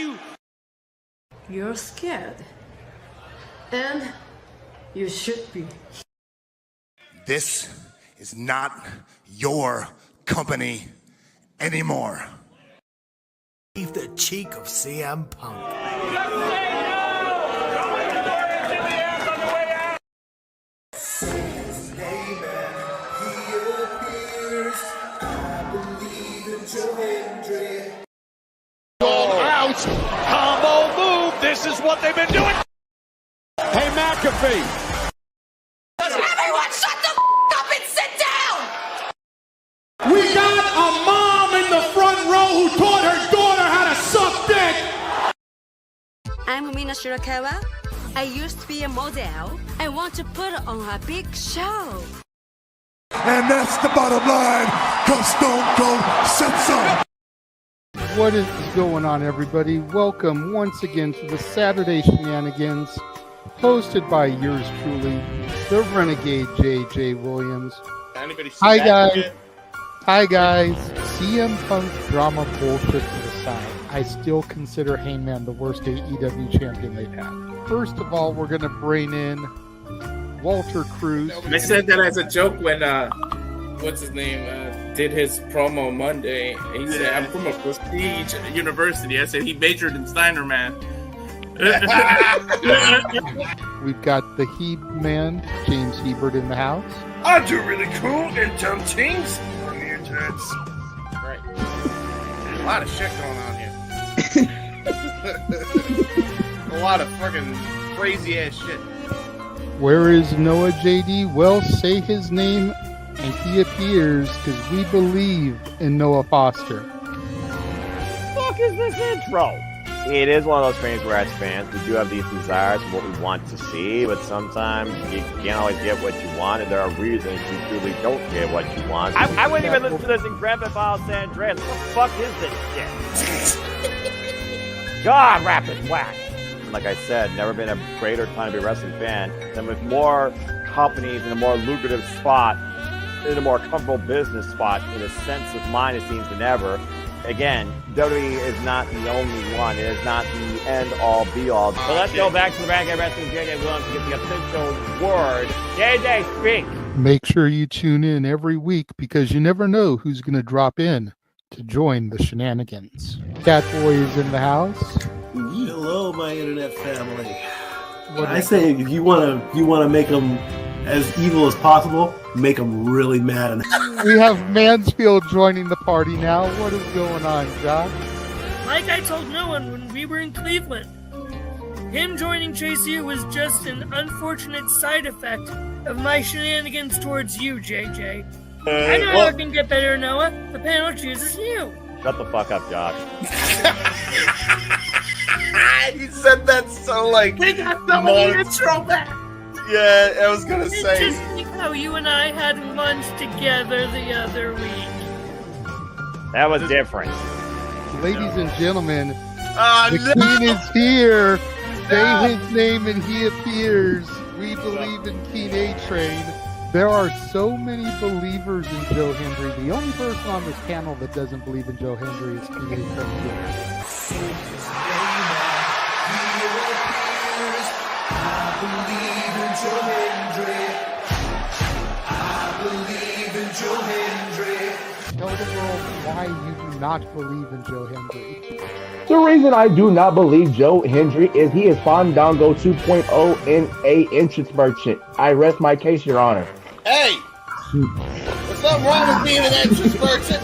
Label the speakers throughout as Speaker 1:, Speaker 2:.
Speaker 1: you.
Speaker 2: You're scared. And you should be.
Speaker 3: This is not your company anymore.
Speaker 4: Leave the cheek of CM Punk.
Speaker 1: Out. Combo move. This is what they've been doing. Hey, McAfee.
Speaker 5: Everyone shut the up and sit down!
Speaker 1: We got a mom in the front row who taught her daughter how to suck dick.
Speaker 6: I'm Mina Shirakawa. I used to be a model. I want to put on a big show.
Speaker 3: And that's the bottom line, because Stone Cold said so.
Speaker 7: What is going on, everybody? Welcome once again to the Saturday Shenanigans, hosted by yours truly, the Renegade J.J. Williams. Hi, guys. Hi, guys. CM Punk drama bullshit to the side. I still consider Hangman the worst AEW champion they've had. First of all, we're going to bring in Walter Cruz.
Speaker 8: I said that as a joke when, what's his name, did his promo Monday. He said, I'm from a prestige university. I said he majored in Steiner, man.
Speaker 7: We've got the He-Man, James Hebert, in the house.
Speaker 3: I do really cool and dumb things on the internet.
Speaker 8: Right. A lot of shit going on here. A lot of fucking crazy ass shit.
Speaker 7: Where is Noah JD? Well, say his name and he appears, because we believe in Noah Foster.
Speaker 9: Fuck is this intro? It is one of those things where as fans we do have these desires of what we want to see, but sometimes you can't always get what you want, and there are reasons you truly don't get what you want. I wouldn't even listen to this in Grand Theft Auto San Andreas. What the fuck is this shit? God, rapid whack. Like I said, never been a greater time to be a wrestling fan than with more companies in a more lucrative spot, in a more comfortable business spot, in a sense of mind, it seems, than ever. Again, WWE is not the only one. It is not the end-all, be-all. So let's go back to the Renegade Wrestling JJ Williams to get the official word. JJ, speak!
Speaker 7: Make sure you tune in every week, because you never know who's going to drop in to join the shenanigans. Catboy is in the house.
Speaker 4: Hello, my internet family. I say if you want to make them as evil as possible, make them really mad.
Speaker 7: We have Mansfield joining the party now. What is going on, Josh?
Speaker 10: Like I told no one when we were in Cleveland, him joining JCU was just an unfortunate side effect of my shenanigans towards you, JJ. I know how it can get better, Noah. The panel chooses you.
Speaker 9: Shut the fuck up, Josh.
Speaker 8: He said that so like.
Speaker 10: We got the intro back.
Speaker 8: Yeah, I was gonna say.
Speaker 10: Just think how you and I had lunch together the other week.
Speaker 9: That was different.
Speaker 7: Ladies and gentlemen, the King is here. Say his name and he appears. We believe in King A-Train. There are so many believers in Joe Hendry. The only person on this panel that doesn't believe in Joe Hendry is King A-Train. Tell the world why you do not believe in Joe Hendry.
Speaker 11: The reason I do not believe Joe Hendry is he is Fandango 2.0 in a entrance merchant. I rest my case, Your Honor.
Speaker 8: Hey! There's nothing wrong with being an entrance merchant.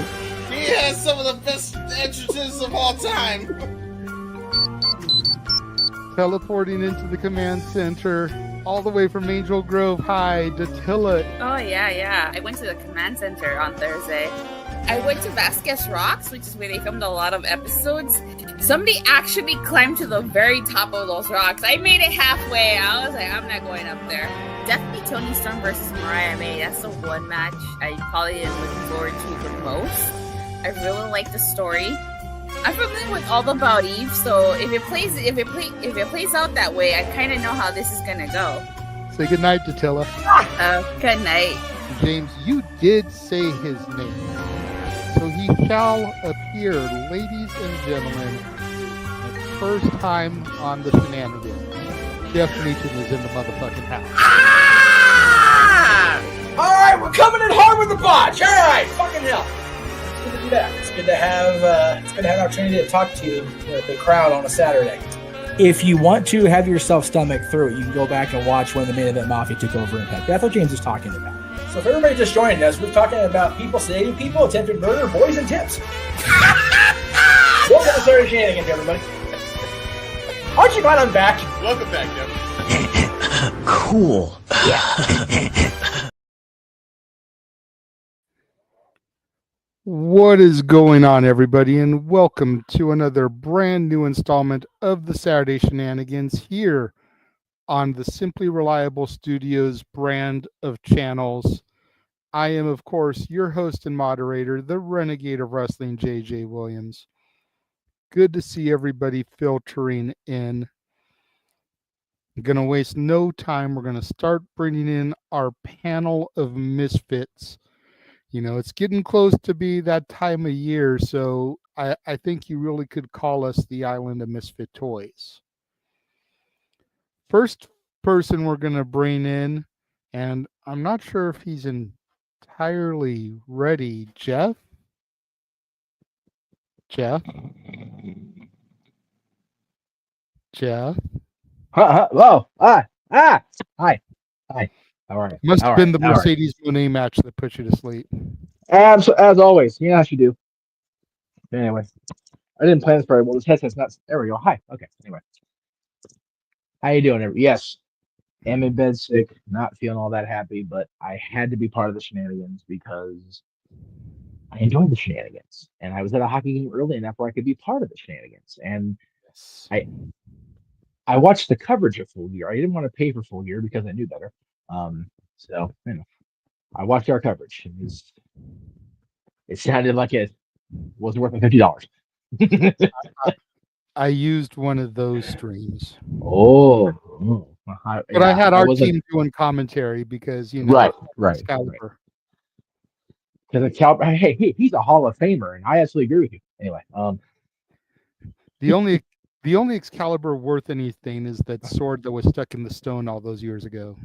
Speaker 8: He has some of the best entrances of all time.
Speaker 7: Teleporting into the command center, all the way from Angel Grove High, Datilla.
Speaker 5: Oh, yeah. I went to the command center on Thursday. I went to Vasquez Rocks, which is where they filmed a lot of episodes. Somebody actually climbed to the very top of those rocks. I made it halfway. I was like, I'm not going up there. Definitely Toni Storm versus Mariah May. That's the one match I probably am looking forward to the most. I really like the story. I'm familiar with All About Eve, so if it plays out that way, I kind of know how this is gonna go.
Speaker 7: Say goodnight, Datilla.
Speaker 5: Good night.
Speaker 7: James, you did say his name, so he shall appear, ladies and gentlemen. first time on the Shenanigans. Jeff Meacham is in the motherfucking house.
Speaker 12: Ah! All right, we're coming in hard with the botch. All right, fucking hell. It's good to be back. It's good to have an opportunity to talk to the crowd on a Saturday.
Speaker 13: If you want to have yourself stomach through it, you can go back and watch when the Main Event Mafia took over Impact. That's what James is talking about.
Speaker 12: So if everybody just joined us, we're talking about people sedating people, attempted murder, boys, and tips. Welcome to Saturday Shenanigans, everybody. Aren't you glad I'm back?
Speaker 8: Welcome back, Jeff.
Speaker 14: Cool.
Speaker 7: What is going on, everybody, and welcome to another brand new installment of the Saturday Shenanigans here on the Simply Reliable Studios brand of channels. I am, of course, your host and moderator, the Renegade of Wrestling, JJ Williams. Good to see everybody filtering in. I'm going to waste no time. We're going to start bringing in our panel of misfits. You know, it's getting close to be that time of year, so I think you really could call us the Island of Misfit Toys. First person we're going to bring in, and I'm not sure if he's entirely ready. Jeff? Jeff?
Speaker 11: Whoa. Hi. How are you?
Speaker 7: Must have been the Mercedes Monet match that put you to sleep.
Speaker 11: As always, you know how you do. Anyway, I didn't plan this very well. This headset's not. There we go. Hi. Okay. Anyway, how you doing? Yes, am in bed sick, not feeling all that happy, but I had to be part of the Shenanigans because I enjoyed the Shenanigans, and I was at a hockey game early enough where I could be part of the Shenanigans, and I watched the coverage of Full Gear. I didn't want to pay for Full Gear because I knew better. So you know, I watched our coverage. It sounded like it was worth $50.
Speaker 7: I used one of those streams.
Speaker 11: But
Speaker 7: I had our team doing commentary because
Speaker 11: right.
Speaker 7: Excalibur.
Speaker 11: Because Excalibur, hey, he's a Hall of Famer, and I absolutely agree with you. Anyway,
Speaker 7: the only Excalibur worth anything is that sword that was stuck in the stone all those years ago.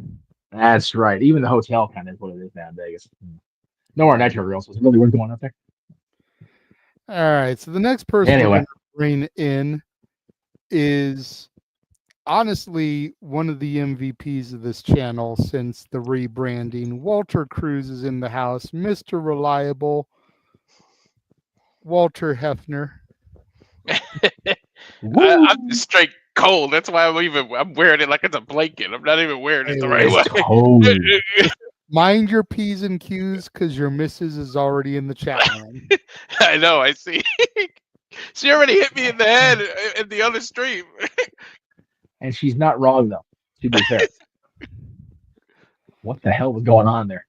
Speaker 11: That's right. Even the hotel kind of is what it is now in Vegas. No more Nitro Real, so it's really worth going up there.
Speaker 7: All right. So the next person we're going to bring in is honestly one of the MVPs of this channel since the rebranding. Walter Cruz is in the house. Mr. Reliable, Walter Hefner.
Speaker 15: I'm just straight cold. That's why I'm wearing it like it's a blanket. I'm not even wearing it the right way.
Speaker 7: Mind your P's and Q's because your missus is already in the chat line.
Speaker 15: I know, I see. She already hit me in the head in the other stream.
Speaker 11: And she's not wrong, though, to be fair. What the hell was going on there?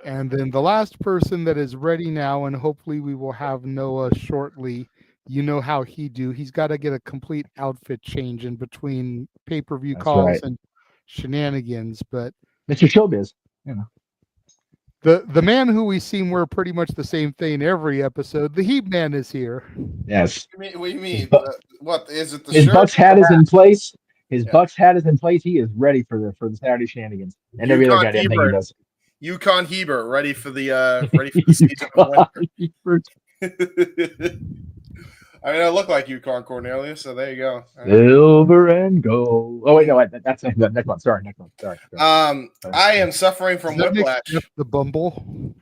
Speaker 7: And then the last person that is ready now, and hopefully we will have Noah shortly. You know how he do. He's got to get a complete outfit change in between pay-per-view calls and Shenanigans. But
Speaker 11: Mr. Showbiz, you know.
Speaker 7: The man who we seem wear pretty much the same thing every episode. The Heat Man is here.
Speaker 11: Yes.
Speaker 8: What do you mean? What is it?
Speaker 11: His Bucks hat is in place. Bucks hat is in place. He is ready for the Saturday Shenanigans and every other goddamn thing he does.
Speaker 8: Yukon Hebert ready for the season of winter. I mean, I look like Yukon Cornelius, so there you go.
Speaker 11: Silver and gold. Oh wait, no, that's next one. Sorry.
Speaker 8: I am suffering from whiplash.
Speaker 7: The Bumble.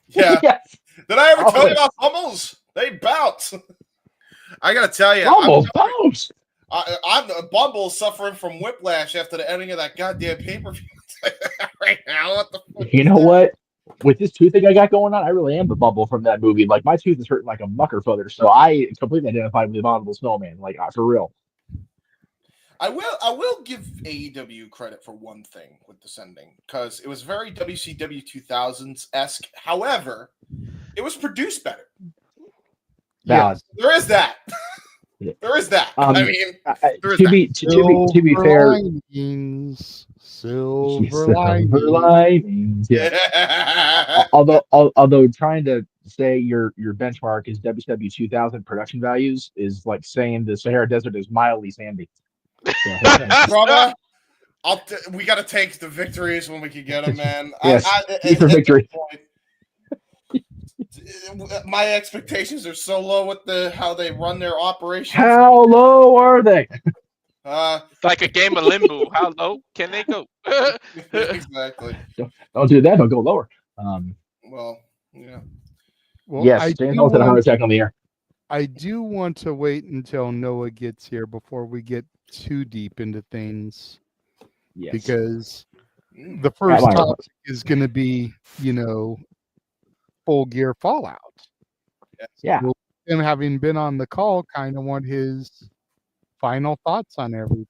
Speaker 8: Yeah.
Speaker 11: Yes.
Speaker 8: Did I ever tell you about Bumbles? They bounce. I gotta tell you,
Speaker 11: bounce.
Speaker 8: I'm Bumble suffering from whiplash after the ending of that goddamn pay-per-view right now. What the fuck?
Speaker 11: You know what? With this toothache I got going on, I really am the Bumble from that movie. Like, my tooth is hurting like a mucker footer, so I completely identified with the Abominable Snowman. Like, for real.
Speaker 8: I will give AEW credit for one thing with this ending, because it was very WCW 2000s-esque. However, it was produced better.
Speaker 11: Yes.
Speaker 8: There is that.
Speaker 16: There is that. I mean, there is
Speaker 11: to
Speaker 16: that.
Speaker 11: be fair,
Speaker 7: silver
Speaker 11: linings. Yeah. although trying to say your benchmark is WCW 2000 production values is like saying the Sahara Desert is mildly sandy. So,
Speaker 16: brother, we got to take the victories when we can get them, man.
Speaker 11: Yes, for victory.
Speaker 16: My expectations are so low with how they run their operations.
Speaker 11: How low are they?
Speaker 15: It's like a game of limbo. How low can they go?
Speaker 16: Exactly.
Speaker 11: Don't do that. Don't go lower.
Speaker 16: Well, yeah.
Speaker 7: Well,
Speaker 11: yes, James Holmes had a heart attack on the air.
Speaker 7: I do want to wait until Noah gets here before we get too deep into things.
Speaker 11: Yes.
Speaker 7: Because the first topic is going to be, Full Gear Fallout.
Speaker 11: Yeah.
Speaker 7: So him having been on the call, kind of want his final thoughts on everything.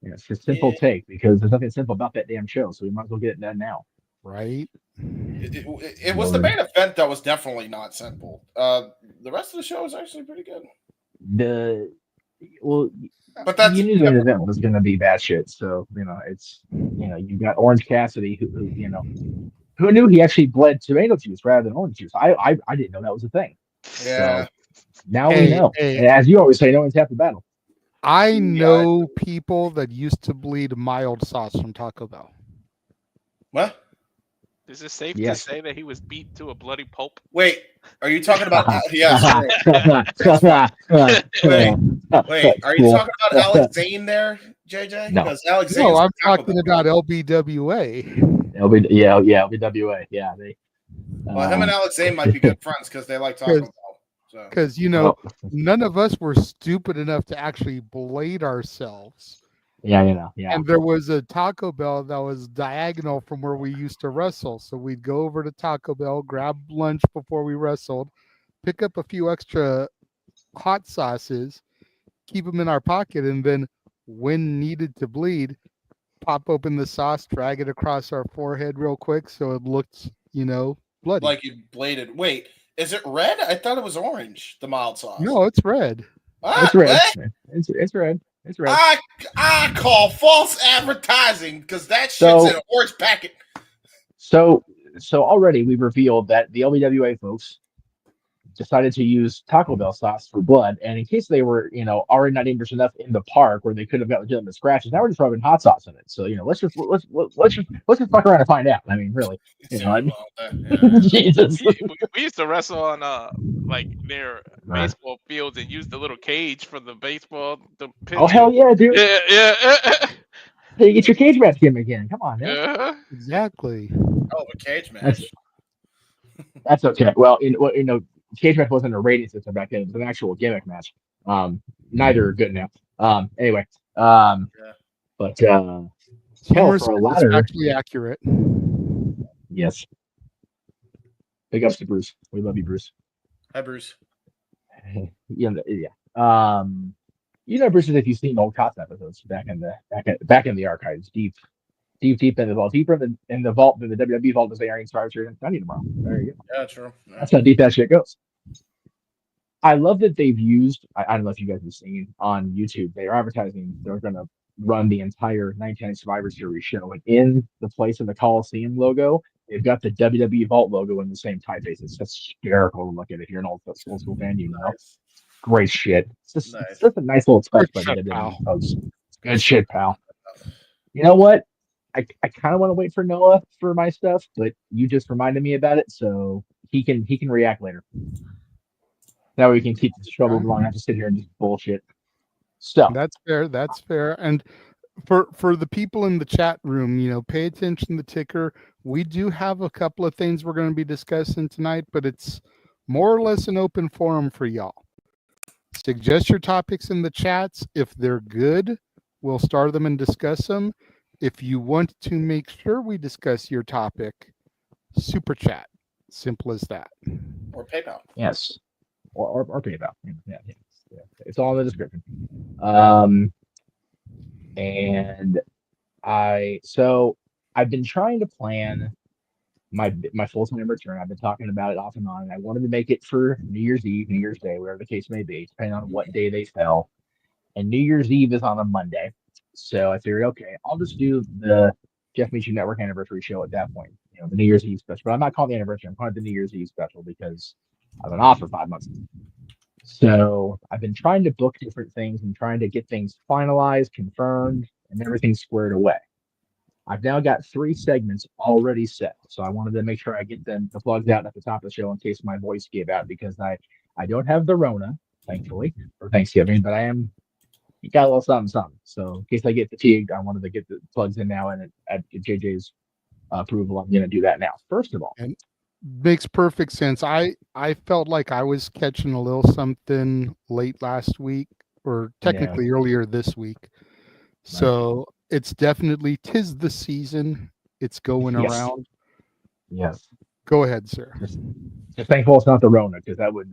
Speaker 11: Yeah, it's a simple take because there's nothing simple about that damn show, so we might as well get it done now.
Speaker 7: Right?
Speaker 16: It was the main event that was definitely not simple. The rest of the show was actually pretty good.
Speaker 11: But you knew the main event was going to be bad shit. So it's you got Orange Cassidy who knew he actually bled tomato juice rather than orange juice. I didn't know that was a thing.
Speaker 16: Yeah.
Speaker 11: So now we know. And as you always say, no one's half the battle.
Speaker 7: I know people that used to bleed mild sauce from Taco Bell.
Speaker 16: What?
Speaker 15: Is it safe to say that he was beat to a bloody pulp?
Speaker 16: Wait, are you talking about? Yes. Wait, are you talking about Alex Zane there, JJ?
Speaker 11: No.
Speaker 16: Because Alex Zane.
Speaker 7: No, I'm talking about LBWA.
Speaker 11: LBWA. Yeah.
Speaker 16: Well, him and Alex Zane might be good friends because they like Taco Bell.
Speaker 7: Because none of us were stupid enough to actually blade ourselves.
Speaker 11: Yeah.
Speaker 7: And there was a Taco Bell that was diagonal from where we used to wrestle. So we'd go over to Taco Bell, grab lunch before we wrestled, pick up a few extra hot sauces, keep them in our pocket, and then when needed to bleed, pop open the sauce, drag it across our forehead real quick so it looked, bloody.
Speaker 16: Like you bladed. Wait, is it red? I thought it was orange, the mild sauce.
Speaker 7: No, it's red.
Speaker 11: It's red. It's red. It's red.
Speaker 16: I call false advertising because that shit's in an orange packet.
Speaker 11: So already we've revealed that the LBWA folks decided to use Taco Bell sauce for blood, and in case they were, already not dangerous enough in the park where they could have got legitimate scratches, now we're just rubbing hot sauce in it. So let's just fuck around and find out. I mean, really, Jesus.
Speaker 15: We used to wrestle on near baseball fields and use the little cage for the baseball.
Speaker 11: Oh hell yeah, dude!
Speaker 15: Yeah.
Speaker 11: Hey, get your cage match gimmick again. Come on, man.
Speaker 7: Exactly.
Speaker 16: Oh, a cage match.
Speaker 11: That's okay. Well, cage match wasn't a rating system back then; it was an actual gimmick match. Neither are good now. Anyway, but hell, for a ladder,
Speaker 7: actually accurate.
Speaker 11: Yes. Big ups to Bruce. We love you, Bruce.
Speaker 16: Hi, Bruce.
Speaker 11: Yeah. Bruce, if you've seen old COTS episodes back in the archives, deep in the vault, deeper in the vault than the WWE vault as the Iron Stars here in Sunday tomorrow. There you go.
Speaker 16: Yeah, true. Yeah.
Speaker 11: That's how deep that shit goes. I love that they've used. I don't know if you guys have seen on YouTube. They are advertising. They're going to run the entire 1990 Survivor Series show, and in the place of the Coliseum logo, they've got the WWE Vault logo in the same typeface. It's hysterical to look at if you're an old school fan.
Speaker 16: Nice.
Speaker 11: Great shit. It's just a nice little touch by the WWE folks. Good shit, pal. You know what? I kind of want to wait for Noah for my stuff, but you just reminded me about it, so he can react later. That way we can keep this trouble going. I have to sit here and just bullshit. So
Speaker 7: that's fair. And for the people in the chat room, pay attention to the ticker. We do have a couple of things we're going to be discussing tonight, but it's more or less an open forum for y'all. Suggest your topics in the chats. If they're good, we'll start them and discuss them. If you want to make sure we discuss your topic, super chat. Simple as that.
Speaker 16: Or PayPal.
Speaker 11: Yes. Or PayPal. Yeah. It's all in the description. And I've been trying to plan my full-time return. I've been talking about it off and on, and I wanted to make it for New Year's Eve, New Year's Day, whatever the case may be, depending on what day they fell. And New Year's Eve is on a Monday. So I figured, okay, I'll just do the Jeff Meacham Network anniversary show at that point. The New Year's Eve special. But I'm not calling it the anniversary. I'm calling it the New Year's Eve special because I've been off for 5 months. So I've been trying to book different things and trying to get things finalized, confirmed, and everything squared away. I've now got 3 segments already set. So I wanted to make sure I get the plugs out at the top of the show in case my voice gave out, because I don't have the Rona, thankfully, for Thanksgiving, but I am got a little something. So in case I get fatigued, I wanted to get the plugs in now, and at JJ's approval, I'm going to do that now. First of all,
Speaker 7: and makes perfect sense. I felt like I was catching a little something late last week, or technically earlier this week. So it's definitely 'tis the season. It's going around.
Speaker 11: Yes.
Speaker 7: Go ahead, sir.
Speaker 11: Just thankful it's not the Rona, because that would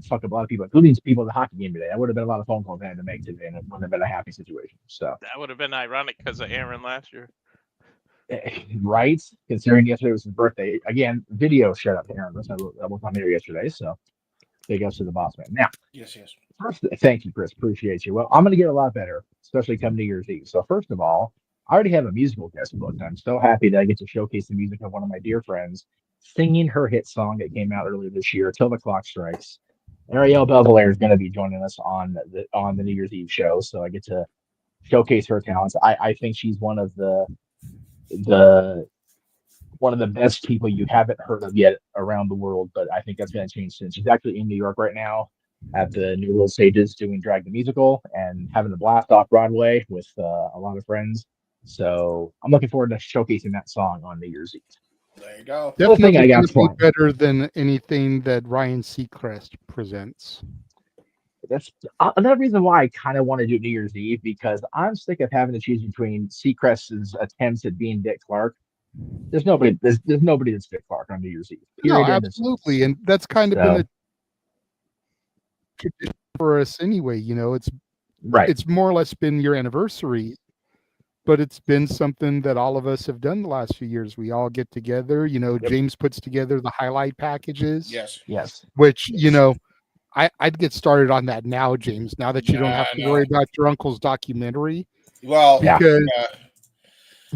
Speaker 11: fuck up a lot of people, including people at the hockey game today. That would have been a lot of phone calls I had to make today, and it wouldn't have been a happy situation. So
Speaker 15: that would have been ironic because of Aaron last year.
Speaker 11: Right? Considering yesterday was his birthday. Again, video shout out to Aaron. I was on there yesterday, so big ups to the boss man. Now,
Speaker 16: yes.
Speaker 11: First, thank you, Chris. Appreciate you. Well, I'm going to get a lot better, especially come New Year's Eve. So first of all, I already have a musical guest booked. I'm so happy that I get to showcase the music of one of my dear friends singing her hit song that came out earlier this year, Till the Clock Strikes. Ariel Belvaler is going to be joining us on the New Year's Eve show, so I get to showcase her talents. I think she's one of the best people you haven't heard of yet around the world, but I think that's going to change soon. She's actually in New York right now at the New World Stages doing Drag the Musical and having a blast off Broadway with a lot of friends. So I'm looking forward to showcasing that song on New Year's Eve.
Speaker 16: There you go.
Speaker 7: Definitely I got better than anything that Ryan Seacrest presents.
Speaker 11: That's another reason why I kind of want to do New Year's Eve, because I'm sick of having to choose between Seacrest's attempts at being Dick Clark. There's nobody that's Dick Clark on New Year's Eve.
Speaker 7: No, absolutely, and that's kind of been a tradition for us anyway. It's more or less been your anniversary, but it's been something that all of us have done the last few years. We all get together. James puts together the highlight packages.
Speaker 11: Yes.
Speaker 7: Which I'd get started on that now, James. Now that you don't have to worry about your uncle's documentary.
Speaker 16: Well,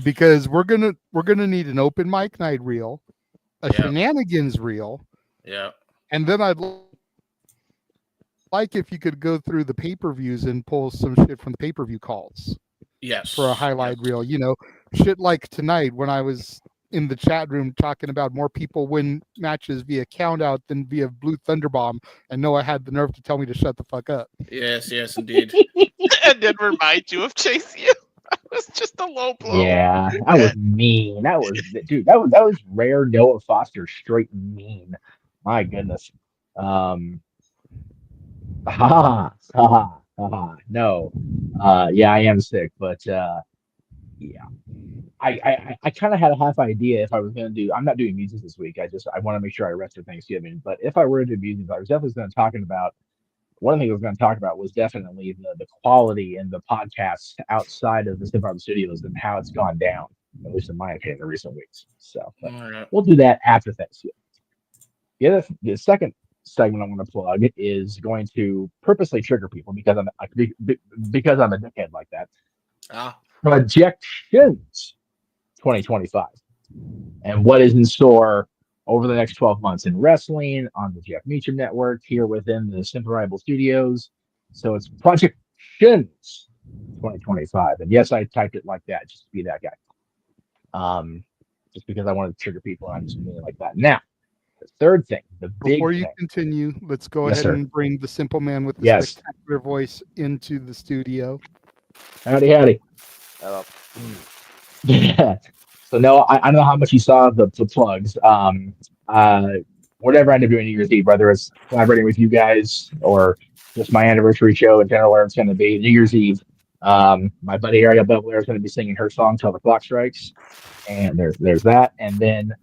Speaker 7: because we're gonna need an open mic night reel, a Shenanigans reel.
Speaker 8: Yeah.
Speaker 7: And then I'd like if you could go through the pay-per-views and pull some shit from the pay-per-view calls.
Speaker 8: Yes.
Speaker 7: For a highlight reel. Shit like tonight when I was in the chat room talking about more people win matches via count out than via Blue Thunderbomb, and Noah had the nerve to tell me to shut the fuck up.
Speaker 8: Yes, indeed.
Speaker 15: And then remind you of Chase U. That was just a low blow.
Speaker 11: Yeah, that was mean. That was rare Noah Foster straight mean. My goodness. No. Yeah, I am sick, but I kind of had a half idea if I was going to do. I'm not doing music this week. I want to make sure I rest for Thanksgiving. But if I were to do music, I was definitely going to talking about. One of the things I was going to talk about was definitely the quality in the podcasts outside of the Step Up Studios and how it's gone down, at least in my opinion, in recent weeks. So we'll do that after Thanksgiving. The second segment I'm going to plug is going to purposely trigger people because I'm a dickhead like that. Projections 2025 and what is in store over the next 12 months in wrestling on the Jeff Meacham Network here within the Simple Rival Studios. So it's Projections 2025. And yes, I typed it like that just to be that guy. Just because I wanted to trigger people and I'm just doing it like that. Now, the third thing,
Speaker 7: before you continue, let's go ahead and bring the simple man with the spectacular voice into the studio.
Speaker 11: Howdy.
Speaker 9: Hello.
Speaker 11: Yeah. So no, I don't know how much you saw the plugs. Whatever I end up doing New Year's Eve, whether it's collaborating with you guys or just my anniversary show in general, where it's going to be New Year's Eve. My buddy Ariel Belvaler is going to be singing her song "Till the Clock Strikes," and there's that, and then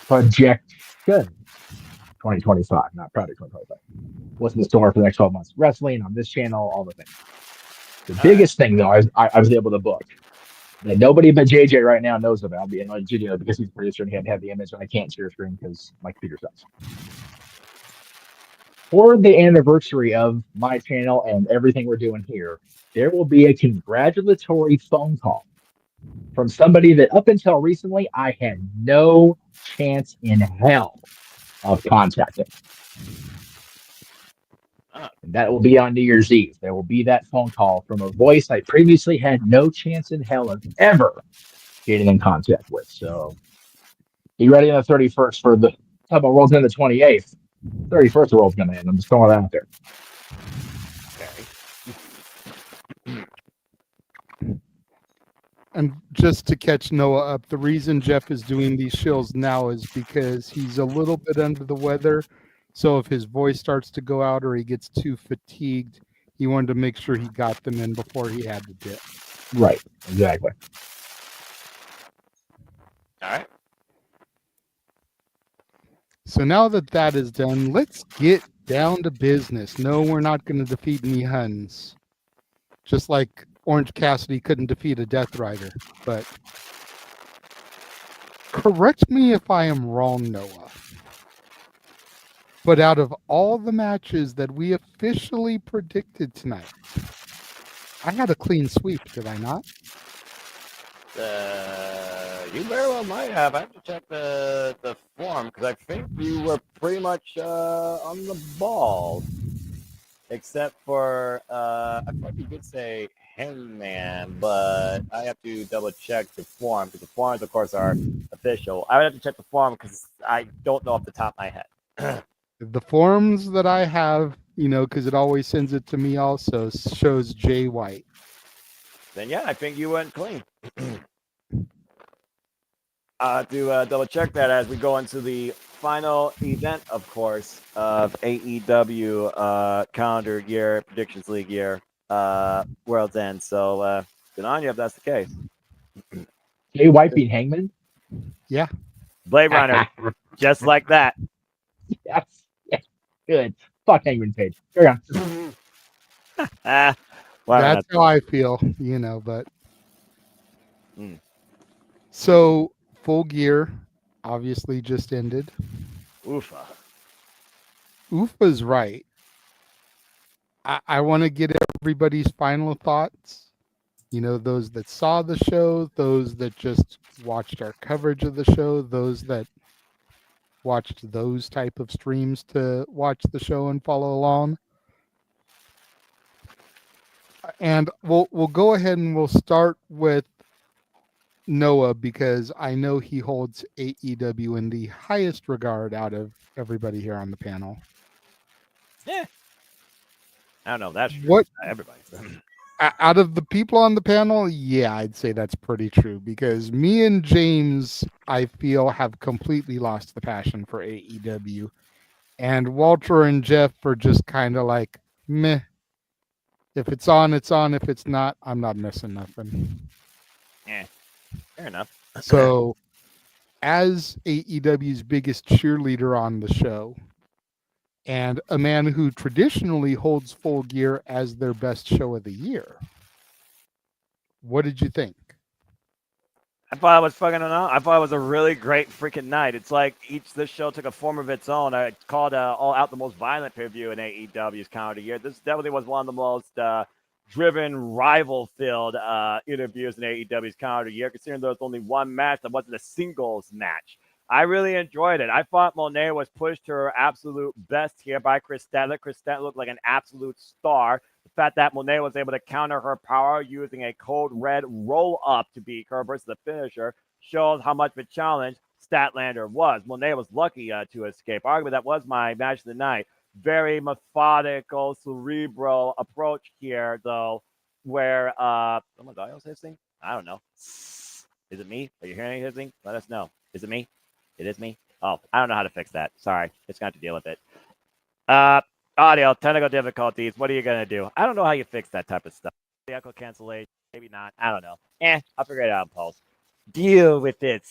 Speaker 11: Projection 2025, not Project 2025. What's in the store for the next 12 months? Wrestling on this channel, all the things. The biggest thing though, I was able to book that nobody but JJ right now knows about. Because he's the producer and he had to have the image, and I can't share screen because my computer sucks. For the anniversary of my channel and everything we're doing here, there will be a congratulatory phone call from somebody that up until recently I had no chance in hell of contacting. And that will be on New Year's Eve. There will be that phone call from a voice I previously had no chance in hell of ever getting in contact with. So be ready on the 31st for the talk about World's End the 28th. 31st the World's gonna end. I'm just throwing that out there.
Speaker 7: And just to catch Noah up, the reason Jeff is doing these shills now is because he's a little bit under the weather. So if his voice starts to go out or he gets too fatigued, he wanted to make sure he got them in before he had to dip.
Speaker 11: Right, exactly.
Speaker 15: All right.
Speaker 7: So now that that is done, let's get down to business. No, we're not going to defeat any Huns. Just like Orange Cassidy couldn't defeat a Death Rider. But correct me if I am wrong, Noah. But out of all the matches that we officially predicted tonight, I had a clean sweep, did I not?
Speaker 9: You very well might have. I have to check the form because I think you were pretty much on the ball, except for I thought you did say Hangman, but I have to double check the form because the forms, of course, are official. I would have to check the form because I don't know off the top of my head.
Speaker 7: The forms that I have, because it always sends it to me also, shows Jay White.
Speaker 9: Then yeah, I think you went clean. To double check that as we go into the final event, of course, of AEW calendar year, Predictions League year, World's End. So good on you if that's the case.
Speaker 11: Jay White beat Hangman?
Speaker 7: Yeah.
Speaker 9: Blade Runner, just like that.
Speaker 11: Yes. Good. Fuck Hangman Page. Carry on.
Speaker 7: That's how I feel, but. So, Full Gear obviously just ended.
Speaker 9: Oofa.
Speaker 7: Oofa's right. I want to get everybody's final thoughts. Those that saw the show, those that just watched our coverage of the show, those that watched those type of streams to watch the show and follow along. And we'll go ahead and we'll start with Noah because I know he holds AEW in the highest regard out of everybody here on the panel.
Speaker 9: Yeah. I don't know. That's true.
Speaker 7: What
Speaker 9: Everybody.
Speaker 7: out of the people on the panel, yeah, I'd say that's pretty true because me and James, I feel, have completely lost the passion for AEW. And Walter and Jeff are just kind of like, meh. If it's on, it's on. If it's not, I'm not missing nothing.
Speaker 9: Yeah, fair enough.
Speaker 7: So, as AEW's biggest cheerleader on the show, and a man who traditionally holds Full Gear as their best show of the year, what did you think?
Speaker 9: I thought it was fucking I thought it was a really great freaking night. It's like this show took a form of its own. I called All Out the most violent pay-per-view in AEW's calendar year. This definitely was one of the most driven, rival-filled interviews in AEW's calendar year, considering there was only one match that wasn't a singles match. I really enjoyed it. I thought Monet was pushed to her absolute best here by Chris Statler. Chris Statler looked like an absolute star. The fact that Monet was able to counter her power using a cold red roll-up to beat her versus the finisher shows how much of a challenge Statlander was. Monet was lucky to escape. Arguably, that was my match of the night. Very methodical, cerebral approach here, though, where oh my God, what's hissing? I don't know. Is it me? Are you hearing any hissing? Let us know. Is it me? It is me? Oh, I don't know how to fix that. Sorry. Just going to have to deal with it. Audio, technical difficulties. What are you going to do? I don't know how you fix that type of stuff. The echo cancellation. Maybe not. I don't know. I'll figure it out in pulse. Deal with it.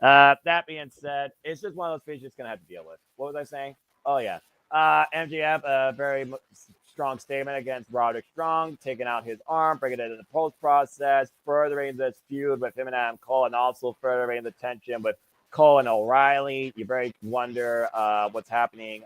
Speaker 9: That being said, it's just one of those things you're just going to have to deal with. What was I saying? Oh, yeah. MJF, very strong statement against Roderick Strong, taking out his arm, bringing it into the post process, furthering this feud with him and Adam Cole, and also furthering the tension with Cole and O'Reilly. You very wonder what's happening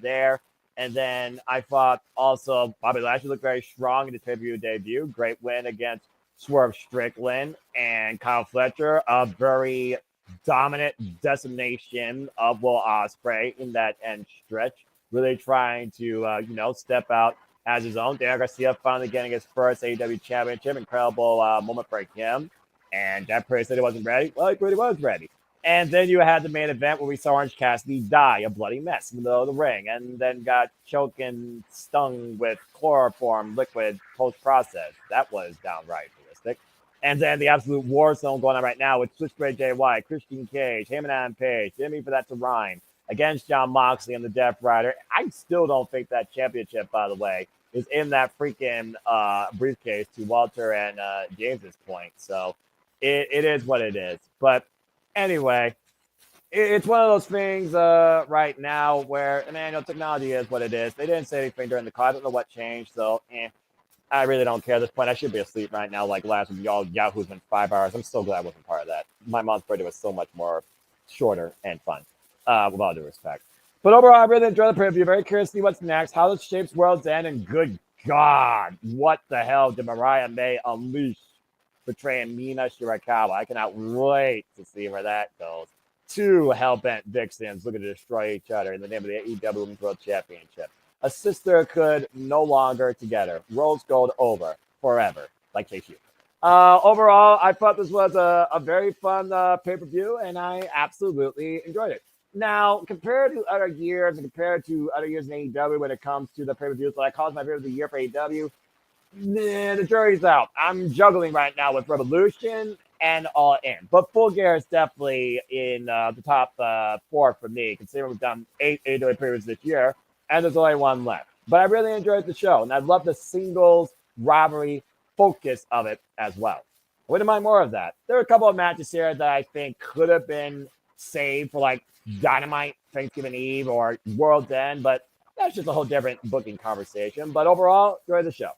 Speaker 9: there. And then I thought also Bobby Lashley looked very strong in his pay-per-view debut. Great win against Swerve Strickland and Kyle Fletcher. A very dominant decimation of Will Ospreay in that end stretch. Really trying to, step out as his own. Daniel Garcia finally getting his first AEW championship. Incredible moment for him. And Jeff Perry said he wasn't ready. Well, he really was ready. And then you had the main event where we saw Orange Cassidy die a bloody mess in the middle of the ring and then got choked and stung with chloroform liquid post-process. That was downright realistic. And then the absolute war zone going on right now with Switchblade Jay White, Christian Cage, Heyman Adam Page, Jimmy for that to rhyme, against Jon Moxley and the Death Rider. I still don't think that championship, by the way, is in that freaking briefcase, to Walter and James's point. So it is what it is. But anyway, it's one of those things right now where, technology is what it is. They didn't say anything during the call. I don't know what changed. So I really don't care at this point. I should be asleep right now like last week. Y'all Yahoo's been 5 hours. I'm so glad I wasn't part of that. My mom's birthday was so much more shorter and fun. With all due respect. But overall, I really enjoyed the preview. Very curious to see what's next, how this shapes World's End, and good God, what the hell did Mariah May unleash betraying Mina Shirakawa? I cannot wait to see where that goes. Two hell-bent vixens looking to destroy each other in the name of the AEW Women's World Championship. A sisterhood no longer together. Rose gold over forever, like Chase U. Overall, I thought this was a very fun pay-per-view, and I absolutely enjoyed it. Now, compared to other years and compared to other years in AEW when it comes to the pay-per-views that I call my favorite of the year for AEW, the jury's out. I'm juggling right now with Revolution and All In. But Full Gear is definitely in the top 4 for me, considering we've done 8 AEW pay-per-views this year, and there's only one left. But I really enjoyed the show, and I love the singles rivalry focus of it as well. I wouldn't mind more of that. There are a couple of matches here that I think could have been saved for like Dynamite, Thanksgiving Eve, or World's End, but that's just a whole different booking conversation. But overall, enjoy the show.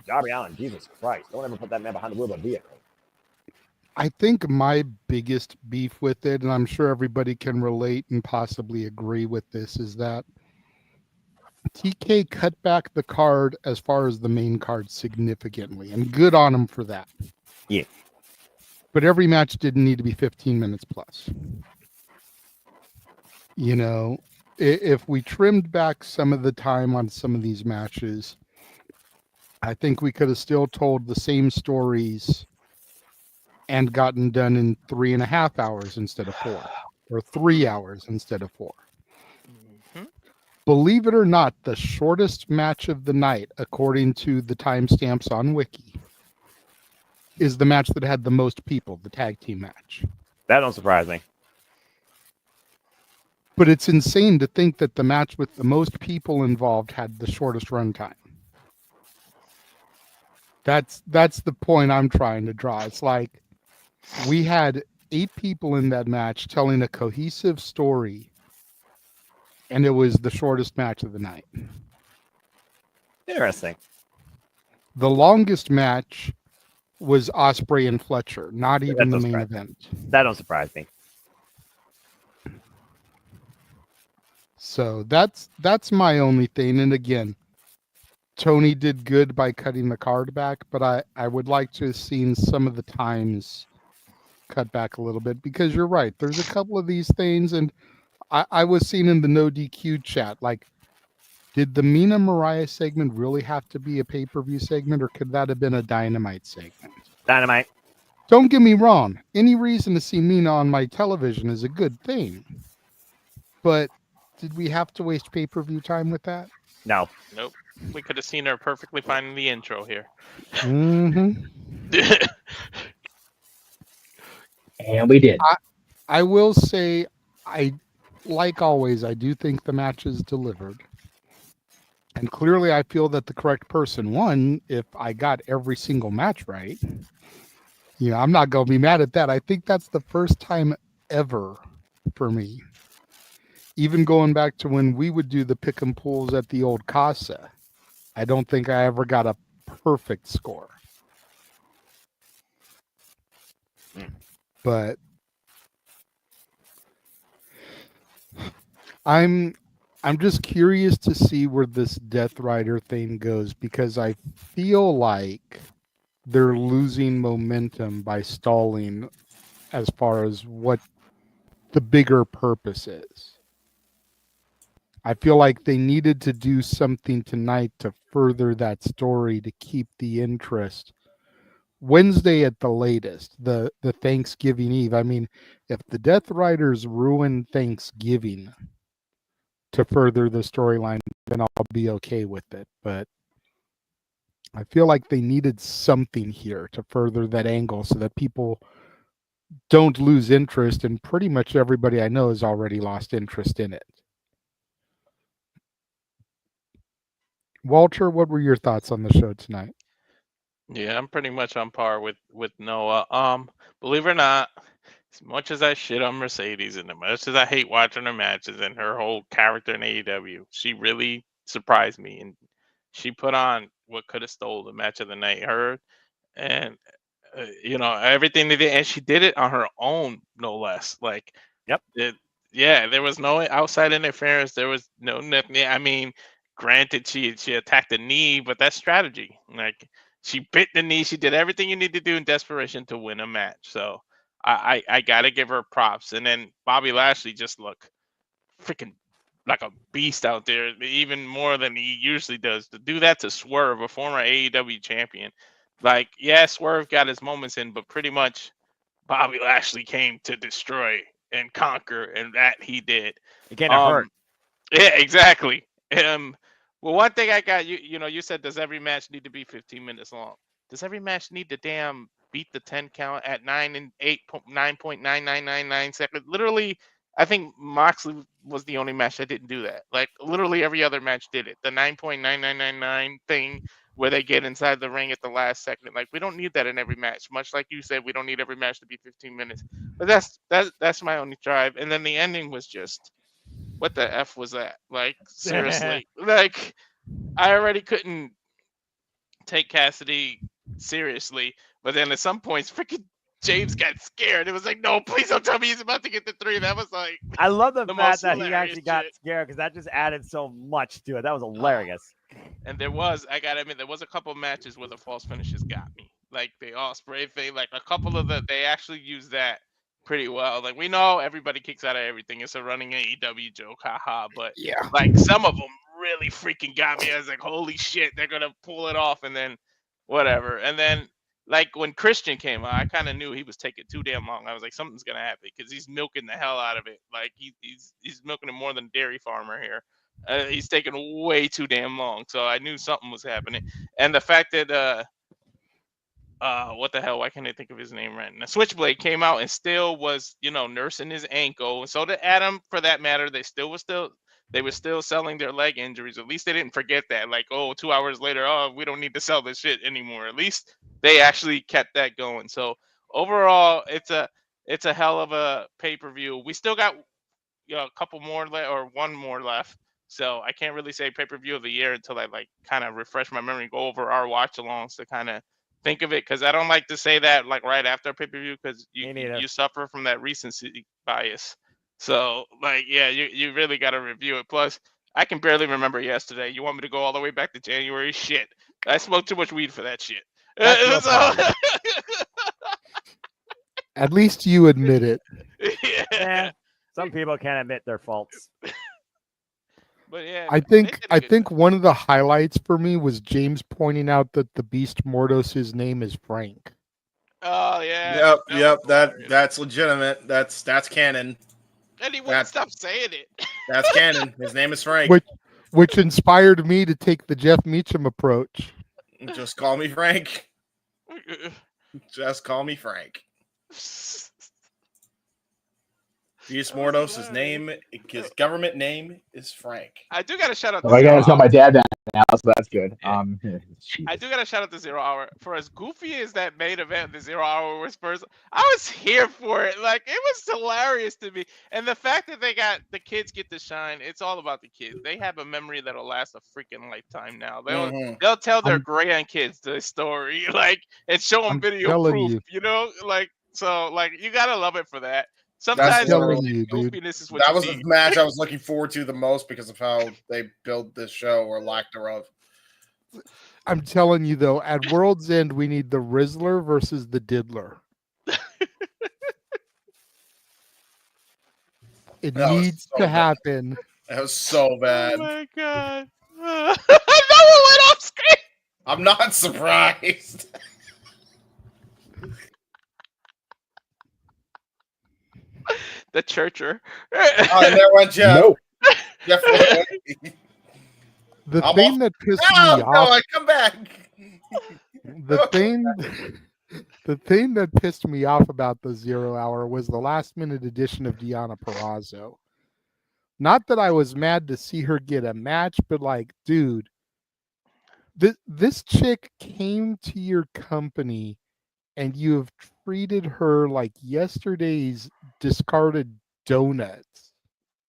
Speaker 9: Darby Allin, Jesus Christ. Don't ever put that man behind the wheel of a vehicle.
Speaker 7: I think my biggest beef with it, and I'm sure everybody can relate and possibly agree with this, is that TK cut back the card as far as the main card significantly, and good on him for that.
Speaker 9: Yeah.
Speaker 7: But every match didn't need to be 15 minutes plus. If we trimmed back some of the time on some of these matches, I think we could have still told the same stories and gotten done in 3.5 hours instead of 4, or 3 hours instead of 4.
Speaker 15: Mm-hmm.
Speaker 7: Believe it or not, the shortest match of the night, according to the timestamps on Wiki, is the match that had the most people, the tag team match.
Speaker 9: That don't surprise me.
Speaker 7: But it's insane to think that the match with the most people involved had the shortest runtime. That's the point I'm trying to draw. It's like we had 8 people in that match telling a cohesive story, and it was the shortest match of the night.
Speaker 9: Interesting.
Speaker 7: The longest match was Ospreay and Fletcher, not even the main event.
Speaker 9: That don't surprise me.
Speaker 7: So that's my only thing. And again, Tony did good by cutting the card back, but I would like to have seen some of the times cut back a little bit, because you're right. There's a couple of these things, and I was seeing in the no DQ chat, like, did the Mina Mariah segment really have to be a pay-per-view segment, or could that have been a Dynamite segment?
Speaker 9: Dynamite.
Speaker 7: Don't get me wrong. Any reason to see Mina on my television is a good thing. But did we have to waste pay-per-view time with that?
Speaker 9: No.
Speaker 15: Nope. We could have seen her perfectly fine in the intro here.
Speaker 11: Mm-hmm. And we did.
Speaker 7: I will say, like always, I do think the match is delivered. And clearly I feel that the correct person won if I got every single match right. I'm not going to be mad at that. I think that's the first time ever for me even going back to when we would do the pick and pulls at the old Casa, I don't think I ever got a perfect score. But I'm just curious to see where this Death Rider thing goes, because I feel like they're losing momentum by stalling as far as what the bigger purpose is. I feel like they needed to do something tonight to further that story, to keep the interest. Wednesday at the latest, the Thanksgiving Eve. I mean, if the Death Riders ruin Thanksgiving to further the storyline, then I'll be okay with it. But I feel like they needed something here to further that angle so that people don't lose interest, and pretty much everybody I know has already lost interest in it. Walter, what were your thoughts on the show tonight?
Speaker 15: Yeah, I'm pretty much on par with Noah. Believe it or not, as much as I shit on Mercedes and as much as I hate watching her matches and her whole character in AEW, she really surprised me, and she put on what could have stole the match of the night. Her and everything they did, and she did it on her own, no less. Like,
Speaker 9: yep,
Speaker 15: yeah, there was no outside interference. There was no nothing. I mean, granted, she attacked the knee, but that's strategy. Like, she bit the knee. She did everything you need to do in desperation to win a match. So I gotta give her props. And then Bobby Lashley just looked freaking like a beast out there, even more than he usually does. To do that to Swerve, a former AEW champion, like, yeah, Swerve got his moments in, but pretty much Bobby Lashley came to destroy and conquer, and that he did.
Speaker 9: He came to hurt.
Speaker 15: Yeah, exactly. Well, one thing I got, you said, does every match need to be 15 minutes long? Does every match need to damn beat the 10 count at 9.9999 seconds? Literally, I think Moxley was the only match that didn't do that. Like, literally every other match did it. The 9.9999 thing where they get inside the ring at the last second. Like, we don't need that in every match. Much like you said, we don't need every match to be 15 minutes. But that's my only drive. And then the ending was just, what the F was that? Like, seriously. Like, I already couldn't take Cassidy seriously, but then at some points, freaking James got scared. It was like, no, please don't tell me he's about to get the 3. That was like,
Speaker 9: I love the fact that he
Speaker 15: hilarious
Speaker 9: actually got
Speaker 15: shit.
Speaker 9: scared, because that just added so much to it. That was hilarious.
Speaker 15: And I gotta admit, there was a couple matches where the false finishes got me. Like the Ospreay thing, like a couple of they actually used that pretty well. Like, we know everybody kicks out of everything. It's a running AEW joke, haha. But
Speaker 7: yeah,
Speaker 15: like, some of them really freaking got me. I was like, holy shit, they're gonna pull it off, and then whatever. And then, like, when Christian came out, I kind of knew he was taking too damn long. I was like, something's gonna happen, because he's milking the hell out of it. Like, he's milking it more than a dairy farmer here. He's taking way too damn long. So I knew something was happening. And the fact that what the hell? Why can't I think of his name right now? Switchblade came out and still was, nursing his ankle. And so did Adam, for that matter. They were still selling their leg injuries. At least they didn't forget that. Like, 2 hours later, we don't need to sell this shit anymore. At least they actually kept that going. So overall, it's a hell of a pay-per-view. We still got a couple more or one more left. So I can't really say pay-per-view of the year until I kind of refresh my memory, go over our watch-alongs to kind of think of it, because I don't like to say that right after pay-per-view, because you suffer from that recency bias. So yeah, you really got to review it. Plus, I can barely remember yesterday. You want me to go all the way back to January? Shit, I smoked too much weed for that shit.
Speaker 7: At least you admit it.
Speaker 9: Yeah. Some people can't admit their faults.
Speaker 15: But yeah,
Speaker 7: I think one of the highlights for me was James pointing out that the Beast Mordos' name is Frank.
Speaker 15: Oh yeah.
Speaker 16: Yep. That's legitimate. That's canon.
Speaker 15: And he wouldn't stop saying it.
Speaker 16: That's canon. His name is Frank.
Speaker 7: Which inspired me to take the Jeff Meacham approach.
Speaker 16: Just call me Frank. Just call me Frank. Luis Mordos, his government name is Frank.
Speaker 15: I do got to shout out.
Speaker 11: I gotta tell my dad that now, so that's good.
Speaker 15: I do got to shout out the 0 Hour. For as goofy as that main event, the 0 Hour was first, I was here for it. Like, it was hilarious to me. And the fact that the kids get to shine, it's all about the kids. They have a memory that'll last a freaking lifetime now. They'll tell their grandkids the story, like, and show them video proof, you know? Like, so, like, you got to love it for that. Sometimes goofiness is what
Speaker 16: that
Speaker 15: you
Speaker 16: was
Speaker 15: need.
Speaker 16: the match I was looking forward to the most because of how they built this show or lack thereof.
Speaker 7: I'm telling you though, at World's End, we need the Rizzler versus the Diddler. It needs to happen.
Speaker 16: That was so bad.
Speaker 15: Oh my god! I know it went off screen.
Speaker 16: I'm not surprised.
Speaker 15: The churcher.
Speaker 16: Oh, and there went Jeff.
Speaker 7: Nope.
Speaker 16: Jeff
Speaker 7: The thing that pissed me off.
Speaker 16: No, I come back.
Speaker 7: The thing that pissed me off about the 0 Hour was the last minute addition of Deonna Purrazzo. Not that I was mad to see her get a match, but like, dude, this chick came to your company and you have treated her like yesterday's discarded donuts.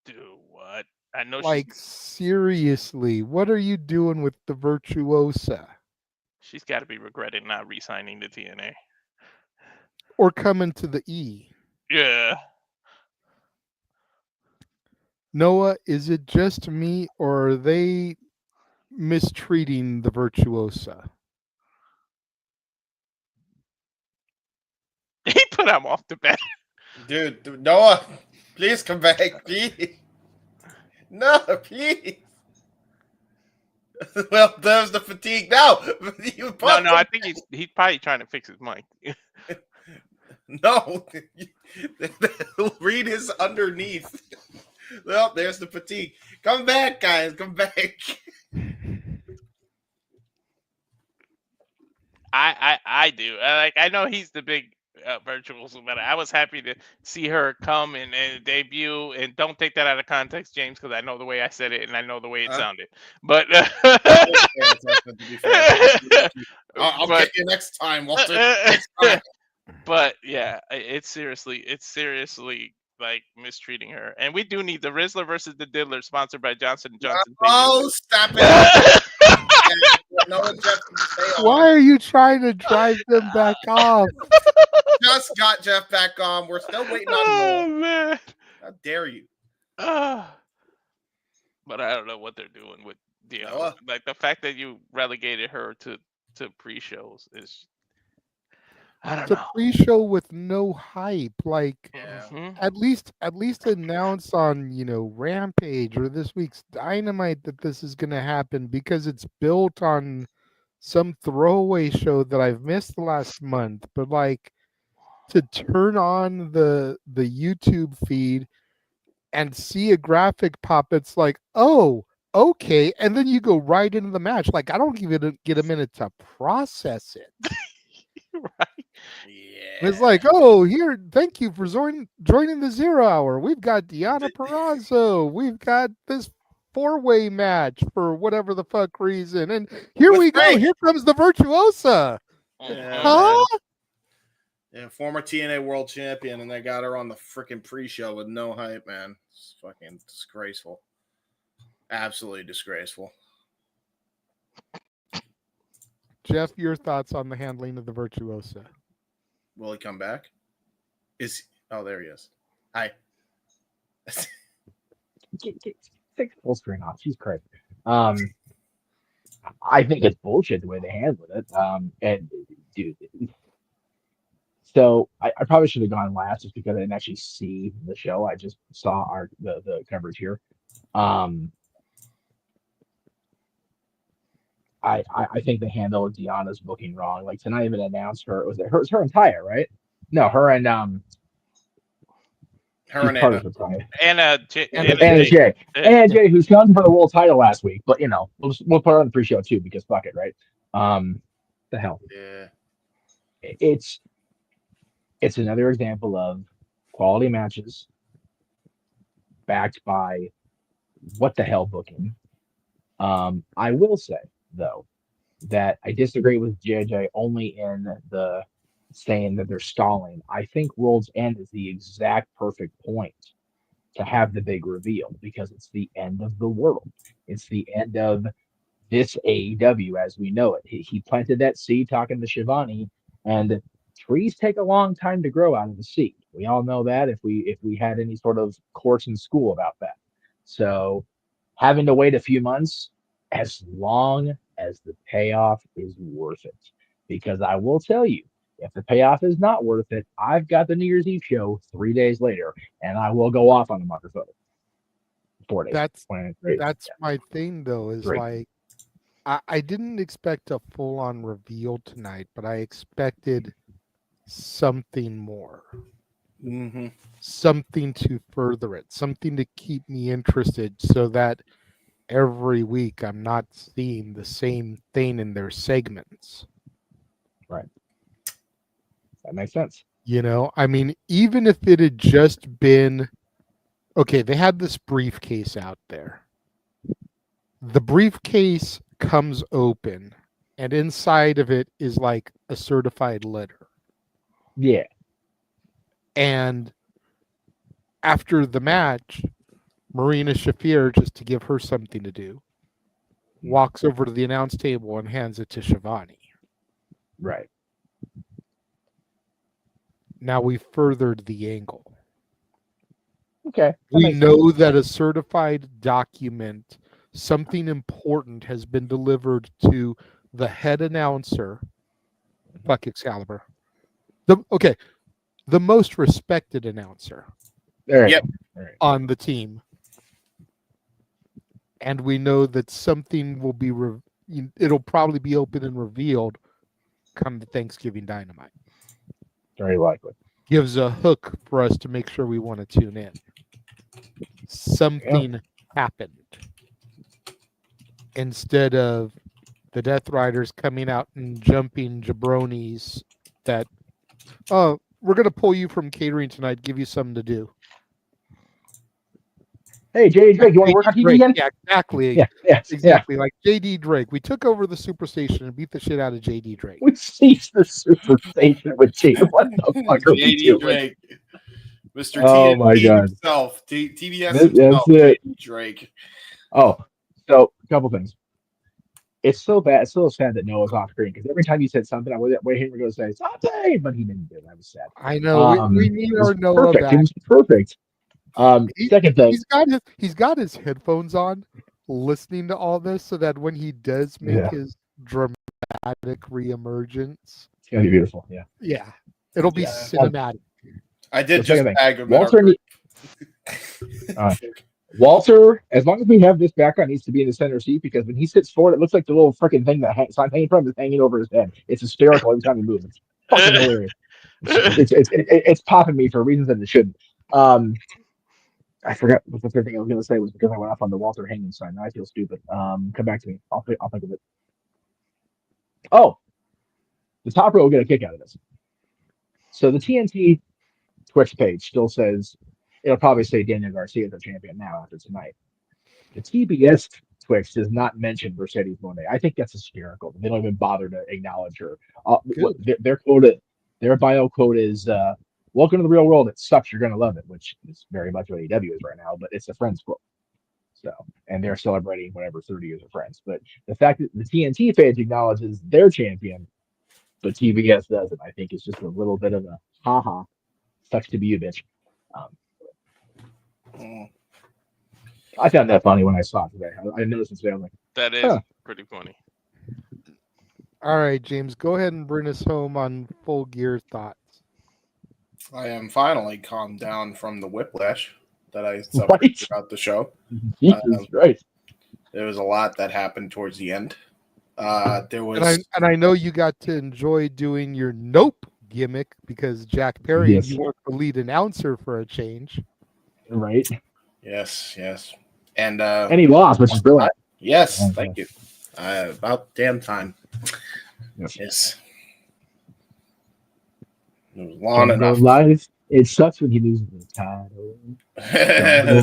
Speaker 15: Do what? I know.
Speaker 7: Like, seriously, what are you doing with the Virtuosa?
Speaker 15: She's got to be regretting not re-signing to TNA.
Speaker 7: Or coming to the E.
Speaker 15: Yeah.
Speaker 7: Noah, is it just me, or are they mistreating the Virtuosa?
Speaker 15: He put him off the bed.
Speaker 16: Dude, Noah, please come back, please. No, please. Well, there's the fatigue now.
Speaker 15: No, I think he's probably trying to fix his mic.
Speaker 16: No, Reed is underneath. Well, there's the fatigue. Come back, guys. Come back.
Speaker 15: I do. I know he's the big Virtuoso, but I was happy to see her come and debut. And don't take that out of context, James, because I know the way I said it and I know the way it sounded. But
Speaker 16: I'll get you next time, Walter. Next time.
Speaker 15: But yeah, it's seriously like mistreating her. And we do need the Rizzler versus the Diddler, sponsored by Johnson & Johnson.
Speaker 16: Oh, stop it.
Speaker 7: Why are you trying to drive them back off?
Speaker 16: Just got Jeff back on. We're still waiting on
Speaker 15: Oh
Speaker 16: more.
Speaker 15: man.
Speaker 16: How dare you?
Speaker 15: But I don't know what they're doing with Deonna. Like the fact that you relegated her to pre-shows is, I don't
Speaker 7: It's
Speaker 15: know.
Speaker 7: a pre-show with no hype. Like, at least announce on Rampage or this week's Dynamite that this is going to happen, because it's built on some throwaway show that I've missed the last month. But like, to turn on the YouTube feed and see a graphic pop, it's like, oh, okay, and then you go right into the match. Like, I don't even get a minute to process it.
Speaker 15: Right.
Speaker 16: Yeah.
Speaker 7: It's like, oh, here, thank you for joining the 0 Hour. We've got Deonna Purrazzo. We've got this 4-way match for whatever the fuck reason. And here we go. Here comes the Virtuosa. Huh?
Speaker 16: Yeah, former TNA World Champion, and they got her on the freaking pre-show with no hype, man. It's fucking disgraceful. Absolutely disgraceful.
Speaker 7: Jeff, your thoughts on the handling of the Virtuosa?
Speaker 16: Will he come back? Oh, there he is. Hi.
Speaker 11: Take full screen off. She's crazy. I think it's bullshit the way they handled it. And dude, so I probably should have gone last just because I didn't actually see the show. I just saw the coverage here. I think they handled Deonna's booking wrong. Like, to not even announce her. Was it her and Taya, right? No, her and
Speaker 15: Anna Jay.
Speaker 11: Anna Jay, who's come for the world title last week, but we'll put her on the pre-show too because fuck it, right? The hell.
Speaker 16: Yeah.
Speaker 11: It's another example of quality matches backed by what the hell booking. I will say, though, that I disagree with JJ only in the saying that they're stalling. I think World's End is the exact perfect point to have the big reveal because it's the end of the world. It's the end of this AEW as we know it. He planted that seed talking to Shivani, and trees take a long time to grow out of the seed. We all know that if we had any sort of course in school about that. So having to wait a few months, as long as the payoff is worth it. Because I will tell you, if the payoff is not worth it, I've got the New Year's Eve show 3 days later, and I will go off on the microphone. 4 days.
Speaker 7: That's my thing, though, is like I didn't expect a full-on reveal tonight, but I expected something more.
Speaker 16: Mm-hmm.
Speaker 7: Something to further it, something to keep me interested so that every week I'm not seeing the same thing in their segments.
Speaker 11: Right. That makes sense.
Speaker 7: You know, I mean, even if it had just been, okay, they had this briefcase out there. The briefcase comes open, and inside of it is like a certified letter.
Speaker 11: Yeah.
Speaker 7: And after the match, Marina Shafir, just to give her something to do, walks over to the announce table and hands it to Shivani.
Speaker 11: Right.
Speaker 7: Now we furthered the angle.
Speaker 11: Okay.
Speaker 7: We know that a certified document, something important has been delivered to the head announcer. Fuck Excalibur. The most respected announcer on the team. And we know that something will be, it'll probably be open and revealed come the Thanksgiving Dynamite.
Speaker 11: Very likely.
Speaker 7: Gives a hook for us to make sure we want to tune in. Something happened. Instead of the Death Riders coming out and jumping jabronis that, oh, we're going to pull you from catering tonight, give you something to do.
Speaker 11: Hey, JD Drake, you want to work on TV again?
Speaker 7: Yeah, exactly.
Speaker 11: Exactly.
Speaker 7: Like JD Drake. We took over the Superstation and beat the shit out of JD Drake.
Speaker 11: We seized the Superstation with JD. What the fuck are we doing?
Speaker 16: Drake. Mr.
Speaker 11: Oh my God.
Speaker 16: himself. TBS
Speaker 11: That's
Speaker 16: himself.
Speaker 11: it.
Speaker 16: JD Drake.
Speaker 11: Oh, so a couple things. It's so bad. It's so sad that Noah's off screen because every time you said something, I was waiting for him to go say something, but he didn't do it. I was sad.
Speaker 7: I know. We need our Noah
Speaker 11: perfect.
Speaker 7: back.
Speaker 11: It was perfect. Second thing,
Speaker 7: he's got his headphones on, listening to all this, so that when he does make his dramatic reemergence,
Speaker 11: it's gonna be beautiful.
Speaker 7: Yeah, it'll be cinematic.
Speaker 16: I did just tag him.
Speaker 11: Walter, as long as we have this background, needs to be in the center seat because when he sits forward, it looks like the little freaking thing that hangs from is hanging over his head. It's hysterical every time he moves. It's fucking hilarious. It's popping me for reasons that it shouldn't. I forgot what the third thing I was going to say was because I went off on the Walter hanging sign. Now I feel stupid. Come back to me. I'll think of it. Oh, the top row will get a kick out of this. So the TNT Twitch page still says it'll probably say Daniel Garcia is the champion now after tonight. The TBS Twitch does not mention Mercedes Moné. I think that's hysterical. They don't even bother to acknowledge her. Their bio quote is welcome to the real world. It sucks. You're going to love it, which is very much what AEW is right now, but it's a Friends quote. So, and they're celebrating whatever 30 years of Friends. But the fact that the TNT page acknowledges their champion, but TBS doesn't, I think is just a little bit of a haha. Sucks to be you, bitch. I found that funny when I saw it today. I noticed it today. I was like,
Speaker 15: that is pretty funny.
Speaker 7: All right, James, go ahead and bring us home on Full Gear thoughts.
Speaker 16: I am finally calmed down from the whiplash that I suffered throughout the show.
Speaker 11: Jesus Christ.
Speaker 16: There was a lot that happened towards the end. There was,
Speaker 7: and I know you got to enjoy doing your nope gimmick because Jack Perry, you weren't the lead announcer for a change.
Speaker 11: Right.
Speaker 16: Yes.
Speaker 11: And he lost, which is brilliant.
Speaker 16: Yes, thank you. About damn time. Yes. It was long enough.
Speaker 11: It sucks when he loses the title.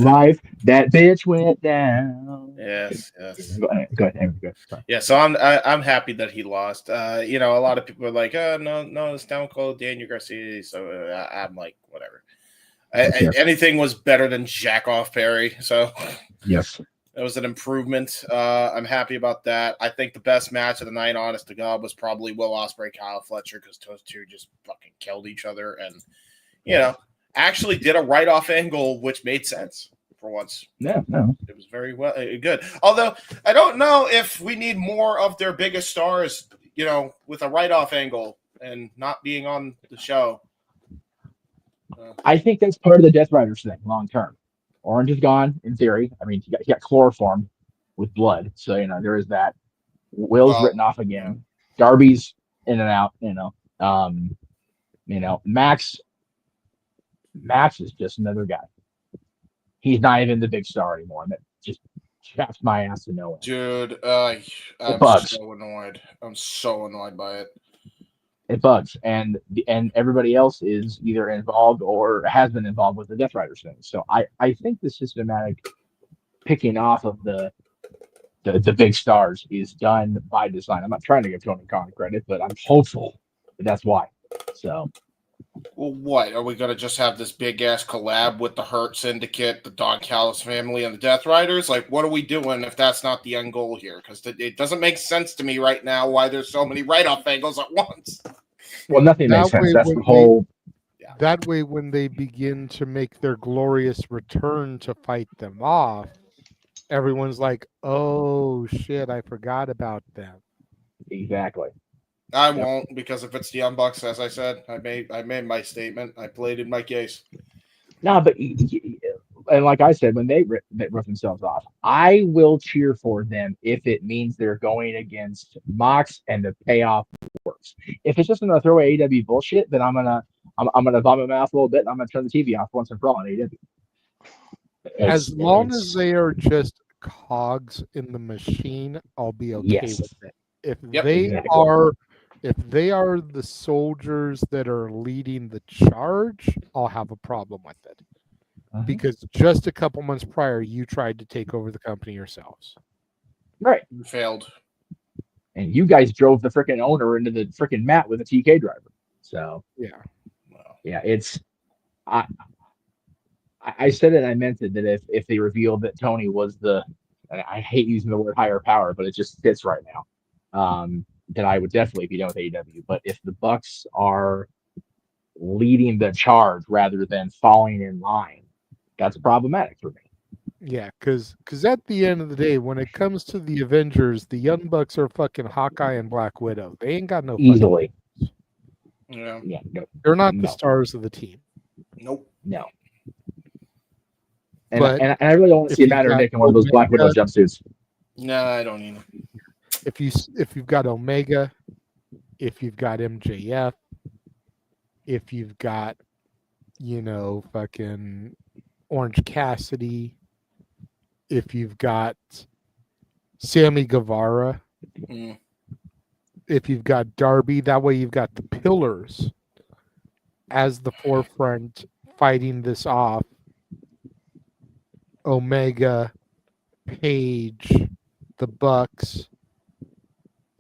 Speaker 11: Life, that bitch went down.
Speaker 16: Yes.
Speaker 11: Go ahead. Sorry.
Speaker 16: Yeah, so I'm happy that he lost. A lot of people are like, oh no, Stone Cold, Daniel Garcia. So I'm like, whatever. Anything was better than Jack Off Perry. So
Speaker 11: yes,
Speaker 16: it was an improvement. I'm happy about that. I think the best match of the night, honest to God, was probably Will Ospreay, Kyle Fletcher, because those two just fucking killed each other and actually did a write-off angle, which made sense for once.
Speaker 11: Yeah, no.
Speaker 16: It was very good. Although I don't know if we need more of their biggest stars, with a write-off angle and not being on the show.
Speaker 11: I think that's part of the Death Riders thing, long term. Orange is gone, in theory. I mean, he got chloroformed with blood, so there is that. Will's written off again. Darby's in and out. Max is just another guy. He's not even the big star anymore. That just chaps my ass to no end.
Speaker 16: Dude, I'm so annoyed. I'm so annoyed by it.
Speaker 11: It bugs, and everybody else is either involved or has been involved with the Death Riders thing. So I think the systematic picking off of the big stars is done by design. I'm not trying to give Tony Khan credit, but I'm hopeful that's why. So.
Speaker 16: Well, what? Are we going to just have this big-ass collab with the Hurt Syndicate, the Don Callis family, and the Death Riders? Like, what are we doing if that's not the end goal here? Because it doesn't make sense to me right now why there's so many write-off angles at once.
Speaker 11: Well, nothing makes sense. That's the whole...
Speaker 7: That way, when they begin to make their glorious return to fight them off, everyone's like, oh, shit, I forgot about them.
Speaker 11: Exactly.
Speaker 16: I won't, because if it's the Young Bucks, as I said, I made my statement. I pleaded my case.
Speaker 11: No, but and like I said, when they rip themselves off, I will cheer for them if it means they're going against Mox and the payoff works. If it's just gonna throw away AEW bullshit, then I'm gonna vomit my mouth a little bit and I'm gonna turn the TV off once and for all on AEW.
Speaker 7: As long as they are just cogs in the machine, I'll be okay with it. If they are the soldiers that are leading the charge, I'll have a problem with it. Because just a couple months prior, you tried to take over the company yourselves.
Speaker 11: Right.
Speaker 16: You failed.
Speaker 11: And you guys drove the freaking owner into the freaking mat with a TK driver. So, yeah, it's... I said it and I meant it, that if they revealed that Tony was I hate using the word higher power, but it just fits right now. Then I would definitely be done with AEW. But if the Bucks are leading the charge rather than falling in line, that's problematic for me.
Speaker 7: Yeah, because at the end of the day, when it comes to the Avengers, the Young Bucks are fucking Hawkeye and Black Widow. They ain't got no
Speaker 11: easily.
Speaker 16: Yeah,
Speaker 11: no,
Speaker 7: they're not the stars of the team.
Speaker 16: Nope.
Speaker 11: No. And I really don't want to see Matt or Nick in one of those Black Widow jumpsuits.
Speaker 16: No, I don't either.
Speaker 7: If you've got Omega, if you've got MJF, if you've got, fucking Orange Cassidy, if you've got Sammy Guevara, if you've got Darby, that way you've got the pillars as the forefront fighting this off. Omega, Page, the Bucks,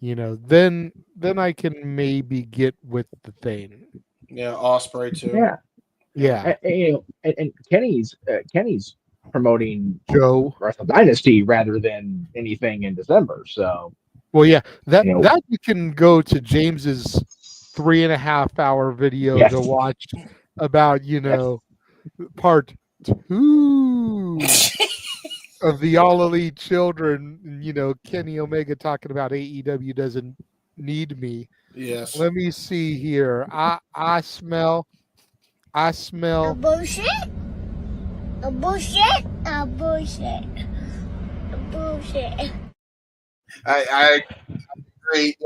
Speaker 7: then I can maybe get with the thing.
Speaker 16: Yeah, Ospreay too.
Speaker 11: Yeah. And Kenny's promoting
Speaker 7: Joe
Speaker 11: Wrestle Dynasty rather than anything in December. So,
Speaker 7: well, yeah, that you can go to James's 3.5 hour video to watch about part 2 of the All Elite Children. Kenny Omega talking about AEW doesn't need me.
Speaker 16: Yes.
Speaker 7: Let me see here. I smell
Speaker 17: a bullshit. A bullshit. A bullshit. A bullshit.
Speaker 16: I agree.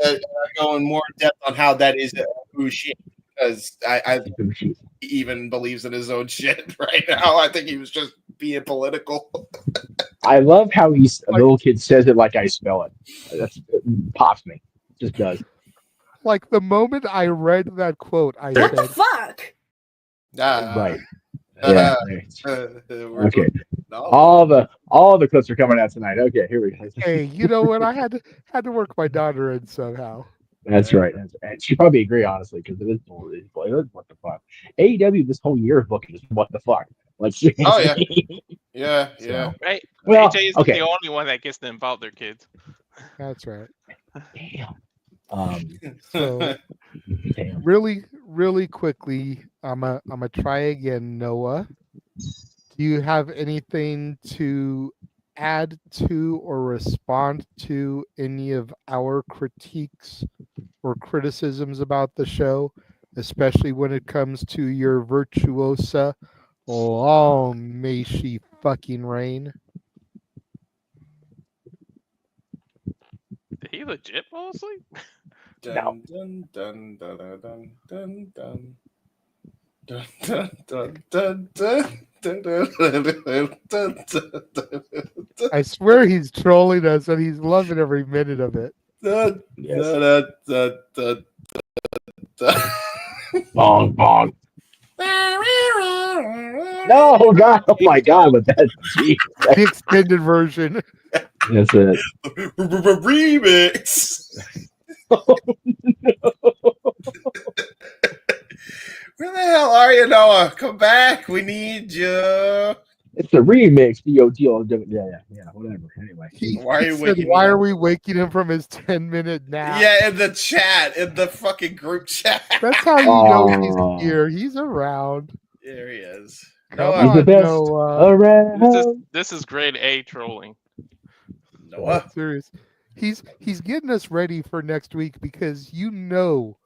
Speaker 16: Going more in depth on how that is a bullshit, because I he even believes in his own shit right now. I think he was just being political.
Speaker 11: I love how a little kid says it like I spell it. It pops me. It just does.
Speaker 7: Like the moment I read that quote, I said,
Speaker 2: "What the fuck?"
Speaker 11: Right. Yeah. Okay. All the clips are coming out tonight. Okay, here we go.
Speaker 7: Hey, you know what? I had to work my daughter in somehow.
Speaker 11: That's right. And she'd probably agree, honestly, because it is what the fuck. AEW this whole year of booking is what the fuck. Like,
Speaker 16: Oh yeah, yeah, yeah.
Speaker 15: Right.
Speaker 11: Well,
Speaker 15: AJ is
Speaker 11: okay.
Speaker 15: the only one that gets to involve their kids.
Speaker 7: That's right.
Speaker 11: Damn.
Speaker 7: So
Speaker 11: Damn.
Speaker 7: really quickly, I'm a try again, Noah. Do you have anything to add to or respond to any of our critiques or criticisms about the show, especially when it comes to your virtuosa? Long may she fucking reign.
Speaker 15: Did he legit fall asleep?
Speaker 16: Dun, dun, dun, dun, dun, dun, dun. Dun, dun, dun, dun, dun, dun, dun, dun, dun, dun, dun.
Speaker 7: I swear he's trolling us and he's loving every minute of it.
Speaker 16: Dun, dun, dun, dun, dun.
Speaker 11: Bong bong. No, God! Oh my God! With that, geez.
Speaker 7: The extended version.
Speaker 11: That's it.
Speaker 16: Remix.
Speaker 11: Oh,
Speaker 16: Where the hell are you, Noah? Come back. We need you.
Speaker 11: It's a remix. Yeah. Whatever. Anyway,
Speaker 16: Why are you waking
Speaker 7: Why
Speaker 16: me
Speaker 7: are
Speaker 16: up?
Speaker 7: we waking him from his 10-minute nap?
Speaker 16: Yeah, in the chat, in the fucking group chat.
Speaker 7: That's how you know he's here. He's around.
Speaker 16: There he is.
Speaker 7: Come
Speaker 11: he's the
Speaker 7: on,
Speaker 11: best
Speaker 7: Noah.
Speaker 11: around.
Speaker 15: This is grade A trolling.
Speaker 16: Noah.
Speaker 7: Serious. He's getting us ready for next week because you know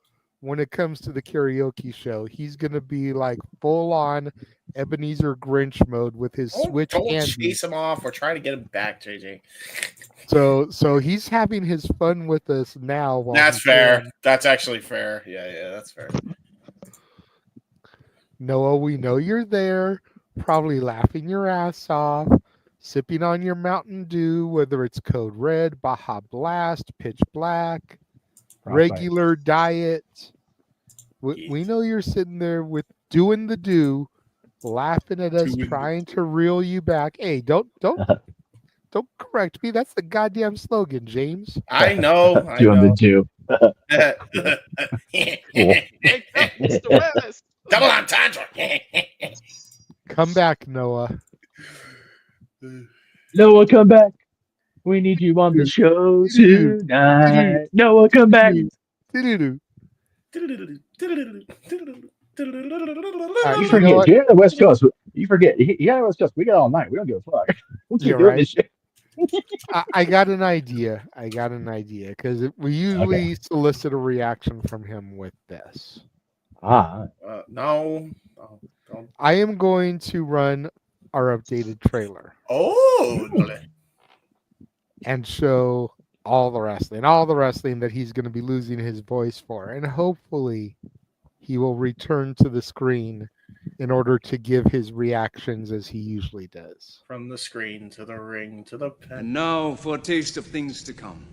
Speaker 7: when it comes to the karaoke show, he's gonna be like full on Ebenezer Grinch mode with his Switch
Speaker 16: Don't
Speaker 7: handy.
Speaker 16: chase him off. We're trying to get him back, JJ.
Speaker 7: So he's having his fun with us now. While
Speaker 16: That's
Speaker 7: he's
Speaker 16: fair.
Speaker 7: gone.
Speaker 16: That's actually fair. Yeah, that's fair.
Speaker 7: Noah, we know you're there, probably laughing your ass off, sipping on your Mountain Dew, whether it's Code Red, Baja Blast, Pitch Black, regular diet. We know you're sitting there with doing the do, laughing at us, trying to reel you back. Hey, don't correct me. That's the goddamn slogan, James.
Speaker 16: I know. I
Speaker 11: Doing
Speaker 16: know.
Speaker 11: the do.
Speaker 16: Double entendre.
Speaker 7: Come back, Noah.
Speaker 11: Noah, come back. We need you on the show tonight. Noah, come back.
Speaker 7: You
Speaker 11: forget, you're on the West Coast. You forget, you're on the West Coast. We got all night. We don't give a fuck. We keep
Speaker 7: You're
Speaker 11: doing
Speaker 7: right.
Speaker 11: this shit.
Speaker 7: I got an idea. Because we usually solicit a reaction from him with this.
Speaker 16: No. Don't.
Speaker 7: I am going to run our updated trailer
Speaker 16: Oh.
Speaker 7: and show all the wrestling that he's going to be losing his voice for. And hopefully he will return to the screen in order to give his reactions as he usually does.
Speaker 16: From the screen to the ring to the pen.
Speaker 18: And now for a taste of things to come.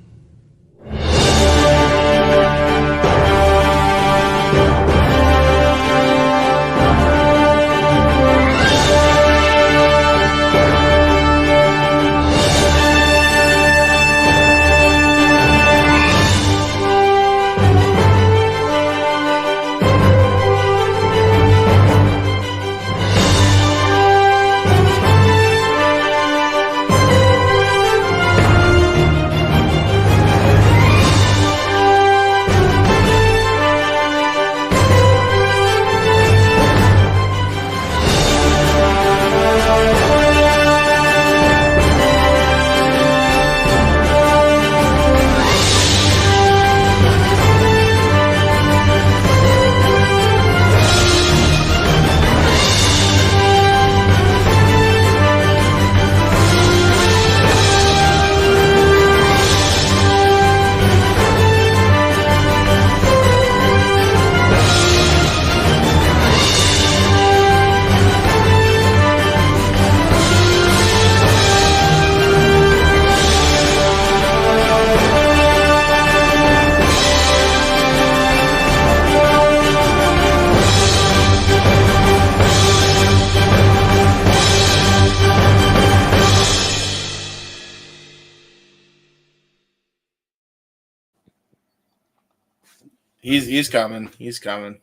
Speaker 16: He's coming. He's coming.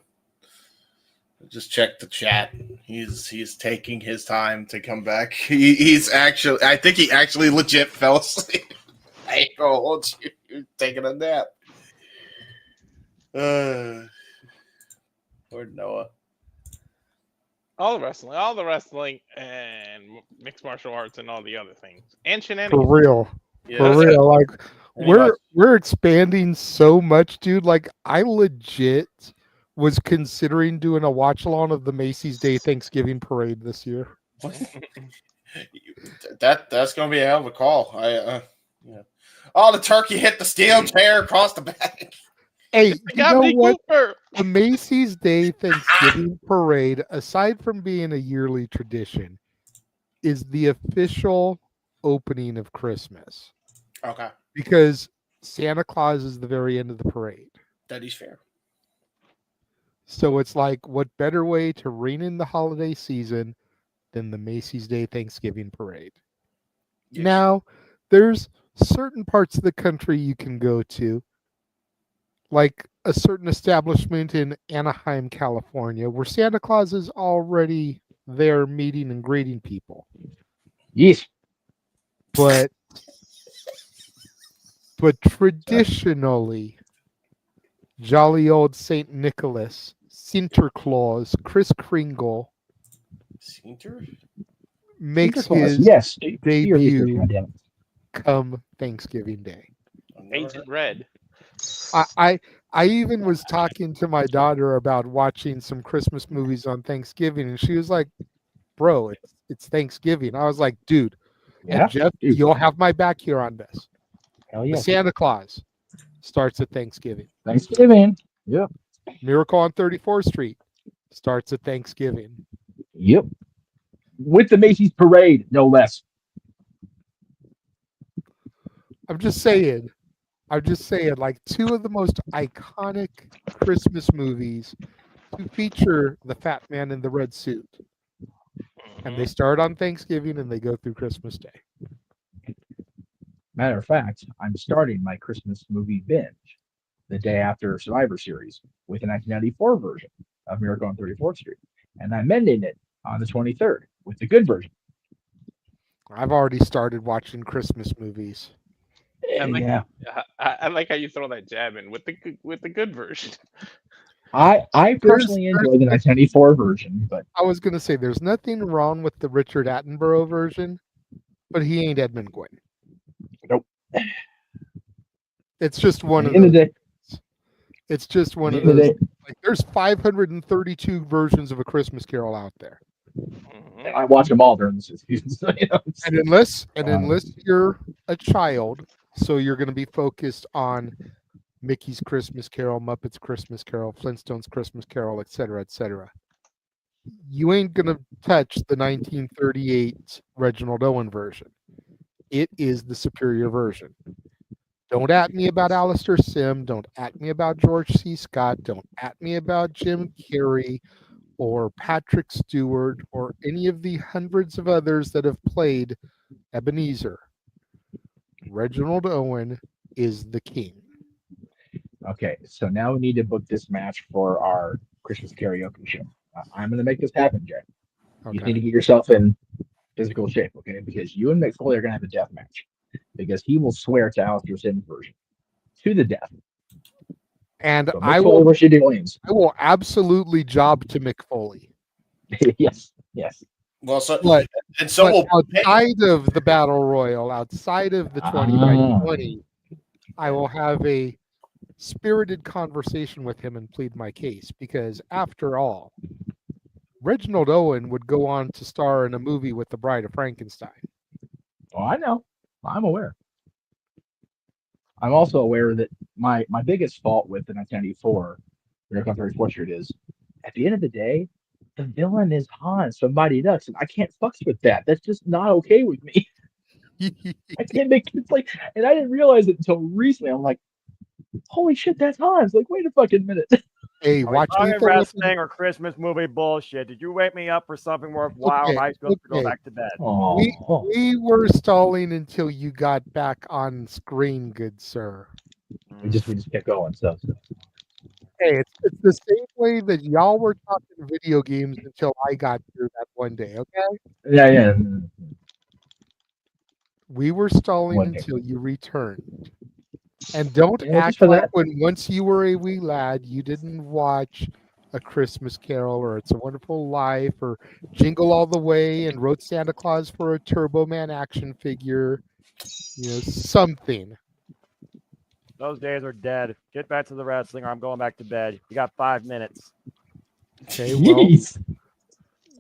Speaker 16: Just check the chat. He's taking his time to come back. He's actually. I think he actually legit fell asleep. I ain't gonna hold you. You're taking a nap. Lord Noah.
Speaker 15: All the wrestling, and mixed martial arts, and all the other things, and shenanigans.
Speaker 7: For real. For real. Like we're expanding so much, dude. Like I legit was considering doing a watch along of the Macy's Day Thanksgiving Parade this year.
Speaker 16: That's gonna be a hell of a call. Yeah. Oh, the turkey hit the steel chair across the back.
Speaker 7: Hey, you know what? The Macy's Day Thanksgiving Parade, aside from being a yearly tradition, is the official opening of Christmas.
Speaker 16: Okay.
Speaker 7: Because Santa Claus is the very end of the parade.
Speaker 16: That is fair.
Speaker 7: So it's like, what better way to rein in the holiday season than the Macy's Day Thanksgiving Parade? Yes. Now, there's certain parts of the country you can go to, like a certain establishment in Anaheim, California, where Santa Claus is already there meeting and greeting people.
Speaker 11: Yes.
Speaker 7: But traditionally, jolly old St. Nicholas, Sinterklaas, Kris Kringle makes his debut come Thanksgiving Day.
Speaker 15: Agent Red.
Speaker 7: I even was talking to my daughter about watching some Christmas movies on Thanksgiving, and she was like, "Bro, it's Thanksgiving." I was like, "Dude, and Jeff, you'll have my back here on this."
Speaker 11: Hell yeah.
Speaker 7: The Santa Claus starts at Thanksgiving.
Speaker 11: Thanksgiving. Yep.
Speaker 7: Miracle on 34th Street starts at Thanksgiving.
Speaker 11: Yep. With the Macy's Parade, no less.
Speaker 7: I'm just saying, like two of the most iconic Christmas movies to feature the fat man in the red suit. And they start on Thanksgiving and they go through Christmas Day.
Speaker 11: Matter of fact, I'm starting my Christmas movie binge the day after Survivor Series with the 1994 version of Miracle on 34th Street. And I'm ending it on the 23rd with the good version.
Speaker 7: I've already started watching Christmas movies.
Speaker 15: I like how you throw that jab in with the good version.
Speaker 11: I personally enjoy the 1994 version, but
Speaker 7: I was going to say there's nothing wrong with the Richard Attenborough version, but he ain't Edmund Gwynn.
Speaker 11: Nope.
Speaker 7: It's just one of those. It's just one of those. Like, there's 532 versions of A Christmas Carol out there.
Speaker 11: I watch them all during the season. So,
Speaker 7: and unless you're a child, so you're going to be focused on Mickey's Christmas Carol, Muppets Christmas Carol, Flintstones Christmas Carol, etc., etc. You ain't going to touch the 1938 Reginald Owen version. It is the superior version. Don't at me about Alistair Sim. Don't at me about George C. Scott. Don't at me about Jim Carrey or Patrick Stewart or any of the hundreds of others that have played Ebenezer. Reginald Owen is the king.
Speaker 11: Okay, so now we need to book this match for our Christmas karaoke show. I'm going to make this happen, Jay. Okay. You need to get yourself in physical shape, okay? Because you and Mick Foley are going to have a death match. Because he will swear to Alistair Sim's version to the death.
Speaker 7: And
Speaker 11: so I will
Speaker 7: absolutely job to Mick Foley.
Speaker 11: Yes.
Speaker 16: Well,
Speaker 7: but
Speaker 16: will
Speaker 7: outside of the battle royal, outside of the 20x20, I will have a spirited conversation with him and plead my case. Because after all, Reginald Owen would go on to star in a movie with the Bride of Frankenstein.
Speaker 11: Oh, I know. I'm aware. I'm also aware that my biggest fault with the 1994 Miracle on 34th Street is, at the end of the day, the villain is Hans from Mighty Ducks, and I can't fuck with that. That's just not okay with me. I can't make it like, and I didn't realize it until recently. I'm like, holy shit, that's Hans. Like, wait a fucking minute.
Speaker 7: Hey, watch me
Speaker 9: wrestling or Christmas movie bullshit. Did you wake me up for something worthwhile? Okay, I supposed to go back to bed.
Speaker 7: We were stalling until you got back on screen, good sir.
Speaker 11: We just kept going. So
Speaker 7: Hey, it's the same way that y'all were talking video games until I got here that one day, okay?
Speaker 11: Yeah.
Speaker 7: We were stalling
Speaker 11: One day.
Speaker 7: until you returned. And don't
Speaker 11: Yeah, just
Speaker 7: act
Speaker 11: for
Speaker 7: like
Speaker 11: that.
Speaker 7: when once you were a wee lad, you didn't watch A Christmas Carol or It's a Wonderful Life or Jingle All the Way and wrote Santa Claus for a Turbo Man action figure. Something.
Speaker 9: Those days are dead. Get back to the wrestling or I'm going back to bed. You got 5 minutes.
Speaker 7: Okay, well,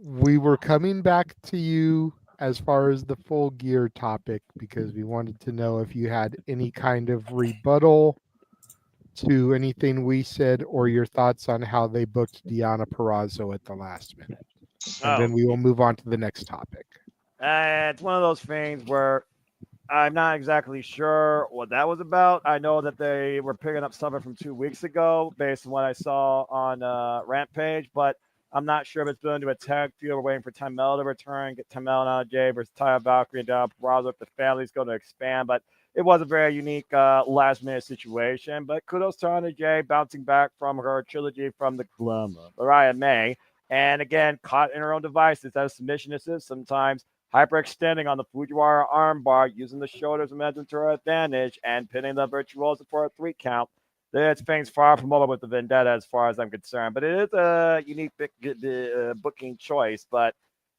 Speaker 7: we were coming back to you as far as the Full Gear topic because we wanted to know if you had any kind of rebuttal to anything we said or your thoughts on how they booked Deonna Purrazzo at the last minute. And then we will move on to the next topic.
Speaker 9: It's one of those things where I'm not exactly sure what that was about. I know that they were picking up something from 2 weeks ago based on what I saw on Rampage, but I'm not sure if it's going to a tag field. We're waiting for Tamel to return, get Tamel and AJ versus Taya Valkyrie and Deonna Purrazzo if the family's going to expand. But it was a very unique last-minute situation. But kudos to Anna Jay bouncing back from her trilogy from the glamour. Mariah May. And again, caught in her own devices as submission assist sometimes. Hyperextending on the Fujiwara armbar, using the shoulders momentum to her advantage, and pinning the Virtuoso for a 3 count. This thing's far from over with the Vendetta as far as I'm concerned, but it is a unique booking choice. But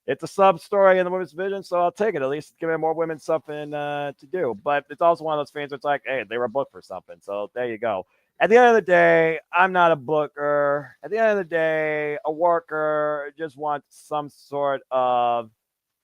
Speaker 9: it's a sub story in the women's division, so I'll take it. At least it's giving more women something to do. But it's also one of those things where it's like, hey, they were booked for something, so there you go. At the end of the day, I'm not a booker. At the end of the day, a worker just wants some sort of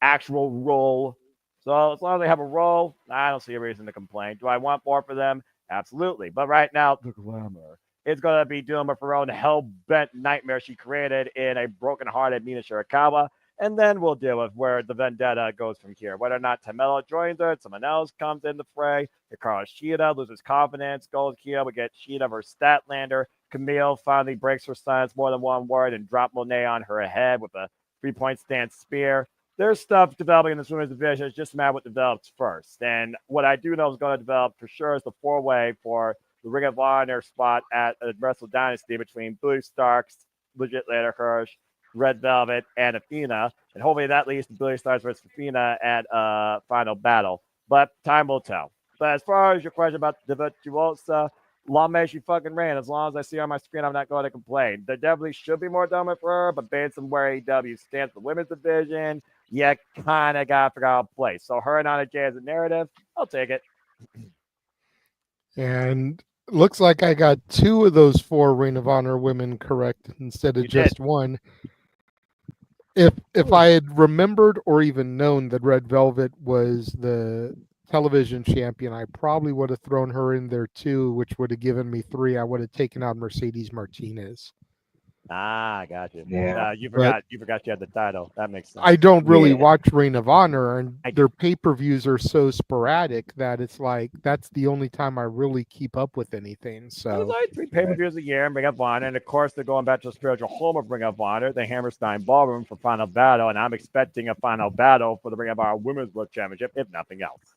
Speaker 9: actual role. So as long as they have a role, I don't see a reason to complain. Do I want more for them? Absolutely. But right now, the glamour is going to be dealing with her own hell-bent nightmare she created in a broken-hearted Mina Shirakawa. And then we'll deal with where the vendetta goes from here. Whether or not Tamela joins her, someone else comes in the fray. Hikaru Shida loses confidence, goes here. We get Shida versus Statlander. Camille finally breaks her silence more than one word and drop Monet on her head with a 3-point stance spear. There's stuff developing in this women's division. It's just a matter what develops first. And what I do know is going to develop for sure is the 4-way for the Ring of Honor spot at Wrestle Dynasty between Billy Starks, Legit Later Hirsch, Red Velvet, and Athena. And hopefully that leads to Billy Starks versus Athena at Final Battle. But time will tell. But as far as your question about the Virtuosa, long may she fucking reign. As long as I see her on my screen, I'm not going to complain. There definitely should be more done with her, but based on where AEW stands for the women's division, you kind of got to figure out a place. So her and Anna Jay as a narrative, I'll take it.
Speaker 7: And looks like I got 2 of those 4 Ring of Honor women correct instead of just 1. If I had remembered or even known that Red Velvet was the television champion, I probably would have thrown her in there too, which would have given me 3. I would have taken out Mercedes Martinez.
Speaker 9: Ah, got you.
Speaker 11: Yeah.
Speaker 9: You forgot you had the title. That makes sense.
Speaker 7: I don't really watch Ring of Honor, and their pay-per-views are so sporadic that it's like that's the only time I really keep up with anything. So
Speaker 9: there's like 3 pay-per-views a year in Ring of Honor, and of course they're going back to the spiritual home of Ring of Honor, the Hammerstein Ballroom for Final Battle, and I'm expecting a Final Battle for the Ring of Honor Women's World Championship, if nothing else.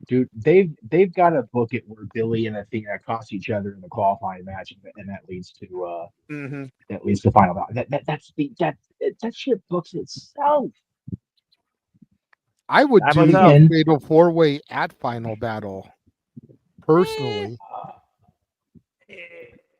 Speaker 11: Dude, they've got to book it where Billy and Athena cross each other in the qualifying match, and that leads to that leads to Final Battle. That shit books itself.
Speaker 7: I would do the Fatal 4-way at Final Battle. Personally,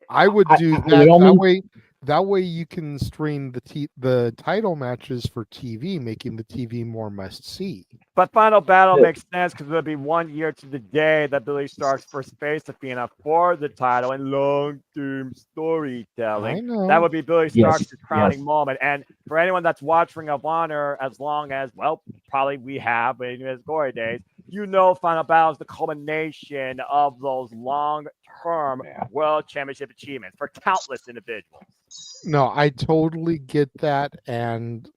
Speaker 7: I would do that. That way you can stream the title matches for TV, making the TV more must-see.
Speaker 9: But Final Battle makes sense because it'll be 1 year to the day that Billy Starks first faced Athena for the title and long-term storytelling.
Speaker 7: I know.
Speaker 9: That would be Billy Starks' crowning moment. And for anyone that's watched Ring of Honor as long as, well, probably we have in his glory days, you know Final Battle is the culmination of those long-term World Championship achievements for countless individuals.
Speaker 7: No, I totally get that, and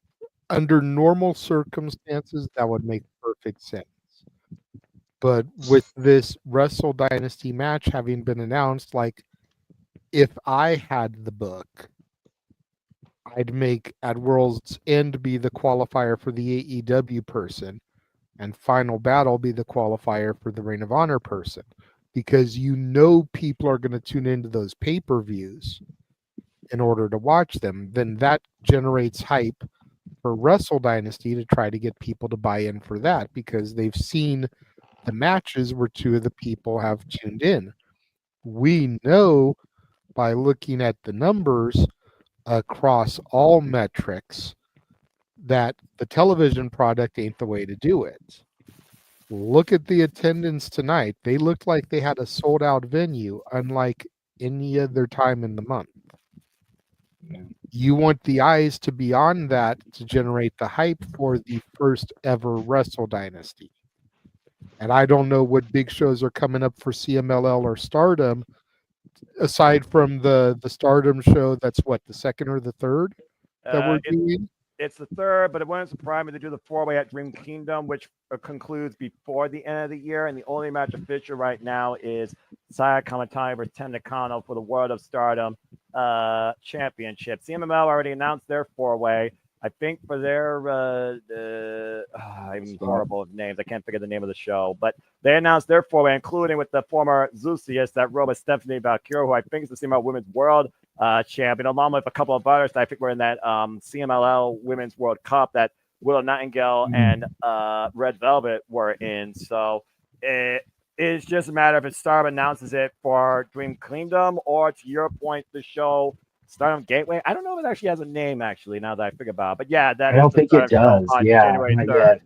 Speaker 7: under normal circumstances, that would make perfect sense. But with this Wrestle Dynasty match having been announced, like, if I had the book, I'd make at World's End be the qualifier for the AEW person, and Final Battle be the qualifier for the Ring of Honor person. because you know people are going to tune into those pay-per-views in order to watch them, then that generates hype for Wrestle Dynasty to try to get people to buy in for that because they've seen the matches where two of the people have tuned in. We know by looking at the numbers across all metrics that the television product ain't the way to do it. Look at the attendance tonight. They looked like they had a sold-out venue, unlike any other time in the month. You want the eyes to be on that to generate the hype for the first ever Wrestle Dynasty. And I don't know what big shows are coming up for CMLL or Stardom, aside from the Stardom show that's what, the second or the third that we're doing?
Speaker 9: It's the third, but it wouldn't surprise me to do the 4-way at Dream Kingdom, which concludes before the end of the year. And the only match official right now is Saya Kamatani versus Ten Nakano for the World of Stardom Championship. CMLL already announced their 4-way. I think for their I'm horrible with names. I can't figure the name of the show, but they announced their 4-way, including with the former Zusius, that Roba Stephanie Valkyrie, who I think is the CMLL Women's World champion, along with a couple of others that I think were in that CMLL Women's World Cup that Willow Nightingale and Red Velvet were in. So it's just a matter if Stardom announces it for Dream Kingdom or, to your point, the show Stardom Gateway. I don't know if it actually has a name, actually, now that I think about it. But yeah, that
Speaker 11: I don't think it does. Yeah,
Speaker 9: January
Speaker 11: not
Speaker 9: 3rd.
Speaker 11: yet.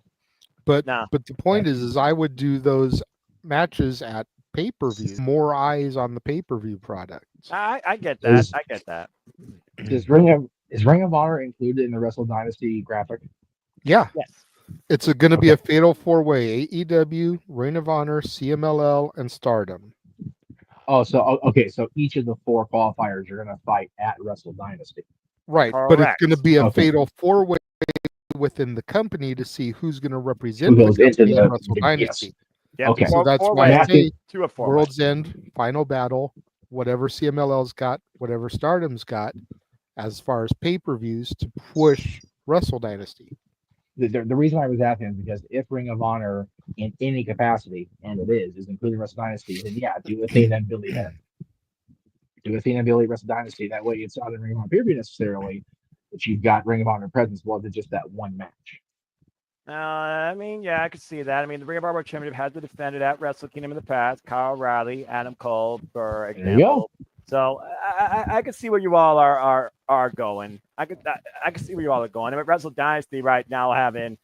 Speaker 7: But the point is I would do those matches at pay-per-view. More eyes on the pay-per-view product.
Speaker 9: I get that. I get that.
Speaker 11: Is Ring of Honor included in the Wrestle Dynasty graphic?
Speaker 7: Yeah.
Speaker 9: Yes.
Speaker 7: It's going to be a fatal 4-way: AEW, Ring of Honor, CMLL, and Stardom.
Speaker 11: Oh, so okay, so each of the 4 qualifiers are going to fight at Wrestle Dynasty.
Speaker 7: Right, but it's going to be a fatal 4-way within the company to see who's going to represent the company in Wrestle Dynasty.
Speaker 9: Yeah,
Speaker 11: okay,
Speaker 7: so that's why I say World's
Speaker 9: way.
Speaker 7: End, Final Battle, whatever CMLL's got, whatever Stardom's got, as far as pay-per-views to push Wrestle Dynasty.
Speaker 11: The reason I was asking is because if Ring of Honor in any capacity, and it is including Wrestle Dynasty, then yeah, do Athena and Billy then. Do Athena and Billy Wrestle Dynasty. That way it's not in Ring of Honor pay-per-view necessarily, but you've got Ring of Honor presence more than just that one match.
Speaker 9: I mean, yeah, I could see that. I mean, the Ring of Honor Championship has been defended at Wrestle Kingdom in the past. Kyle Riley, Adam Cole, for example.
Speaker 11: There you go.
Speaker 9: So I can see where you all are going. I can see where you all are going. I mean, Wrestle Dynasty right now having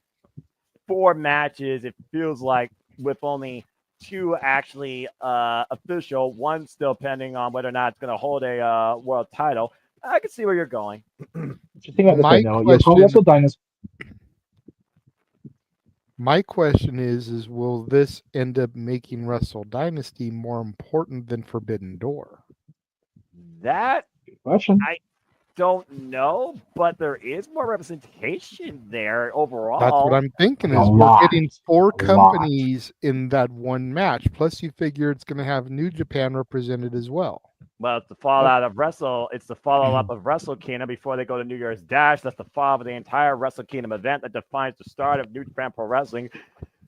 Speaker 9: 4 matches. It feels like with only 2 actually official, 1 still pending on whether or not it's going to hold a world title. I can see where you're going.
Speaker 11: Just think about this though. You'll call Wrestle Dynasty.
Speaker 7: My question is will this end up making Wrestle Dynasty more important than Forbidden Door?
Speaker 9: That
Speaker 11: question.
Speaker 9: I don't know, but there is more representation there overall.
Speaker 7: That's what I'm thinking. Is we're getting 4 companies in that one match. Plus, you figure it's going to have New Japan represented as well.
Speaker 9: Well, it's the fallout of Wrestle. It's the follow-up of Wrestle Kingdom before they go to New Year's Dash. That's the fall of the entire Wrestle Kingdom event that defines the start of New Japan Pro Wrestling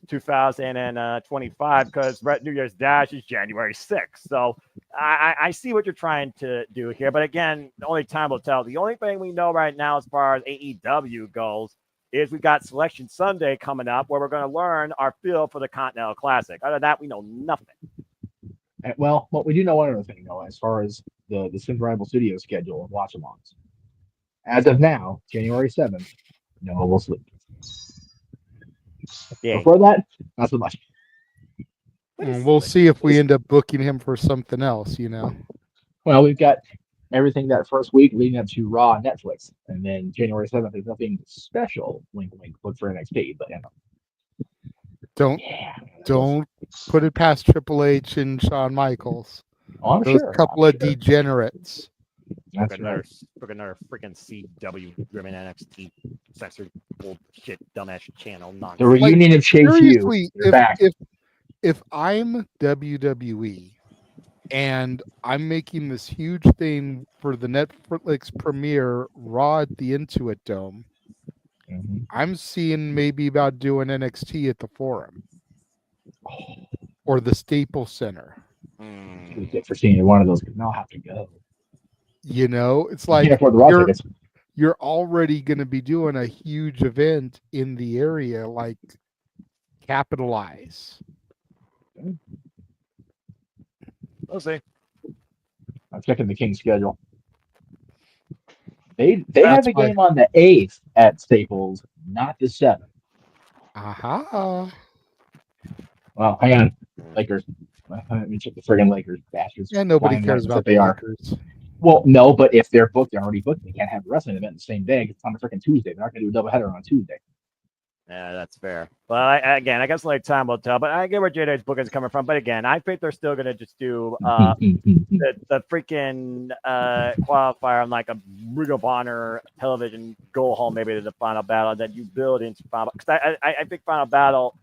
Speaker 9: 2025, because New Year's Dash is January 6th. So I see what you're trying to do here. But again, only time will tell. The only thing we know right now as far as AEW goes is we got Selection Sunday coming up where we're going to learn our feel for the Continental Classic. Other than that, we know nothing.
Speaker 11: Well, we do know one other thing, though, as far as the Sim Rival Studio schedule of watch-alongs. As of now, January 7th, no one will sleep.
Speaker 9: Yeah.
Speaker 11: Before that, not so much.
Speaker 7: We'll see if we end up booking him for something else, you know.
Speaker 11: Well, we've got everything that first week leading up to Raw and Netflix. And then January 7th is nothing special. Wink, wink, look for NXT, but you know.
Speaker 7: Don't put it past Triple H and Shawn Michaels.
Speaker 11: Oh,
Speaker 7: Those couple of degenerates.
Speaker 9: That's another freaking CW-driven NXT censored bullshit dumbass channel nonsense.
Speaker 11: The reunion of Chase U.
Speaker 7: If I'm WWE and I'm making this huge thing for the Netflix premiere Raw at the Intuit Dome, I'm seeing maybe about doing NXT at the Forum or the Staples Center.
Speaker 11: Good for seeing one of those. I'll have to go.
Speaker 7: You know, it's
Speaker 11: I
Speaker 7: like
Speaker 11: can't afford the raw tickets.
Speaker 7: you're already going to be doing a huge event in the area. Like, capitalize.
Speaker 9: We'll see.
Speaker 11: I'm checking the King's schedule. They have a game on the 8th at Staples, not the 7th.
Speaker 7: Aha.
Speaker 11: Well, hang on. Lakers. Let me check the friggin' Lakers, bastards.
Speaker 7: Yeah, nobody
Speaker 11: Flying
Speaker 7: cares
Speaker 11: Lakers
Speaker 7: about
Speaker 11: that they
Speaker 7: the
Speaker 11: are.
Speaker 7: Lakers.
Speaker 11: Well, no, but if they're booked, they're already booked. They can't have a wrestling event the same day. It's on a freaking Tuesday. They're not going to do a doubleheader on Tuesday.
Speaker 9: Yeah, that's fair. Well, again, I guess like time will tell. But I get where JD's book is coming from. But again, I think they're still going to just do the freaking qualifier on like a Ring of Honor television go home, maybe to the final battle, and then you build into final. Because I think final battle,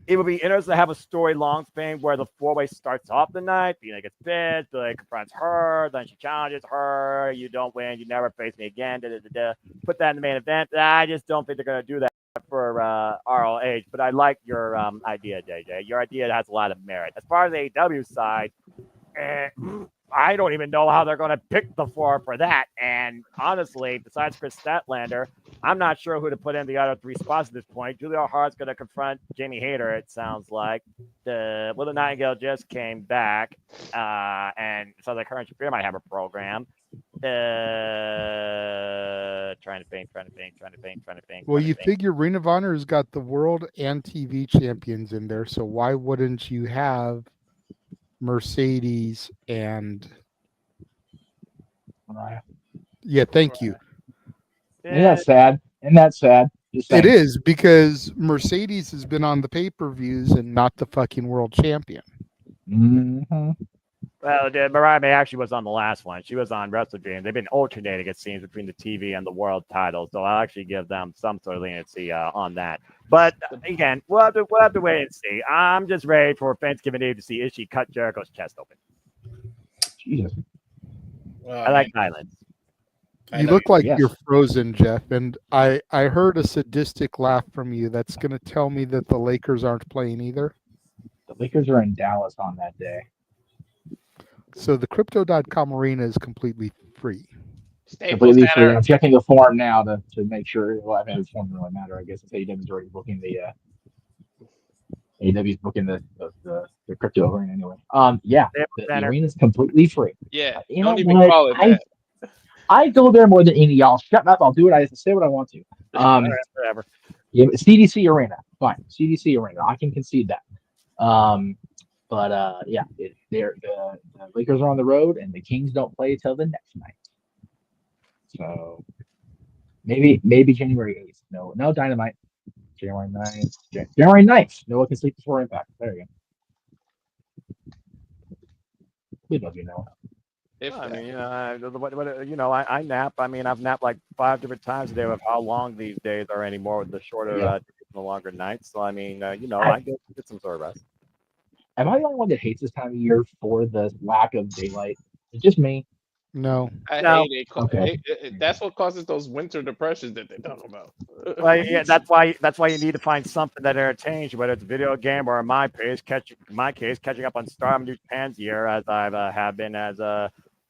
Speaker 9: it would be interesting to have a story long thing where the 4-way starts off the night. Billy gets pissed, Billy confronts her, then she challenges her. You don't win, you never face me again. Put that in the main event. I just don't think they're going to do that for ROH, but I like your idea, JJ. Your idea has a lot of merit. As far as the AEW side, I don't even know how they're going to pick the 4 for that. And honestly, besides Chris Statlander, I'm not sure who to put in the other 3 spots at this point. Julia Hart's going to confront Jamie Hayter, it sounds like. The Nightingale just came back, and it sounds like her and Shafir might have a program. Trying to think.
Speaker 7: Well, you figure Ring of Honor has got the world and TV champions in there, so why wouldn't you have Mercedes and yeah, thank you.
Speaker 11: Isn't that sad? Isn't that sad?
Speaker 7: It is, because Mercedes has been on the pay-per-views and not the fucking world champion.
Speaker 11: Mm-hmm.
Speaker 9: Well, Mariah May actually was on the last one. She was on Wrestle Dream. They've been alternating, it seems, between the TV and the world titles. So I'll actually give them some sort of leniency on that. But again, we'll have to wait and see. I'm just ready for Thanksgiving Eve to see Ishii cut Jericho's chest open.
Speaker 11: Jesus.
Speaker 9: I like Islands.
Speaker 7: You look like you're frozen, Jeff, and I heard a sadistic laugh from you that's going to tell me that the Lakers aren't playing either.
Speaker 11: The Lakers are in Dallas on that day.
Speaker 7: So the Crypto.com arena is completely free.
Speaker 11: Completely free. I'm checking the form now to make sure. Well, I mean, the form doesn't really matter. I guess it's AEW's already booking the AEW's booking the crypto arena anyway. Yeah, the arena's completely free.
Speaker 15: Yeah,
Speaker 11: you
Speaker 15: don't
Speaker 11: know
Speaker 15: even
Speaker 11: what?
Speaker 15: call it that.
Speaker 11: I go there more than any y'all. Shut up! I'll do it. I have to say what I want to.
Speaker 9: Whatever.
Speaker 11: Yeah, CDC arena, fine. CDC arena, I can concede that. But yeah, the Lakers are on the road, and the Kings don't play till the next night. So maybe January 8th. No Dynamite. January 9th. January 9th. No one can sleep before Impact. There you go. We love you, Noah.
Speaker 9: I mean, I nap. I mean, I've napped like 5 different times a day with how long these days are anymore with the shorter, the longer nights. So, I mean, I get some sort of rest.
Speaker 11: Am I the only one that hates this time of year for the lack of daylight? It's just me.
Speaker 7: No.
Speaker 15: I hate it. Okay. That's what causes those winter depressions that they talk about.
Speaker 9: Well, yeah, that's why you need to find something that entertains you, whether it's a video game or in my case, catching up on Stardom New Japan's year as I have been as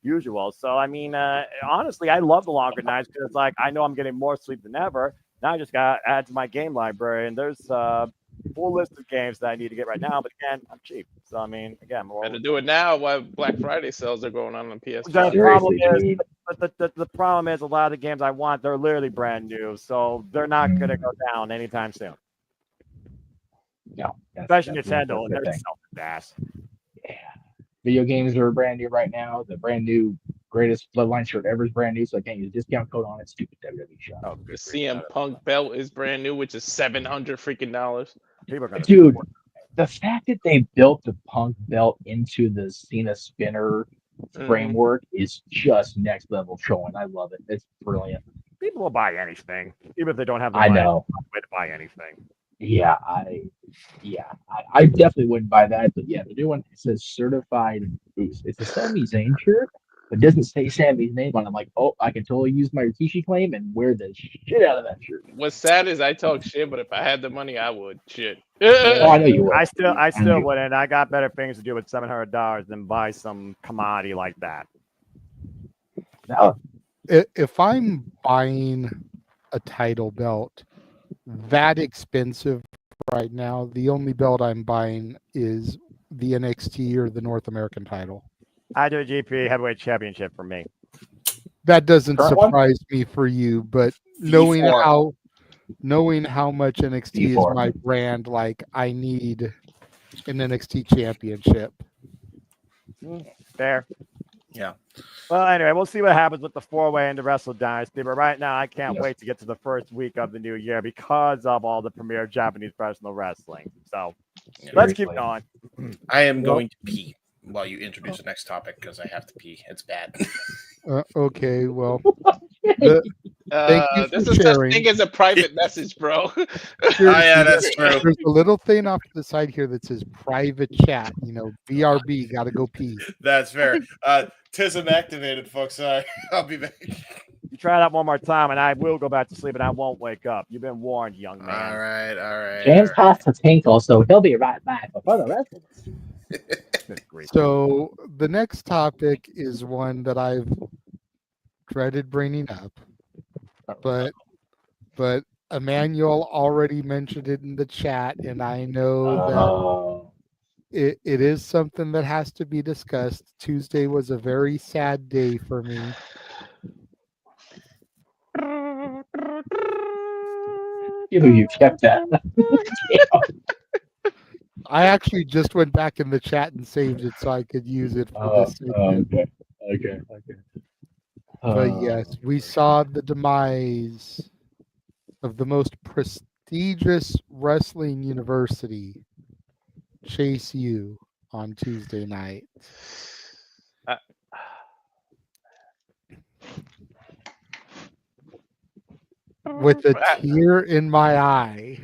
Speaker 9: usual. So I mean, honestly, I love the longer nights because it's like I know I'm getting more sleep than ever. Now I just got to add to my game library, and there's full list of games that I need to get right now. But again, I'm cheap, so I mean, again,
Speaker 15: better do it now while Black Friday sales are going on PS5.
Speaker 9: The problem is a lot of the games I want, they're literally brand new, so they're not going to go down anytime soon.
Speaker 11: No,
Speaker 9: especially Nintendo, and they're selling ass.
Speaker 11: Yeah, video games are brand new right now. The brand new greatest Bloodline shirt ever is brand new, so I can't use a discount code on it. Stupid WWE shop.
Speaker 15: Oh, the CM Punk belt is brand new, which is $700 freaking dollars.
Speaker 11: Dude, the fact that they built the Punk belt into the Cena spinner framework is just next level trolling. I love it. It's brilliant.
Speaker 9: People will buy anything, even if they don't have the
Speaker 11: I
Speaker 9: money
Speaker 11: know.
Speaker 9: to buy anything.
Speaker 11: Yeah, I definitely wouldn't buy that, but yeah, the new one says certified boost. It's a Sami Zayn shirt, but doesn't say Sammy's name on it. I'm like, oh, I can totally use my Rikishi claim and wear the shit out of that shirt.
Speaker 15: What's sad is I talk shit, but if I had the money, I would. Shit.
Speaker 11: Oh, I know you would.
Speaker 9: I still wouldn't. I got better things to do with $700 than buy some commodity like that.
Speaker 11: No.
Speaker 7: If I'm buying a title belt that expensive right now, the only belt I'm buying is the NXT or the North American title.
Speaker 9: IWGP Heavyweight Championship for me.
Speaker 7: That doesn't
Speaker 9: Current
Speaker 7: surprise me for you, but knowing how much NXT is
Speaker 9: V4.
Speaker 7: my brand, like I need an NXT championship.
Speaker 9: Fair.
Speaker 16: Yeah.
Speaker 9: Well, anyway, we'll see what happens with the 4-way and the Wrestle Dynasty. But right now, I can't wait to get to the first week of the new year because of all the premier Japanese professional wrestling. So let's keep going.
Speaker 16: I am going to pee while you introduce the next topic because I have to pee. It's bad.
Speaker 7: Okay, well, thank you
Speaker 15: There's
Speaker 7: for
Speaker 15: a such
Speaker 7: sharing.
Speaker 15: thing as a private message, bro.
Speaker 16: Yeah, that's true.
Speaker 7: There's a little thing off to the side here that says private chat. BRB, gotta go pee.
Speaker 16: That's fair. TISM activated, folks. Sorry. I'll be back.
Speaker 9: You try that one more time, and I will go back to sleep, and I won't wake up. You've been warned, young man.
Speaker 16: All right.
Speaker 11: James has to tinkle, so he'll be right back. But for the rest of us.
Speaker 7: So the next topic is one that I've dreaded bringing up, but Emmanuel already mentioned it in the chat, and I know that it is something that has to be discussed. Tuesday was a very sad day for me.
Speaker 11: You kept that.
Speaker 7: I actually just went back in the chat and saved it so I could use it for this segment.
Speaker 11: Okay.
Speaker 7: But yes, we saw the demise of the most prestigious wrestling university, Chase U, on Tuesday night. With a tear in my eye.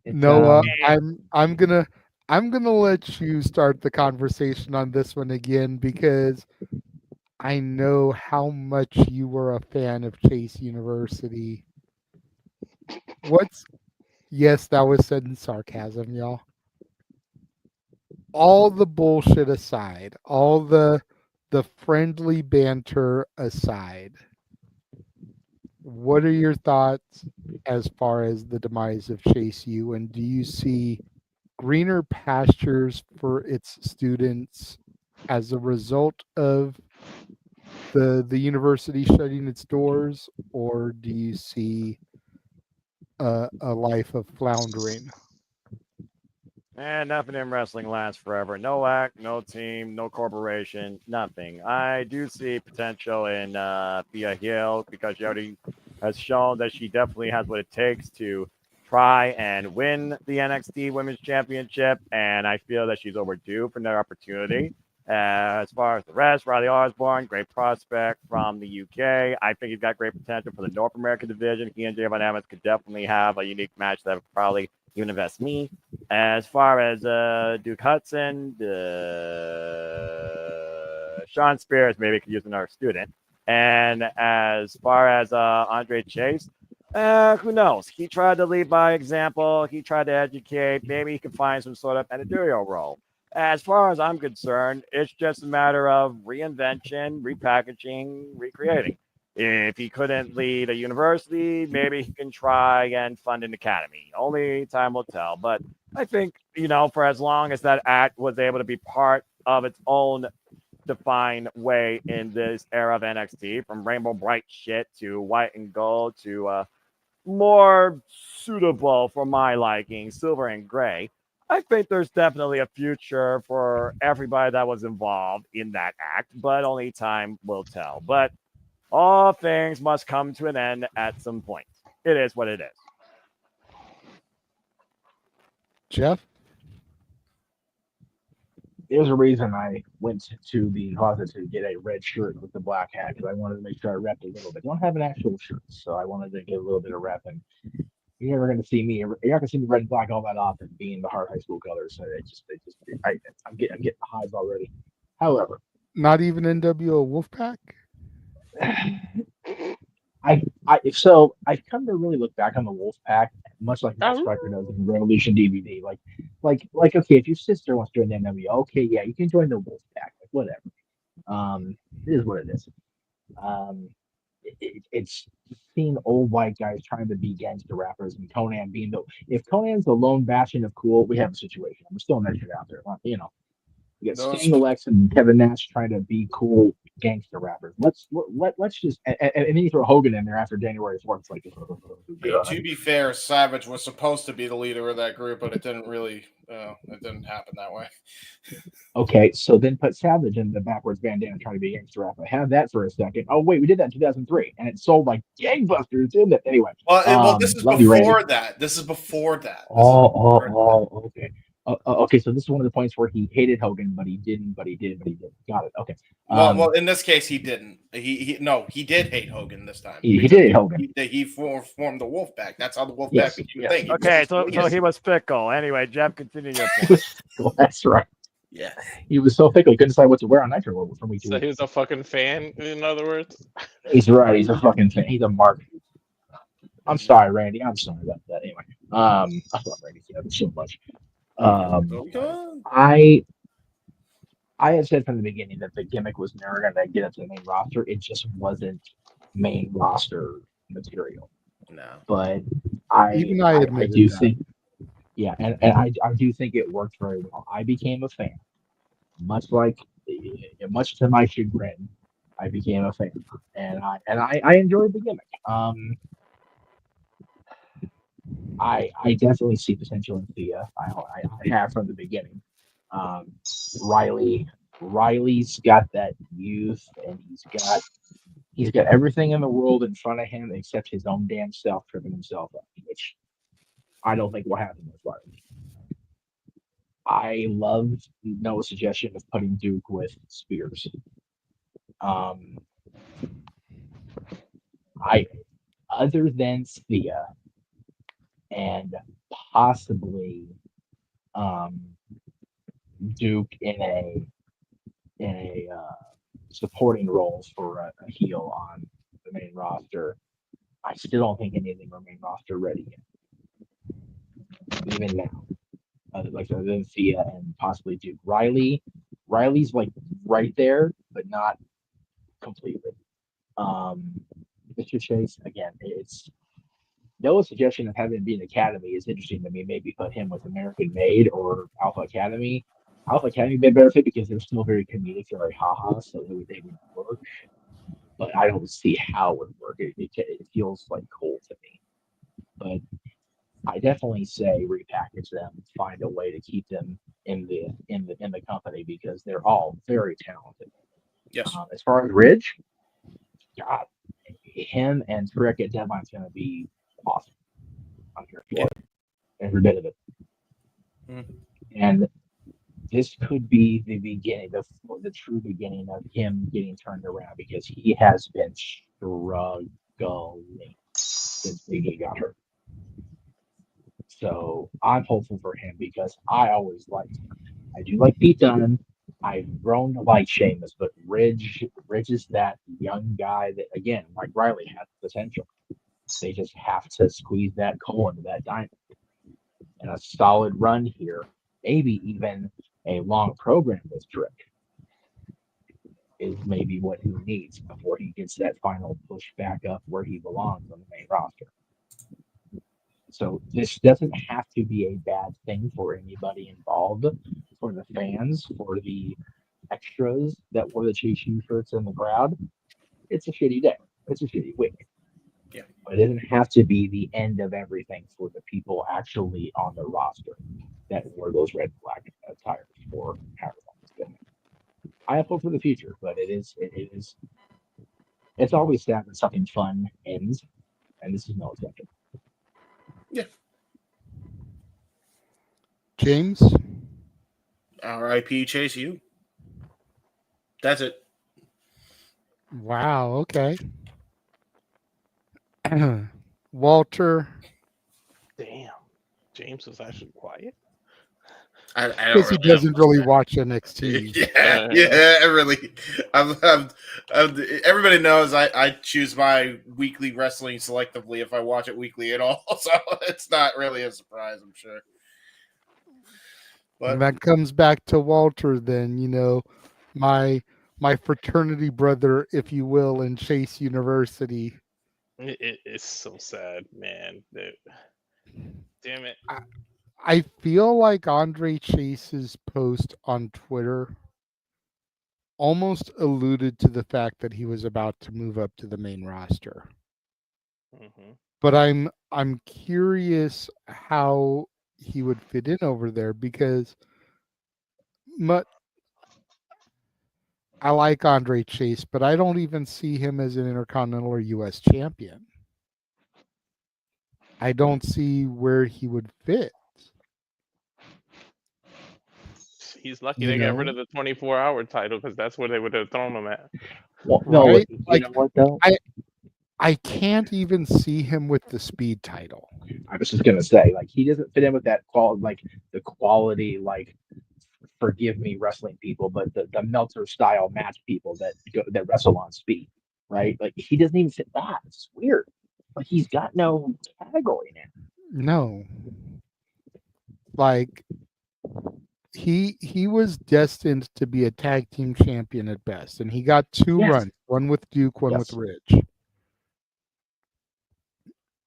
Speaker 7: Noah, I'm gonna let you start the conversation on this one again because I know how much you were a fan of Chase University. Yes, that was said in sarcasm, y'all. All the bullshit aside, all the friendly banter aside, what are your thoughts as far as the demise of Chase U, and do you see greener pastures for its students as a result of the university shutting its doors, or do you see a life of floundering?
Speaker 9: And nothing in wrestling lasts forever. No act, no team, no corporation, nothing. I do see potential in Thea Hill because she already has shown that she definitely has what it takes to try and win the NXT Women's Championship, and I feel that she's overdue for another opportunity. As far as the rest, Riley Osborne, great prospect from the UK. I think he's got great potential for the North American division. He and Javon Evans could definitely have a unique match that would probably even invest me. As far as Duke Hudson, Sean Spears maybe could use another student. And as far as Andre Chase, who knows? He tried to lead by example. He tried to educate. Maybe he could find some sort of editorial role. As far as I'm concerned, it's just a matter of reinvention, repackaging, recreating. If he couldn't lead a university, maybe he can try and fund an academy. Only time will tell. But I think, for as long as that act was able to be part of its own defined way in this era of NXT, from rainbow bright shit to white and gold to more suitable for my liking, silver and gray, I think there's definitely a future for everybody that was involved in that act, but only time will tell. But all things must come to an end at some point. It is what it is.
Speaker 7: Jeff?
Speaker 11: There's a reason I went to the closet to get a red shirt with the black hat because I wanted to make sure I repped a little bit. I don't have an actual shirt, so I wanted to get a little bit of repping. You're never going to see me. You're not going to see me red and black all that often, being the hard high school colors. So I'm getting the highs already. However,
Speaker 7: Not even NWO Wolfpack.
Speaker 11: So I've come to really look back on the Wolfpack, much like Matt Striker does in Revolution DVD. Like okay, if your sister wants to join the NWO, okay, yeah, you can join the Wolfpack. Like whatever. It is what it is. It's seeing old white guys trying to be gangster rappers and Conan being if Conan's the lone bastion of cool, we have a situation. I'm still that shit out there. You know, you got Sting Alex and Kevin Nash trying to be cool gangster rappers. Let's just and then you throw Hogan in there after January 4th. It's like,
Speaker 16: to be fair, Savage was supposed to be the leader of that group, but it didn't really. It didn't happen that way.
Speaker 11: Okay, so then put Savage in the backwards bandana trying to be a gangster rapper. Have that for a second. Oh wait, we did that in 2003, and it sold like gangbusters, didn't it? Anyway.
Speaker 16: Well, this is before that. This is before that.
Speaker 11: Okay. Okay, so this is one of the points where he hated Hogan, but he didn't. Got it. Okay.
Speaker 16: Well, in this case, he didn't. He did hate Hogan this time.
Speaker 11: He did hate Hogan.
Speaker 16: He formed the Wolfpack. That's how the Wolfpack became a thing.
Speaker 9: Okay, so he was fickle. Anyway, Jeff, continue your point.
Speaker 11: That's right.
Speaker 16: Yeah.
Speaker 11: He was so fickle, he couldn't decide what to wear on Nitro from week to
Speaker 8: So
Speaker 11: week.
Speaker 8: he was a fucking fan, in other words.
Speaker 11: He's right. He's a fucking fan. He's a mark. I'm sorry, Randy. I'm sorry about that. Anyway, I love Randy so much. I had said from the beginning that the gimmick was never going to get up to the main roster. It just wasn't main roster material.
Speaker 16: No.
Speaker 11: But I do think, yeah, and I do think it worked very well. I became a fan, much to my chagrin. I became a fan, and I enjoyed the gimmick. I definitely see potential in Thea. I have from the beginning. Riley's got that youth, and he's got everything in the world in front of him except his own damn self tripping himself up, which I don't think will happen with Riley. I love Noah's suggestion of putting Duke with Spears. Other than Thea and possibly Duke in a supporting roles for a heel on the main roster, I still don't think anything remain roster ready yet. Even now, other than Thea and possibly Duke. Riley's like right there, but not completely. Mr. Chase, again, it's Noah's suggestion of having it be an academy is interesting to me. Maybe put him with American Made or Alpha Academy. Alpha Academy would be a better fit because they're still very comedic, very haha, so they would work. But I don't see how it would work. It feels like cool to me. But I definitely say repackage them, find a way to keep them in the company because they're all very talented.
Speaker 16: Yes.
Speaker 11: As far as Ridge, God, him and Frick at Deadline's going to be awesome. I'm here for it. Every bit of it.
Speaker 16: Mm-hmm.
Speaker 11: And this could be the beginning, the true beginning of him getting turned around because he has been struggling since he got hurt. So I'm hopeful for him because I always liked him. I do like Pete Dunne. I've grown to like Sheamus, but Ridge is that young guy that, again, like Riley, has potential. They just have to squeeze that coal into that diamond. And a solid run here, maybe even a long program with Trick, is maybe what he needs before he gets that final push back up where he belongs on the main roster. So this doesn't have to be a bad thing for anybody involved, for the fans, for the extras that wore the Chase U shirts in the crowd. It's a shitty day. It's a shitty week.
Speaker 16: Yeah.
Speaker 11: But it doesn't have to be the end of everything for the people actually on the roster that wore those red and black attires for however long it's been. I have hope for the future, but it's always sad when something fun ends, and this is no exception.
Speaker 16: Yeah.
Speaker 7: James?
Speaker 16: R.I.P. Chase U. That's it.
Speaker 7: Wow, okay. Walter?
Speaker 15: James was actually quiet.
Speaker 16: I don't
Speaker 7: Because he
Speaker 16: really know.
Speaker 7: doesn't really watch NXT.
Speaker 16: Yeah, I really. Everybody knows I choose my weekly wrestling selectively if I watch it weekly at all. So it's not really a surprise, I'm sure. But
Speaker 7: And that comes back to Walter then, my fraternity brother, if you will, in Chase University.
Speaker 15: It's so sad, man. Damn it.
Speaker 7: I feel like Andre Chase's post on Twitter almost alluded to the fact that he was about to move up to the main roster.
Speaker 15: Mm-hmm.
Speaker 7: But I'm curious how he would fit in over there because I like Andre Chase, but I don't even see him as an Intercontinental or U.S. champion. I don't see where he would fit.
Speaker 15: He's lucky they got rid of the 24-hour title because that's where they would have thrown him at.
Speaker 11: Well, no,
Speaker 7: right?
Speaker 11: you know what though?
Speaker 7: I can't even see him with the speed title.
Speaker 11: I was just gonna say, like, he doesn't fit in with that the quality, forgive me, wrestling people, but the Meltzer style match people that wrestle on speed, right? Like, he doesn't even fit that. It's weird. Like, he's got no category now.
Speaker 7: No. Like, he was destined to be a tag team champion at best, and he got two runs, one with Duke, one with Ridge.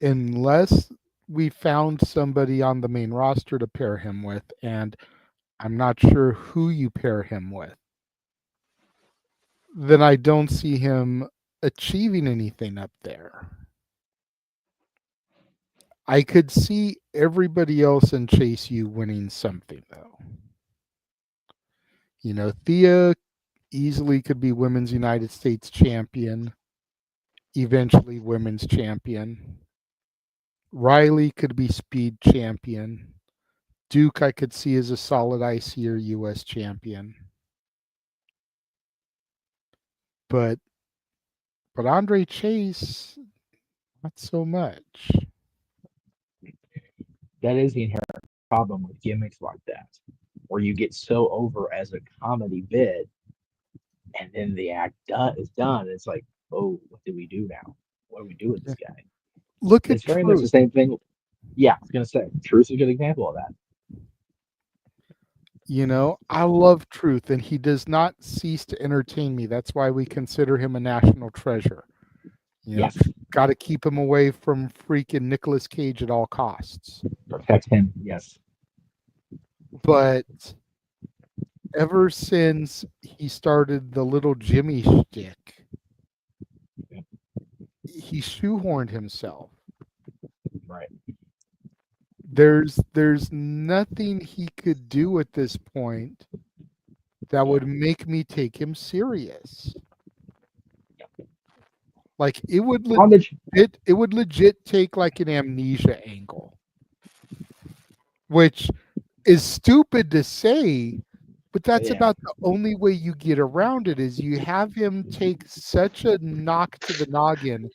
Speaker 7: Unless we found somebody on the main roster to pair him with, and I'm not sure who you pair him with, then I don't see him achieving anything up there. I could see everybody else in Chase U winning something, though. Thea easily could be Women's United States champion, eventually Women's champion. Riley could be Speed champion. Duke I could see as a solid IC or US champion. But Andre Chase, not so much.
Speaker 11: That is the inherent problem with gimmicks like that, where you get so over as a comedy bit, and then the act is done. It's like, oh, what do we do now? What do we do with this guy?
Speaker 7: Look at
Speaker 11: it's very much the same thing. Yeah, I was gonna say, Truth is a good example of that.
Speaker 7: I love Truth, and he does not cease to entertain me. That's why we consider him a national treasure.
Speaker 11: Yes.
Speaker 7: Got to keep him away from freaking Nicolas Cage at all costs.
Speaker 11: Protect him, yes.
Speaker 7: But ever since he started the little Jimmy shtick, he shoehorned himself.
Speaker 11: Right.
Speaker 7: There's nothing he could do at this point that would make me take him serious. Like, it would legit take like an Amnesia angle, which is stupid to say, but that's about the only way you get around it, is you have him take such a knock to the noggin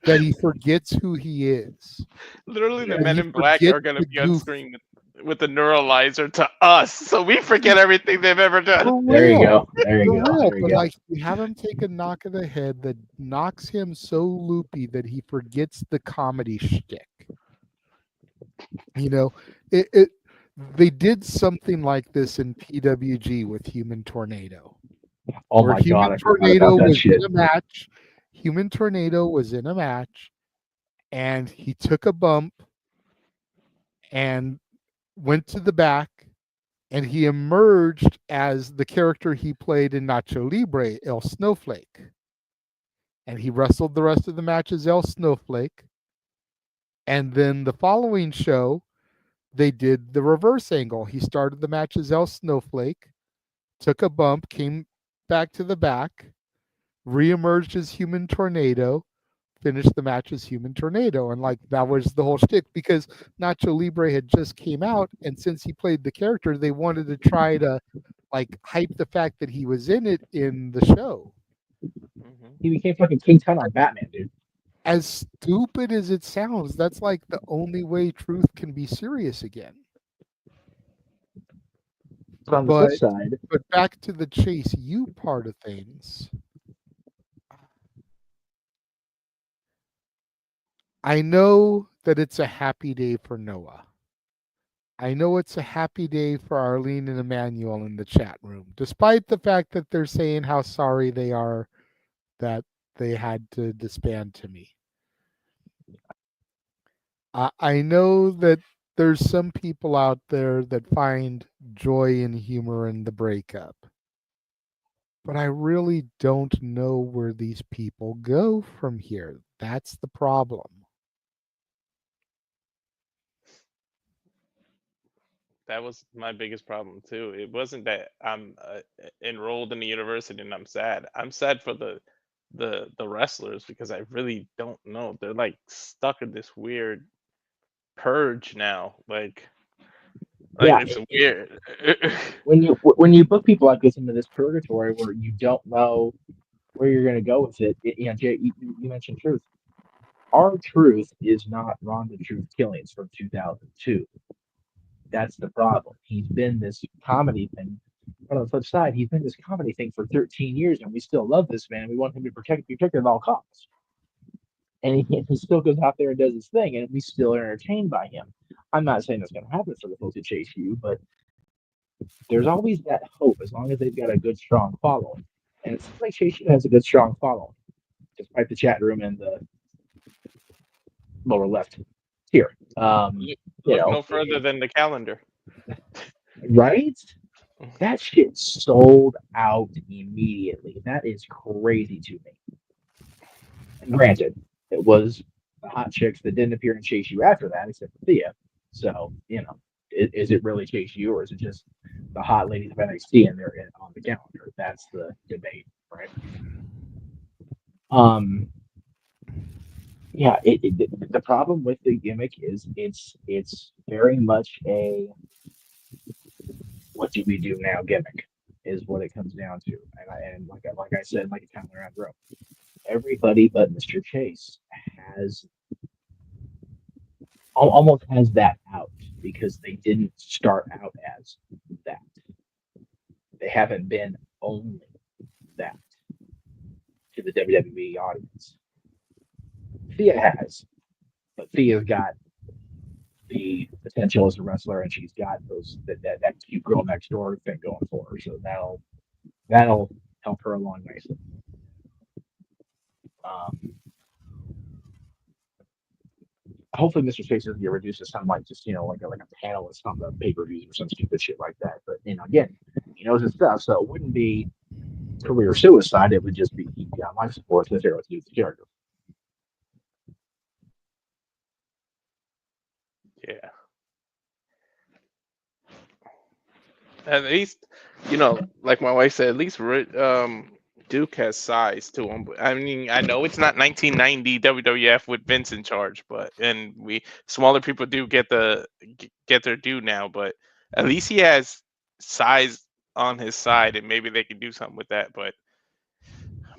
Speaker 7: that he forgets who he is.
Speaker 15: Literally, the Men in Black are going to be on screen with the neuralizer to us, so we forget everything they've ever done.
Speaker 11: There you go. There you go.
Speaker 7: Real, but like, you have him take a knock of the head that knocks him so loopy that he forgets the comedy shtick. They did something like this in PWG with Human Tornado.
Speaker 11: Oh my God!
Speaker 7: Human Tornado was in a match, and he took a bump and went to the back, and he emerged as the character he played in Nacho Libre, El Snowflake. And he wrestled the rest of the match as El Snowflake. And then the following show, they did the reverse angle. He started the match as El Snowflake, took a bump, came back to the back, reemerged as Human Tornado, finished the match as Human Tornado. And like, that was the whole shtick, because Nacho Libre had just came out, and since he played the character, they wanted to try to like hype the fact that he was in it in the show.
Speaker 11: He became fucking King Tut on Batman, dude.
Speaker 7: as stupid as it sounds, that's like the only way truth can be serious again.
Speaker 11: But on the flip side,
Speaker 7: but back to the Chase U part of things. I know that it's a happy day for Noah. I know it's a happy day for Arlene and Emmanuel in the chat room, despite the fact that they're saying how sorry they are that they had to disband to me. I know that there's some people out there that find joy and humor in the breakup. But I really don't know where these people go from here. That's the problem.
Speaker 15: That was my biggest problem too. It wasn't that I'm enrolled in the university and I'm sad. I'm sad for the wrestlers because I really don't know. They're like stuck in this weird purge now. Like
Speaker 11: yeah,
Speaker 15: it's weird.
Speaker 11: when you book people like this into this purgatory where you don't know where you're going to go with it, Jay, you mentioned truth. Our truth is not Ronda Truth Killings from 2002. That's the problem. He's been this comedy thing. But on the flip side, he's been this comedy thing for 13 years, and we still love this man. We want him to be protected at all costs. And he still goes out there and does his thing, and we still are entertained by him. I'm not saying that's going to happen for the folks at Chase U, but there's always that hope as long as they've got a good, strong following. And it seems like Chase U has a good, strong following, despite the chat room and the lower left here.
Speaker 15: Look no further than the calendar.
Speaker 11: Right? That shit sold out immediately. That is crazy to me. And granted, it was the hot chicks that didn't appear in Chase U after that, except for Thea. So, is it really Chase U or is it just the hot ladies of NXT and they're on the calendar? That's the debate, right? Yeah, the problem with the gimmick is it's very much a what do we do now gimmick is what it comes down to. And like I said, like a time around room, everybody but Mr. Chase has almost has that out because they didn't start out as that. They haven't been only that to the WWE audience. Thea has, but Thea's got the potential as a wrestler, and she's got that cute girl next door thing going for her. So that'll help her along nicely. Hopefully, Mr. Chase doesn't get reduced to something like just like a panelist on the pay-per-views or some stupid shit like that. But again, he knows his stuff, so it wouldn't be career suicide. It would just be he got life support to do the character.
Speaker 15: Yeah. At least, like my wife said, at least Duke has size to him. I mean, I know it's not 1990 WWF with Vince in charge, and smaller people do get their due now, but at least he has size on his side, and maybe they can do something with that. But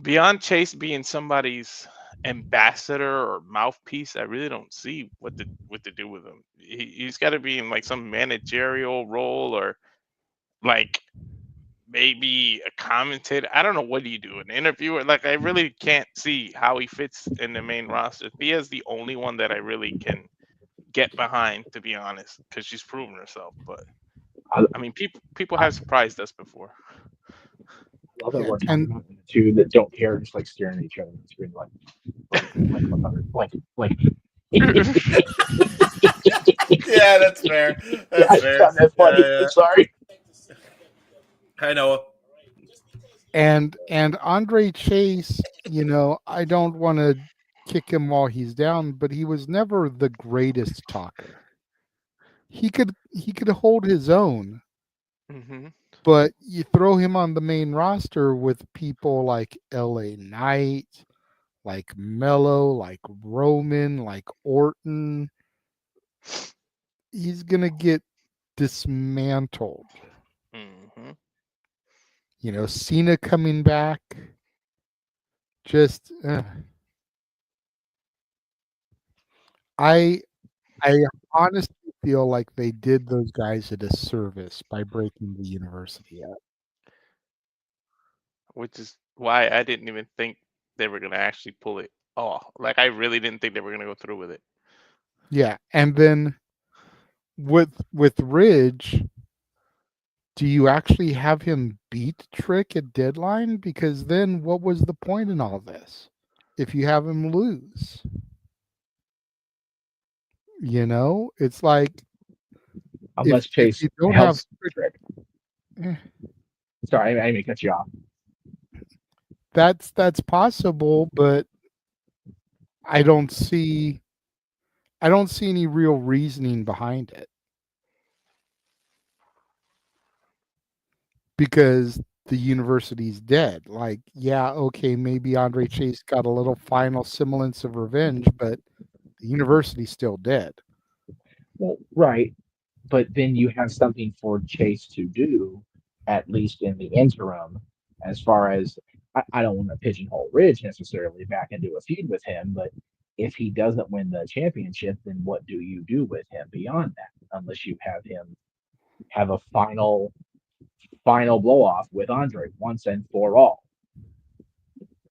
Speaker 15: beyond Chase being somebody's ambassador or mouthpiece, I really don't see what to do with him. He's got to be in like some managerial role or like maybe a commentator. I don't know, what do you do, an interviewer? Like, I really can't see how he fits in the main roster. Thea's the only one that I really can get behind, to be honest, because she's proven herself. But I mean, people have surprised us before.
Speaker 11: I love that we're talking about the two that don't care, just like staring at each other on the screen, like.
Speaker 16: Yeah, that's fair. That's fair.
Speaker 11: That's funny. I'm sorry.
Speaker 16: I know.
Speaker 7: And Andre Chase, I don't want to kick him while he's down, but he was never the greatest talker. He could hold his own, but you throw him on the main roster with people like LA Knight, like Mello, like Roman, like Orton, he's gonna get dismantled. Cena coming back, just I honestly feel like they did those guys a disservice by breaking the university up.
Speaker 15: Which is why I didn't even think they were gonna actually pull it off. Like I really didn't think they were gonna go through with it.
Speaker 7: Yeah, and then with Ridge, do you actually have him beat Trick at Deadline? Because then what was the point in all this if you have him lose? You know, it's like
Speaker 11: unless Chase
Speaker 7: if you don't
Speaker 11: helps
Speaker 7: have
Speaker 11: Trick.
Speaker 7: Eh.
Speaker 11: Sorry, I didn't mean to cut you off.
Speaker 7: That's possible, but I don't see any real reasoning behind it. Because the university's dead. Like, yeah, okay, maybe Andre Chase got a little final semblance of revenge, but the university's still dead.
Speaker 11: Well, right. But then you have something for Chase to do, at least in the interim, as far as I don't want to pigeonhole Ridge necessarily back into a feud with him, but if he doesn't win the championship, then what do you do with him beyond that? Unless you have him have a final blow off with Andre once and for all.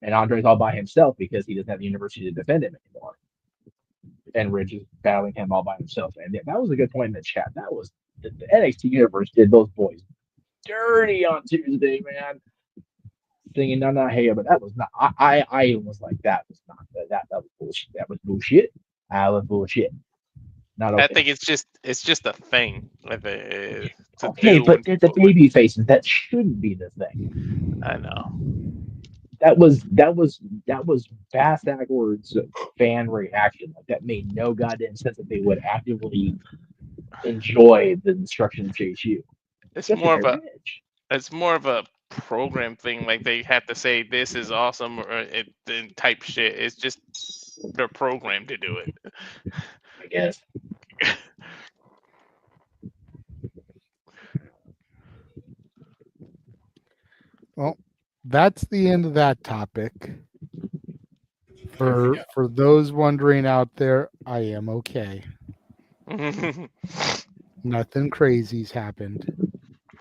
Speaker 11: And Andre's all by himself because he doesn't have the university to defend him anymore. And Ridge is battling him all by himself. And that was a good point in the chat. That was the NXT universe did those boys dirty on Tuesday, man. Singing "No, not hey," but that was not. I was like, that was not that was bullshit. That was bullshit. That was bullshit. Not okay.
Speaker 15: I think it's just a thing. Like
Speaker 11: okay, but they're the baby faces. That shouldn't be the thing.
Speaker 15: I know.
Speaker 11: That was Bass Ackwards fan reaction. Like that made no goddamn sense that they would actively enjoy the destruction of JSU.
Speaker 15: It's more of a program thing. Like they have to say this is awesome or type shit. It's just their program to do it.
Speaker 11: I guess.
Speaker 7: Well, that's the end of that topic. For those wondering out there, I am okay. Nothing crazy's happened.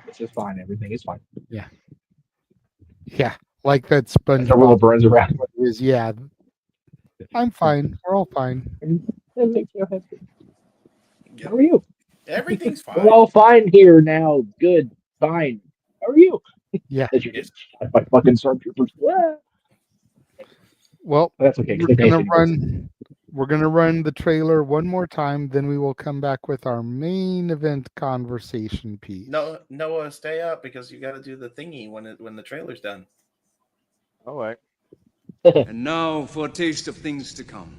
Speaker 11: It's just fine. Everything is fine.
Speaker 7: Yeah. Yeah. Like that SpongeBob.
Speaker 11: The little burns around.
Speaker 7: Is, yeah. I'm fine. We're all fine.
Speaker 11: How are you?
Speaker 16: Everything's fine.
Speaker 11: We're all fine here now. Good. Fine. How are you?
Speaker 7: Yeah.
Speaker 11: My fucking stormtroopers.
Speaker 7: Well,
Speaker 11: that's okay.
Speaker 7: We're gonna run the trailer one more time, then we will come back with our main event conversation piece.
Speaker 16: No, Noah, stay up because you got to do the thingy when the trailer's done.
Speaker 9: All right.
Speaker 18: And now for a taste of things to come.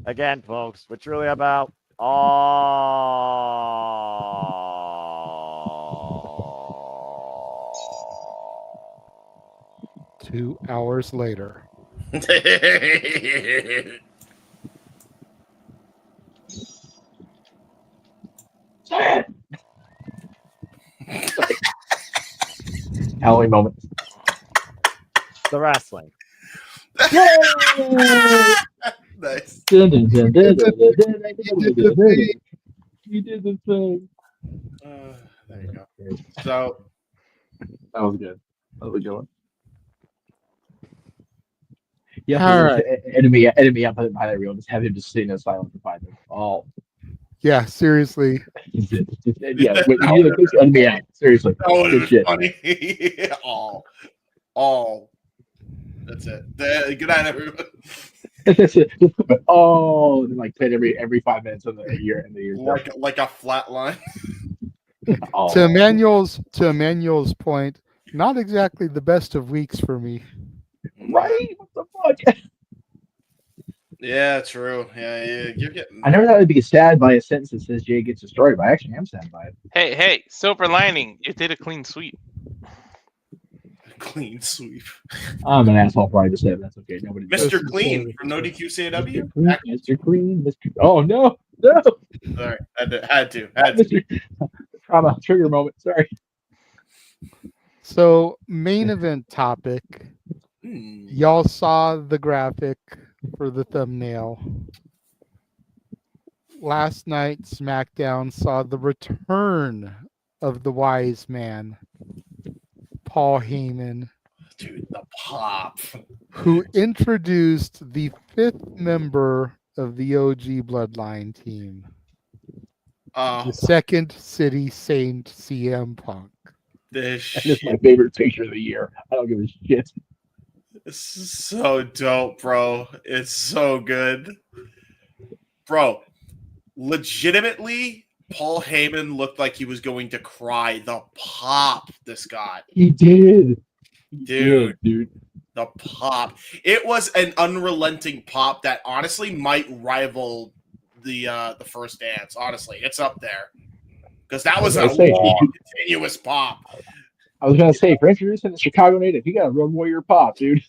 Speaker 9: Again, folks, we're truly about
Speaker 7: 2 hours later.
Speaker 11: Halloween moment.
Speaker 9: The wrestling.
Speaker 16: Nice.
Speaker 11: He did the thing.
Speaker 16: There you go. So
Speaker 11: that was good. That was a good one. Yeah,
Speaker 7: All right.
Speaker 11: enemy up behind that reel. Just have him just sitting there silent for 5 minutes. Oh,
Speaker 7: Yeah, seriously.
Speaker 11: yeah. Wait, you need to enemy out. Seriously,
Speaker 16: that would
Speaker 11: good
Speaker 16: have
Speaker 11: shit.
Speaker 16: been funny. all. That's it. Good night, everyone.
Speaker 11: That's it. Oh, and like played every 5 minutes of the year and the year.
Speaker 16: Like a flat line.
Speaker 11: Oh.
Speaker 7: To Emmanuel's point, not exactly the best of weeks for me.
Speaker 11: Right? What the fuck?
Speaker 16: Yeah, true. Yeah. You're getting.
Speaker 11: I never thought I'd be sad by a sentence that says Jay gets destroyed, but I actually am sad by it.
Speaker 15: Hey, silver lining. You did a clean sweep.
Speaker 16: Clean sweep.
Speaker 11: I'm an asshole probably to say it. That's okay. Nobody.
Speaker 16: Mr. Clean from No DQ CAW.
Speaker 11: Mr. Clean. Mr. Oh no.
Speaker 16: Sorry, had to.
Speaker 11: Trauma trigger moment. Sorry.
Speaker 7: So, main event topic. Y'all saw the graphic for the thumbnail. Last night, SmackDown saw the return of the wise man, Paul Heyman.
Speaker 16: Dude, the pop.
Speaker 7: Who introduced the 5th member of the OG Bloodline team. The Second City Saint CM Punk.
Speaker 11: This is my favorite picture of the year. I don't give a shit.
Speaker 16: It's so dope, bro. It's so good. Bro, legitimately, Paul Heyman looked like he was going to cry. The pop this got.
Speaker 11: He did.
Speaker 16: Dude.
Speaker 11: Dude.
Speaker 16: The pop. It was an unrelenting pop that honestly might rival the first dance. Honestly, it's up there. Because that was a long, continuous pop.
Speaker 11: I was going to say, for introducing the Chicago native, you got a Road Warrior pop, dude.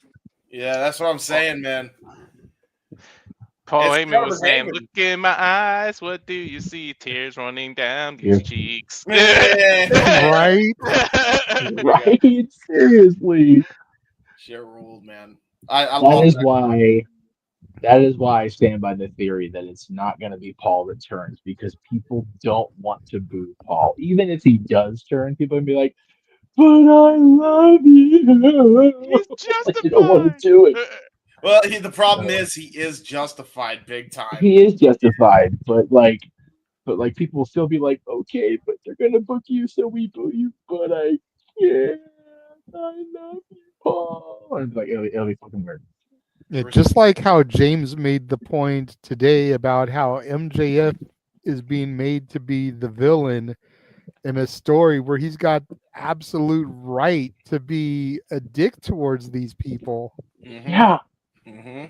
Speaker 16: Yeah, that's what I'm saying, man.
Speaker 15: Paul Heyman was saying, "Look in my eyes, what do you see? Tears running down these cheeks."
Speaker 7: Right?
Speaker 11: Right? Seriously.
Speaker 16: Shit ruled, man. I love that.
Speaker 11: That is why I stand by the theory that it's not going to be Paul returns, because people don't want to boo Paul. Even if he does turn, people are going to be like, but I love you.
Speaker 15: He's justified.
Speaker 11: You don't want to do it.
Speaker 16: Well, the problem is he is justified big time.
Speaker 11: He is justified, but people will still be like, okay, but they're going to book you, so we boo you, but I can't. I love you, Paul. And like, it'll be fucking weird.
Speaker 7: Yeah, just like how James made the point today about how MJF is being made to be the villain in a story where he's got absolute right to be a dick towards these people.
Speaker 16: Mm-hmm.
Speaker 11: Yeah.
Speaker 16: Mm-hmm.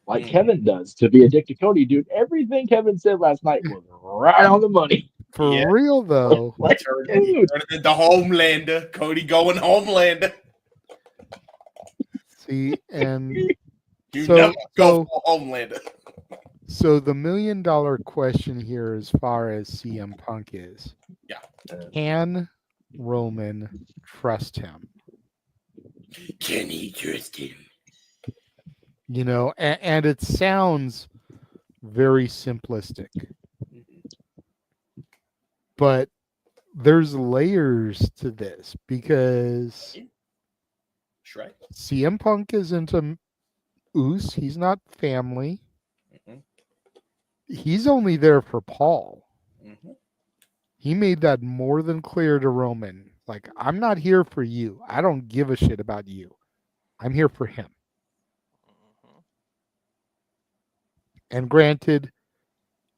Speaker 11: Like Kevin does to be a dick to Cody, dude. Everything Kevin said last night was right on the money.
Speaker 7: For real, though.
Speaker 16: Turn into Homelander. Cody going Homelander.
Speaker 7: See, and
Speaker 16: you never go for Homelander.
Speaker 7: So the $1 million question here, as far as CM Punk is, can Roman trust him?
Speaker 16: Can he trust him?
Speaker 7: You know, and it sounds very simplistic, but there's layers to this because CM Punk is into Uce. He's not family. He's only there for Paul. He made that more than clear to Roman. Like, I'm not here for you. I don't give a shit about you. I'm here for him. And granted,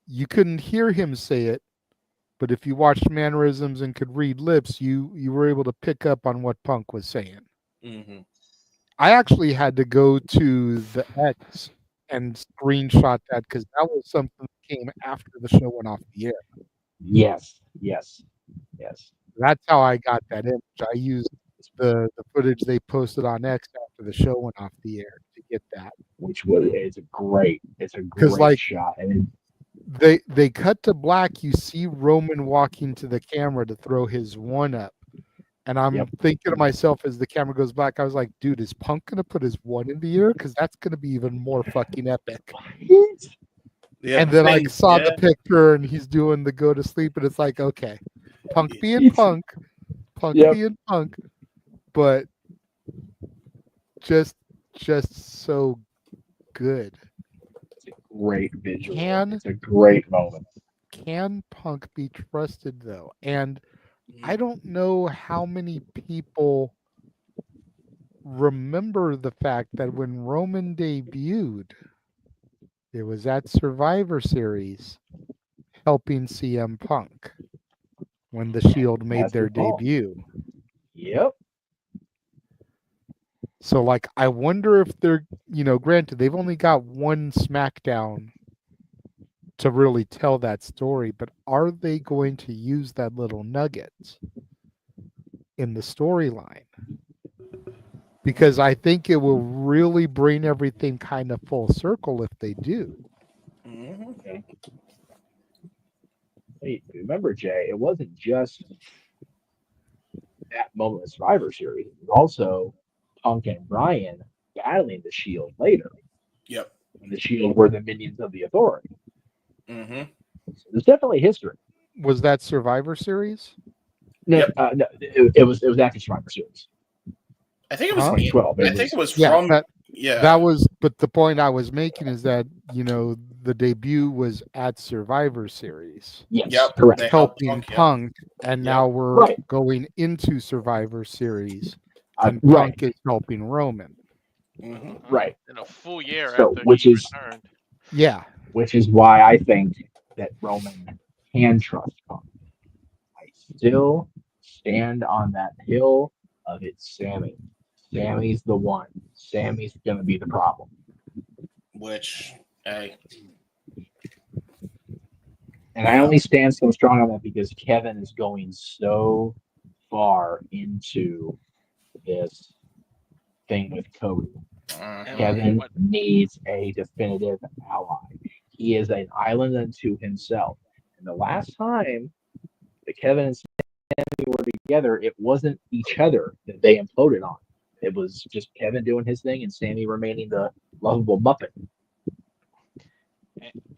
Speaker 7: you couldn't hear him say it, but if you watched mannerisms and could read lips, you were able to pick up on what Punk was saying. I actually had to go to the X and screenshot that because that was something that came after the show went off the air.
Speaker 11: Yes.
Speaker 7: That's how I got that image. I used the footage they posted on X after the show went off the air to get that.
Speaker 11: Which was it's a great shot. And
Speaker 7: they cut to black. You see Roman walking to the camera to throw his one up, and I'm thinking to myself as the camera goes back, I was like, dude, is Punk gonna put his one in the air? Because that's gonna be even more fucking epic. And then I saw the picture, and he's doing the go to sleep, and it's like, okay, Punk being Punk being Punk, but just so good.
Speaker 11: It's a great visual.
Speaker 7: It's
Speaker 11: a great moment.
Speaker 7: Can Punk be trusted though? And I don't know how many people remember the fact that when Roman debuted, it was at Survivor Series helping CM Punk when the Shield made their debut.
Speaker 11: Yep.
Speaker 7: So, like, I wonder if they're, granted, they've only got one SmackDown to really tell that story, but are they going to use that little nugget in the storyline? Because I think it will really bring everything kind of full circle if they do.
Speaker 11: Okay. Hey, remember, Jay, it wasn't just that moment of Survivor Series. It was also Punk and Bryan battling the Shield later.
Speaker 16: Yep.
Speaker 11: And the Shield were the minions of the Authority.
Speaker 16: Mm-hmm.
Speaker 11: So there's definitely history.
Speaker 7: Was that Survivor Series?
Speaker 11: No, no, it was after Survivor Series.
Speaker 16: I think it was
Speaker 11: 2012.
Speaker 16: I think it was from
Speaker 7: that was. But the point I was making is that the debut was at Survivor Series.
Speaker 11: Yes, correct.
Speaker 7: Helping Punk, and now we're going into Survivor Series, and Punk is helping Roman.
Speaker 16: Mm-hmm.
Speaker 11: Right.
Speaker 15: In a full year
Speaker 11: So,
Speaker 15: after
Speaker 11: which
Speaker 15: he
Speaker 11: is
Speaker 15: returned.
Speaker 7: Yeah.
Speaker 11: Which is why I think that Roman can trust Punk. I still stand on that hill of it's Sammy. Sammy's the one. Sammy's going to be the problem.
Speaker 16: Which, hey.
Speaker 11: And I only stand so strong on that because Kevin is going so far into this thing with Cody. Kevin needs a definitive ally. He is an island unto himself. And the last time that Kevin and Sammy were together, it wasn't each other that they imploded on. It was just Kevin doing his thing and Sammy remaining the lovable Muppet.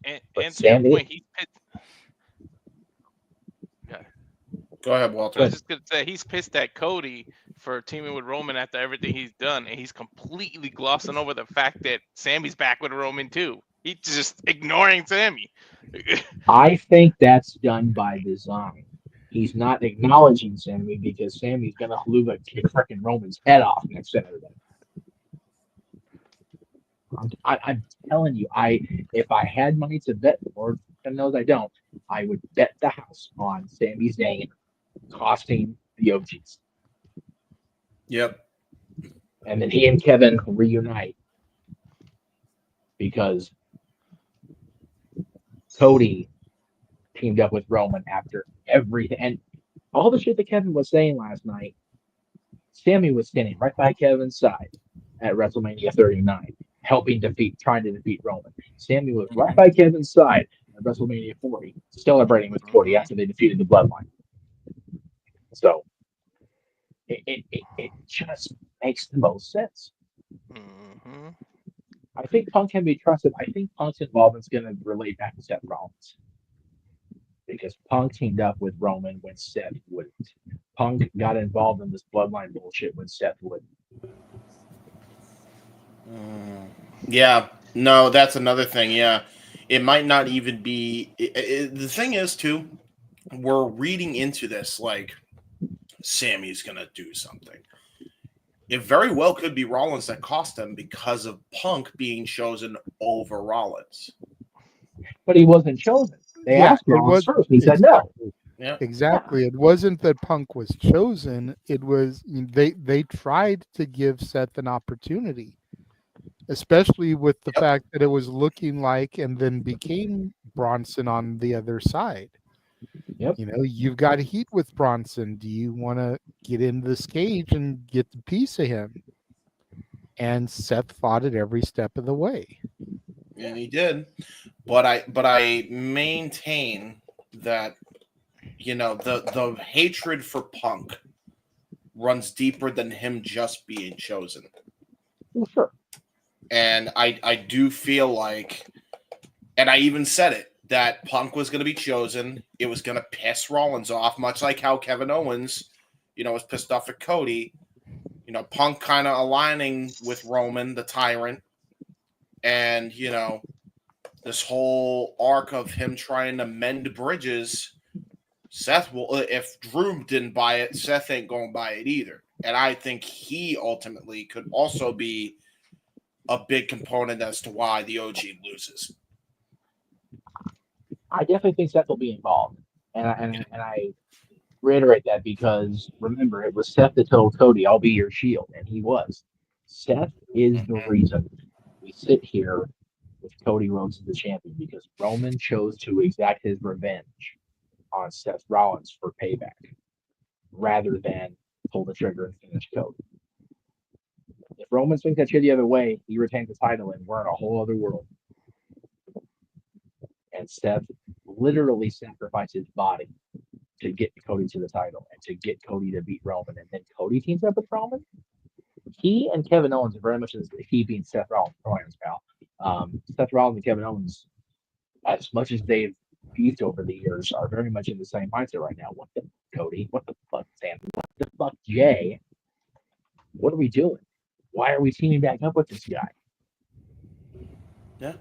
Speaker 15: And to your point, he's pissed.
Speaker 16: Go ahead, Walter.
Speaker 15: I was just gonna say he's pissed at Cody for teaming with Roman after everything he's done, and he's completely glossing over the fact that Sammy's back with Roman too. He's just ignoring Sammy.
Speaker 11: I think that's done by design. He's not acknowledging Sammy because Sammy's gonna Haluva kick freaking Roman's head off next Saturday. I'm telling you, if I had money to bet, or knows I don't, I would bet the house on Sammy's name costing the OGs.
Speaker 16: Yep.
Speaker 11: And then he and Kevin reunite because Cody teamed up with Roman after everything. And all the shit that Kevin was saying last night, Sammy was standing right by Kevin's side at WrestleMania 39, trying to defeat Roman. Sammy was right by Kevin's side at WrestleMania 40, celebrating with Cody after they defeated the Bloodline. So it just makes the most sense.
Speaker 15: Mm-hmm.
Speaker 11: I think Punk can be trusted. I think Punk's involvement is going to relate back to Seth Rollins. Because Punk teamed up with Roman when Seth wouldn't. Punk got involved in this bloodline bullshit when Seth wouldn't.
Speaker 16: Yeah, no, that's another thing. Yeah, it might not even be. The thing is, too, we're reading into this like Sammy's going to do something. It very well could be Rollins that cost him because of Punk being chosen over Rollins.
Speaker 11: But he wasn't chosen. They asked Rollins first. He said no.
Speaker 16: Yeah.
Speaker 7: Exactly. It wasn't that Punk was chosen. It was they tried to give Seth an opportunity, especially with the fact that it was looking like and then became Bronson on the other side.
Speaker 11: Yep.
Speaker 7: You know, you've got heat with Bronson. Do you want to get into this cage and get the piece of him? And Seth fought it every step of the way.
Speaker 16: And he did. But I maintain that, you know, the hatred for Punk runs deeper than him just being chosen.
Speaker 11: Well, sure.
Speaker 16: And I do feel like, and I even said it, that Punk was going to be chosen. It was going to piss Rollins off, much like how Kevin Owens, you know, was pissed off at Cody. You know, Punk kind of aligning with Roman, the tyrant. And, you know, this whole arc of him trying to mend bridges, Seth will, if Drew didn't buy it, Seth ain't going to buy it either. And I think he ultimately could also be a big component as to why the OG loses.
Speaker 11: I definitely think Seth will be involved. And I reiterate that because, remember, it was Seth that told Cody, I'll be your shield. And he was. Seth is the reason we sit here with Cody Rhodes as the champion, because Roman chose to exact his revenge on Seth Rollins for payback rather than pull the trigger and finish Cody. If Roman swings that shit the other way, he retains the title and we're in a whole other world. And Seth literally sacrificed his body to get Cody to the title and to get Cody to beat Roman. And then Cody teams up with Roman. He and Kevin Owens are very much as he being Seth Rollins, pal. Seth Rollins and Kevin Owens, as much as they've beefed over the years, are very much in the same mindset right now. What the Cody? What the fuck, Sam? What the fuck, Jay? What are we doing? Why are we teaming back up with this guy?
Speaker 16: Yeah.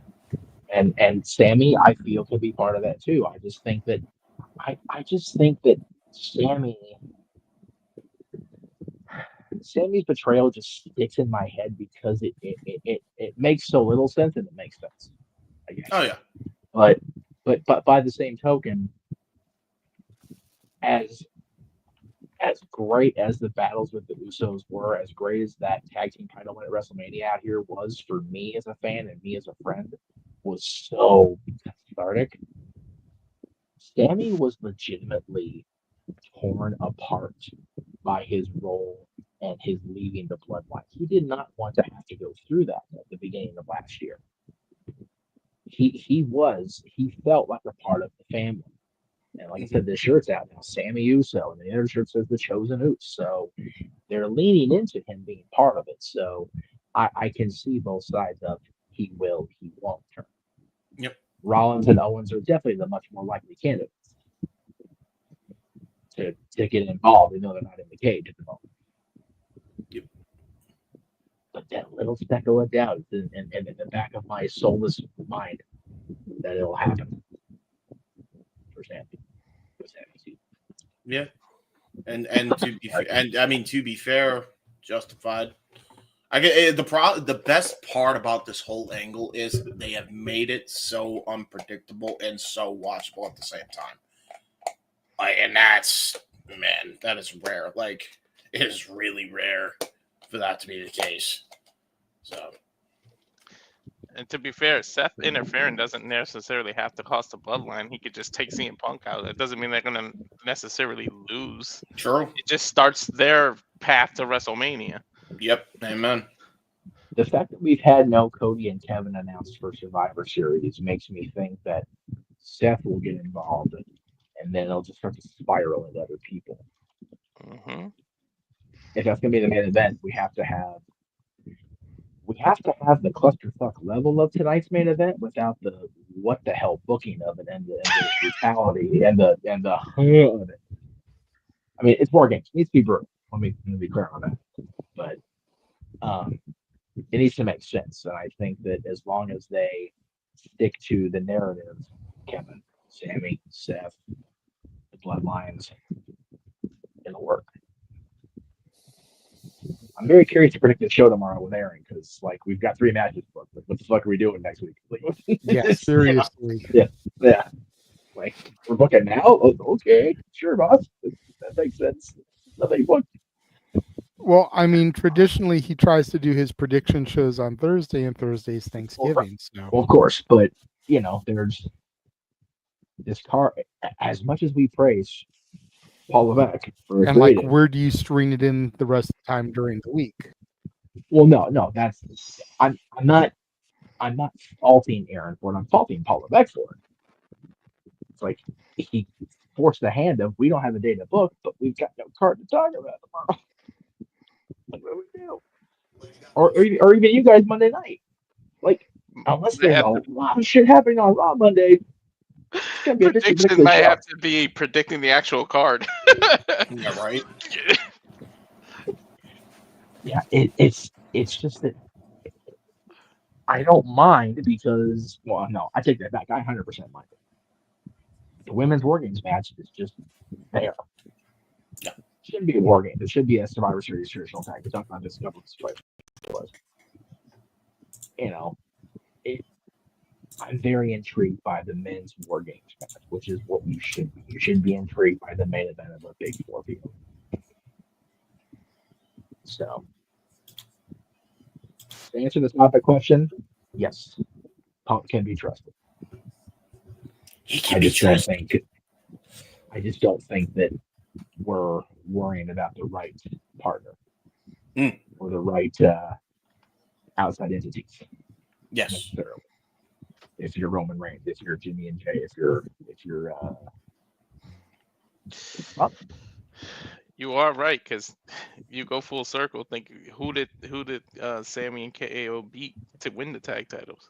Speaker 11: And Sammy, I feel, could be part of that too. I just think that Sammy's betrayal just sticks in my head because it makes so little sense and it makes sense, I guess.
Speaker 16: Oh yeah.
Speaker 11: But by the same token, as great as the battles with the Usos were, as great as that tag team title win at WrestleMania out here was for me as a fan and me as a friend, was so cathartic. Sammy was legitimately torn apart by his role and his leaving the bloodline. He did not want to have to go through that at the beginning of last year. He felt like a part of the family. And like I said, the shirt's out now, Sammy Uso, and the other shirt says the Chosen Us. So they're leaning into him being part of it. So I can see both sides of he will, he won't turn.
Speaker 16: Yep.
Speaker 11: Rollins and Owens are definitely the much more likely candidates to get involved, even though they're not in the cage at the moment.
Speaker 16: Yep.
Speaker 11: But that little speck of doubt is in the back of my soulless mind that it'll happen for Sammy.
Speaker 16: Yeah. And to be fair, justified. I get the best part about this whole angle is they have made it so unpredictable and so watchable at the same time. And that's, man, that is rare. Like, it is really rare for that to be the case. So,
Speaker 15: and to be fair, Seth interfering doesn't necessarily have to cost the bloodline. He could just take CM Punk out. It doesn't mean they're going to necessarily lose.
Speaker 16: True.
Speaker 15: It just starts their path to WrestleMania.
Speaker 16: Yep. Amen.
Speaker 11: The fact that we've had no Cody and Kevin announced for Survivor Series makes me think that Seth will get involved, and then it'll just start to spiral into other people.
Speaker 15: Mm-hmm.
Speaker 11: If that's going to be the main event, we have to have the clusterfuck level of tonight's main event without the what the hell booking of it and the brutality and the of it. I mean, it's war games. It needs to be brutal. Let me be clear on that. But it needs to make sense. And I think that as long as they stick to the narrative, Kevin, Sammy, Seth, the bloodlines, it'll work. I'm very curious to predict the show tomorrow with Aaron because, like, we've got 3 matches booked. Like, what the fuck are we doing next week? Like,
Speaker 7: yeah, seriously.
Speaker 11: Yeah. Like, we're booking now? Oh, okay, sure, boss. That makes sense. Nothing booked.
Speaker 7: Well, I mean, traditionally he tries to do his prediction shows on Thursday, and Thursday's Thanksgiving. So,
Speaker 11: well, of course, but you know, there's this card, as much as we praise Paul Levesque for
Speaker 7: And like,
Speaker 11: creating,
Speaker 7: where do you string it in the rest of the time during the week?
Speaker 11: well, no, that's I'm not faulting Aaron for it. I'm faulting Paul Levesque for it. It's like he forced the hand of we don't have a day to book, but we've got no card to talk about tomorrow. What do we do? Or even you guys Monday night. Like, unless there's a lot of shit happening on Raw Monday, it's gonna be a
Speaker 15: Prediction might have to be predicting the actual card.
Speaker 16: Yeah, right.
Speaker 11: Yeah, it's just that I don't mind because, well, no, I take that back. I 100% mind it. The women's War Games match is just there.
Speaker 16: Yeah.
Speaker 11: It shouldn't be a War Game. It should be a Survivor Series traditional tag. We're talking about this couple of situations. You know, I'm very intrigued by the men's War Games match, which is what you should be. You should be intrigued by the main event of a big 4 people. So, to answer this topic question, yes, Punk can be trusted. I just don't think that we're worrying about the right partner or the right outside entities.
Speaker 16: Yes.
Speaker 11: Necessarily. If you're Roman Reigns, if you're Jimmy and Jay, if you're
Speaker 15: You are right, because you go full circle. Think who did Sammy and KO beat to win the tag titles?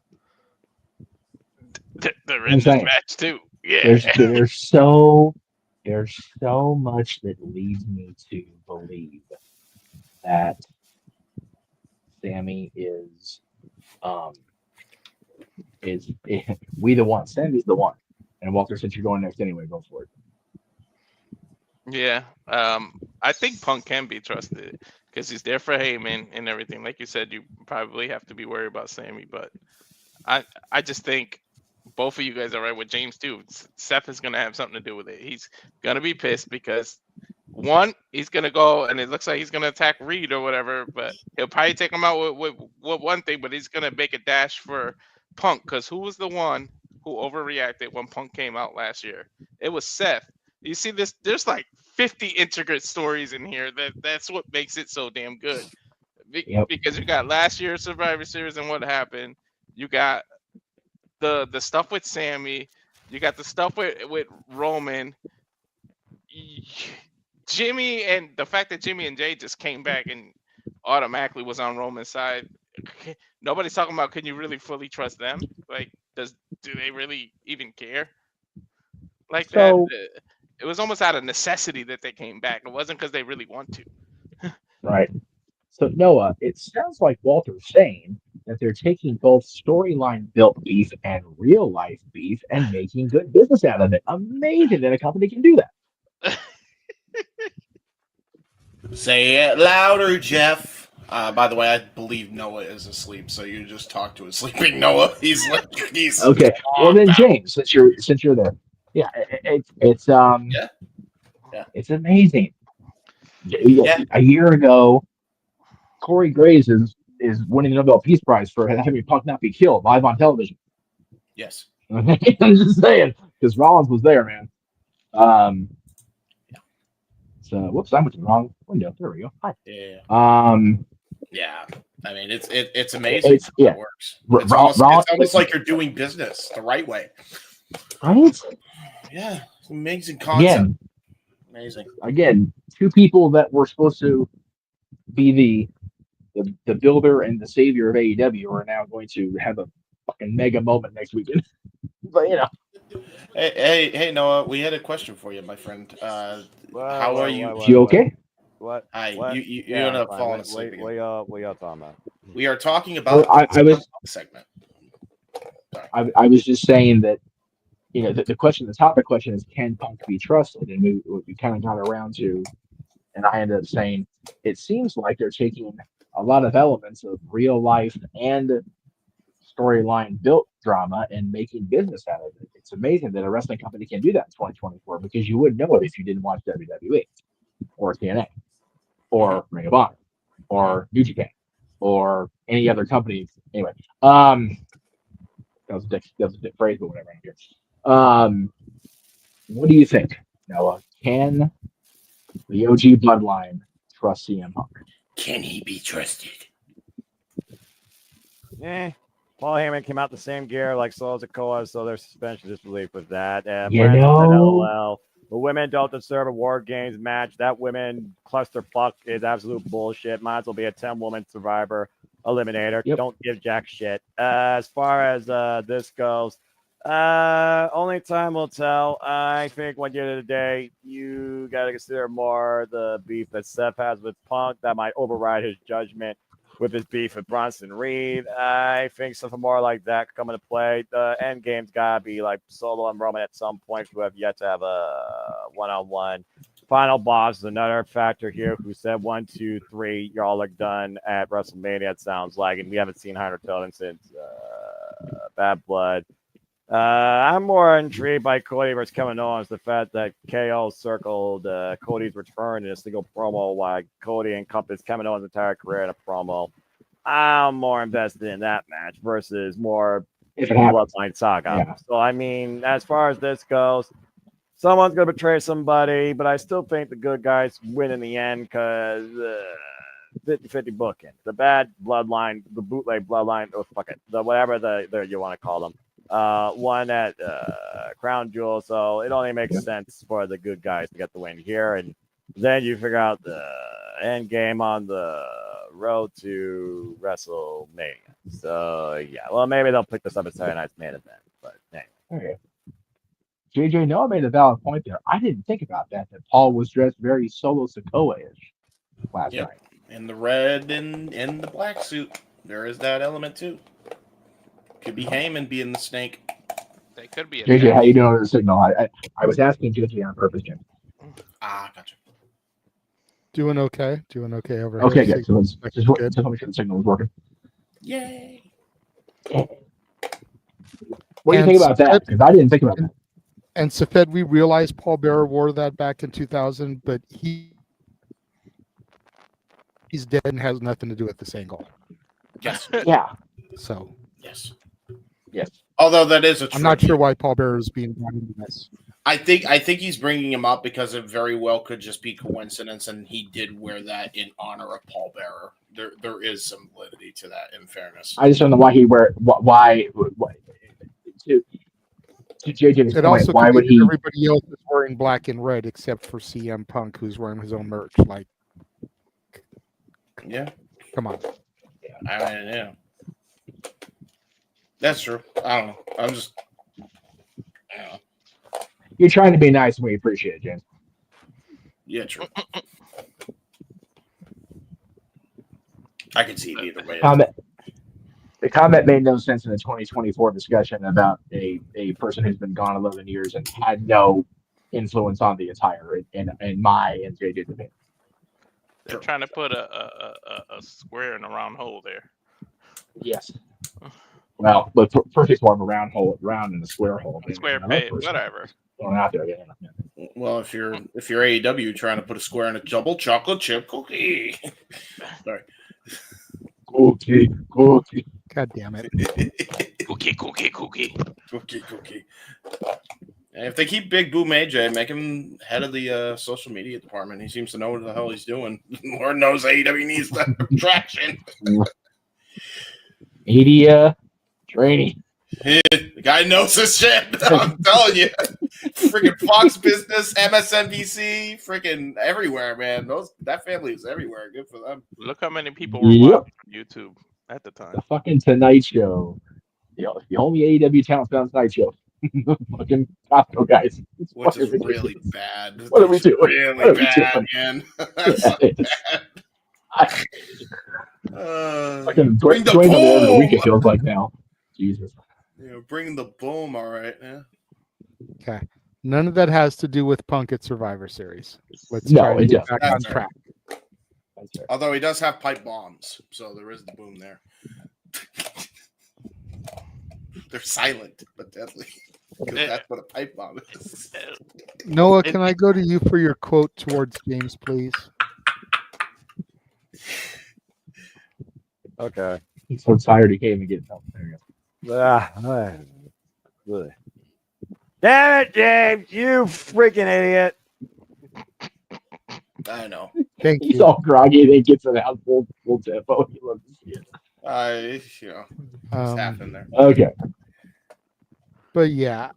Speaker 15: They're in this match too. Yeah.
Speaker 11: There's so much that leads me to believe that Sammy is we the one. Sammy's the one. And Walter, since you're going next anyway, go for it.
Speaker 15: Yeah, I think Punk can be trusted because he's there for Heyman and everything. Like you said, you probably have to be worried about Sammy, but I just think both of you guys are right with James too. Seth is gonna have something to do with it. He's gonna be pissed because one, he's gonna go and it looks like he's gonna attack Reed or whatever, but he'll probably take him out with one thing, but he's gonna make a dash for Punk because who was the one who overreacted when Punk came out last year? It was Seth. You see this? There's like 50 intricate stories in here. That's what makes it so damn good. Because you got last year's Survivor Series and what happened. You got the stuff with Sammy. You got the stuff with Roman. Jimmy, and the fact that Jimmy and Jay just came back and automatically was on Roman's side. Nobody's talking about, can you really fully trust them? Like, do they really even care? Like that. It was almost out of necessity that they came back. It wasn't because they really want to.
Speaker 11: Right. So, Noah, it sounds like Walter's saying that they're taking both storyline built beef and real life beef and making good business out of it. Amazing that a company can do that.
Speaker 16: Say it louder, Jeff. By the way, I believe Noah is asleep, so you just talk to a sleeping Noah. He's
Speaker 11: okay. Well, then, James, since you're there. Yeah, it's it's amazing. Yeah. A year ago, Corey Graves is winning the Nobel Peace Prize for having Punk not be killed live on television.
Speaker 16: Yes.
Speaker 11: I'm just saying, because Rollins was there, man. So, whoops, I went to the wrong window. There we go. Hi.
Speaker 16: Yeah. Yeah. I mean, it's amazing how it works. It's almost like you're doing business the right way.
Speaker 11: Right?
Speaker 16: Yeah, amazing concept. Amazing.
Speaker 11: Again, two people that were supposed to be the builder and the savior of AEW are now going to have a fucking mega moment next weekend. But you know.
Speaker 16: Hey, Noah, we had a question for you, my friend. How are you?
Speaker 11: You okay?
Speaker 9: What?
Speaker 16: Hi. You
Speaker 9: yeah,
Speaker 16: end up falling asleep again.
Speaker 9: What y'all talking about?
Speaker 16: We are talking about
Speaker 11: I
Speaker 16: segment.
Speaker 11: I was just saying that, you know, the topic question is, can Punk be trusted? And we kind of got around to, and I ended up saying, it seems like they're taking a lot of elements of real life and storyline built drama and making business out of it. It's amazing that a wrestling company can do that in 2024, because you wouldn't know it if you didn't watch WWE or TNA or Ring of Honor or New Japan or any other company. Anyway, that was a dick phrase, but whatever. What do you think, Noah? Can the OG Bloodline trust CM Punk?
Speaker 16: Can he be trusted?
Speaker 9: Paul Heyman came out the same gear like Solo Sikoa, so there's suspension disbelief with that. And
Speaker 11: You
Speaker 9: Brandon said
Speaker 11: know,
Speaker 9: LOL. The women don't deserve a War Games match. That women clusterfuck is absolute bullshit. Might as well be a 10-woman Survivor Eliminator.
Speaker 11: Yep.
Speaker 9: Don't give jack shit. As far as this goes, only time will tell. I think when you're today, you got to consider more the beef that Seth has with Punk. That might override his judgment with his beef with Bronson Reed. I think something more like that could come into play. The end game's got to be like Solo and Roman at some point who have yet to have a one-on-one. Final boss is another factor here who said 1, 2, 3, y'all are done at WrestleMania, it sounds like, and we haven't seen Hunter Tilden since Bad Blood. I'm more intrigued by Cody versus Kevin Owens. The fact that KO circled Cody's return in a single promo while Cody encompassed Kevin Owens' entire career in a promo. I'm more invested in that match versus more Bloodline Saga.
Speaker 11: Yeah.
Speaker 9: So, I mean, as far as this goes, someone's going to betray somebody, but I still think the good guys win in the end because 50-50 booking. The bad Bloodline, the bootleg Bloodline, oh, fuck it, whatever you want to call them. One at Crown Jewel, so it only makes sense for the good guys to get the win here, and then you figure out the end game on the road to WrestleMania. So yeah, well maybe they'll pick this up at Saturday night's main event, but anyway.
Speaker 11: Okay. JJ Noah made a valid point there. I didn't think about that Paul was dressed very Solo Sikoa-ish last night.
Speaker 16: In the red and in the black suit. There is that element too. Could be Heyman being the snake.
Speaker 15: They could be.
Speaker 11: JJ, how you doing over the signal? I was asking JJ on purpose, Jim.
Speaker 16: Gotcha.
Speaker 7: Doing okay over here.
Speaker 11: Okay, good. So let's just make sure the signal was working.
Speaker 16: Yay!
Speaker 11: What do you think about that? Because I didn't think about that.
Speaker 7: And Safed, we realized Paul Bearer wore that back in 2000, but he's dead and has nothing to do with this angle.
Speaker 16: Yes.
Speaker 11: Yeah.
Speaker 7: So.
Speaker 16: Yes.
Speaker 11: Yes.
Speaker 16: Although that is a
Speaker 7: I'm not sure why Paul Bearer is being brought into this.
Speaker 16: I think he's bringing him up because it very well could just be coincidence, and he did wear that in honor of Paul Bearer. There is some validity to that, in fairness.
Speaker 11: I just don't know why he why to JJ's
Speaker 7: It
Speaker 11: point,
Speaker 7: also
Speaker 11: why
Speaker 7: could
Speaker 11: would
Speaker 7: be
Speaker 11: he?
Speaker 7: that everybody else is wearing black and red except for CM Punk, who's wearing his own merch. Like,
Speaker 16: Yeah.
Speaker 7: come on.
Speaker 16: I mean, yeah. That's true. I don't know. I'm just. I don't know.
Speaker 11: You're trying to be nice, and we appreciate it, James.
Speaker 16: Yeah, true. I can see it either way.
Speaker 11: The comment made no sense in the 2024 discussion about a person who's been gone 11 years and had no influence on the attire, in my and JJ's opinion.
Speaker 15: They're trying to put a square in a round hole there.
Speaker 11: Yes. Well, but first it's more of a round and a square hole.
Speaker 15: Square peg, whatever.
Speaker 11: Going out there, yeah.
Speaker 16: Well, if you're AEW trying to put a square in a double chocolate chip cookie. Sorry.
Speaker 11: Cookie.
Speaker 7: God damn it.
Speaker 15: Cookie.
Speaker 16: And if they keep Big Boom AJ, make him head of the social media department. He seems to know what the hell he's doing. Lord knows AEW needs that traction.
Speaker 11: Media training.
Speaker 16: The guy knows his shit. I'm telling you. Freaking Fox Business, MSNBC, freaking everywhere, man. That family is everywhere. Good for them.
Speaker 15: Look how many people were watching YouTube at the time.
Speaker 11: The fucking Tonight Show. The only AEW talent on Tonight Show. Fucking Costco guys.
Speaker 16: Which is really bad.
Speaker 11: What are we doing?
Speaker 16: Really bad, man. That's so bad.
Speaker 11: Fucking
Speaker 16: bring the
Speaker 11: Dwayne every
Speaker 16: boom.
Speaker 11: week, it feels like now. Jesus.
Speaker 16: Bring the boom, all right. Yeah.
Speaker 7: Okay. None of that has to do with Punk at Survivor Series. Let's
Speaker 11: No,
Speaker 7: try to
Speaker 11: it
Speaker 7: get
Speaker 11: doesn't.
Speaker 7: back on
Speaker 16: That's
Speaker 7: track.
Speaker 16: Although he does have pipe bombs, so there is the boom there. They're silent but deadly. Because that's what a pipe bomb is.
Speaker 7: Noah, can I go to you for your quote towards James, please?
Speaker 9: Okay.
Speaker 11: He's so tired he can't even get help. There you go.
Speaker 9: Damn it, James! You freaking idiot!
Speaker 16: I know.
Speaker 7: Thank
Speaker 11: He's
Speaker 7: you.
Speaker 11: all groggy. They get to the house full tempo. He loves to see it.
Speaker 16: It's happened there.
Speaker 11: Okay.
Speaker 7: But yeah,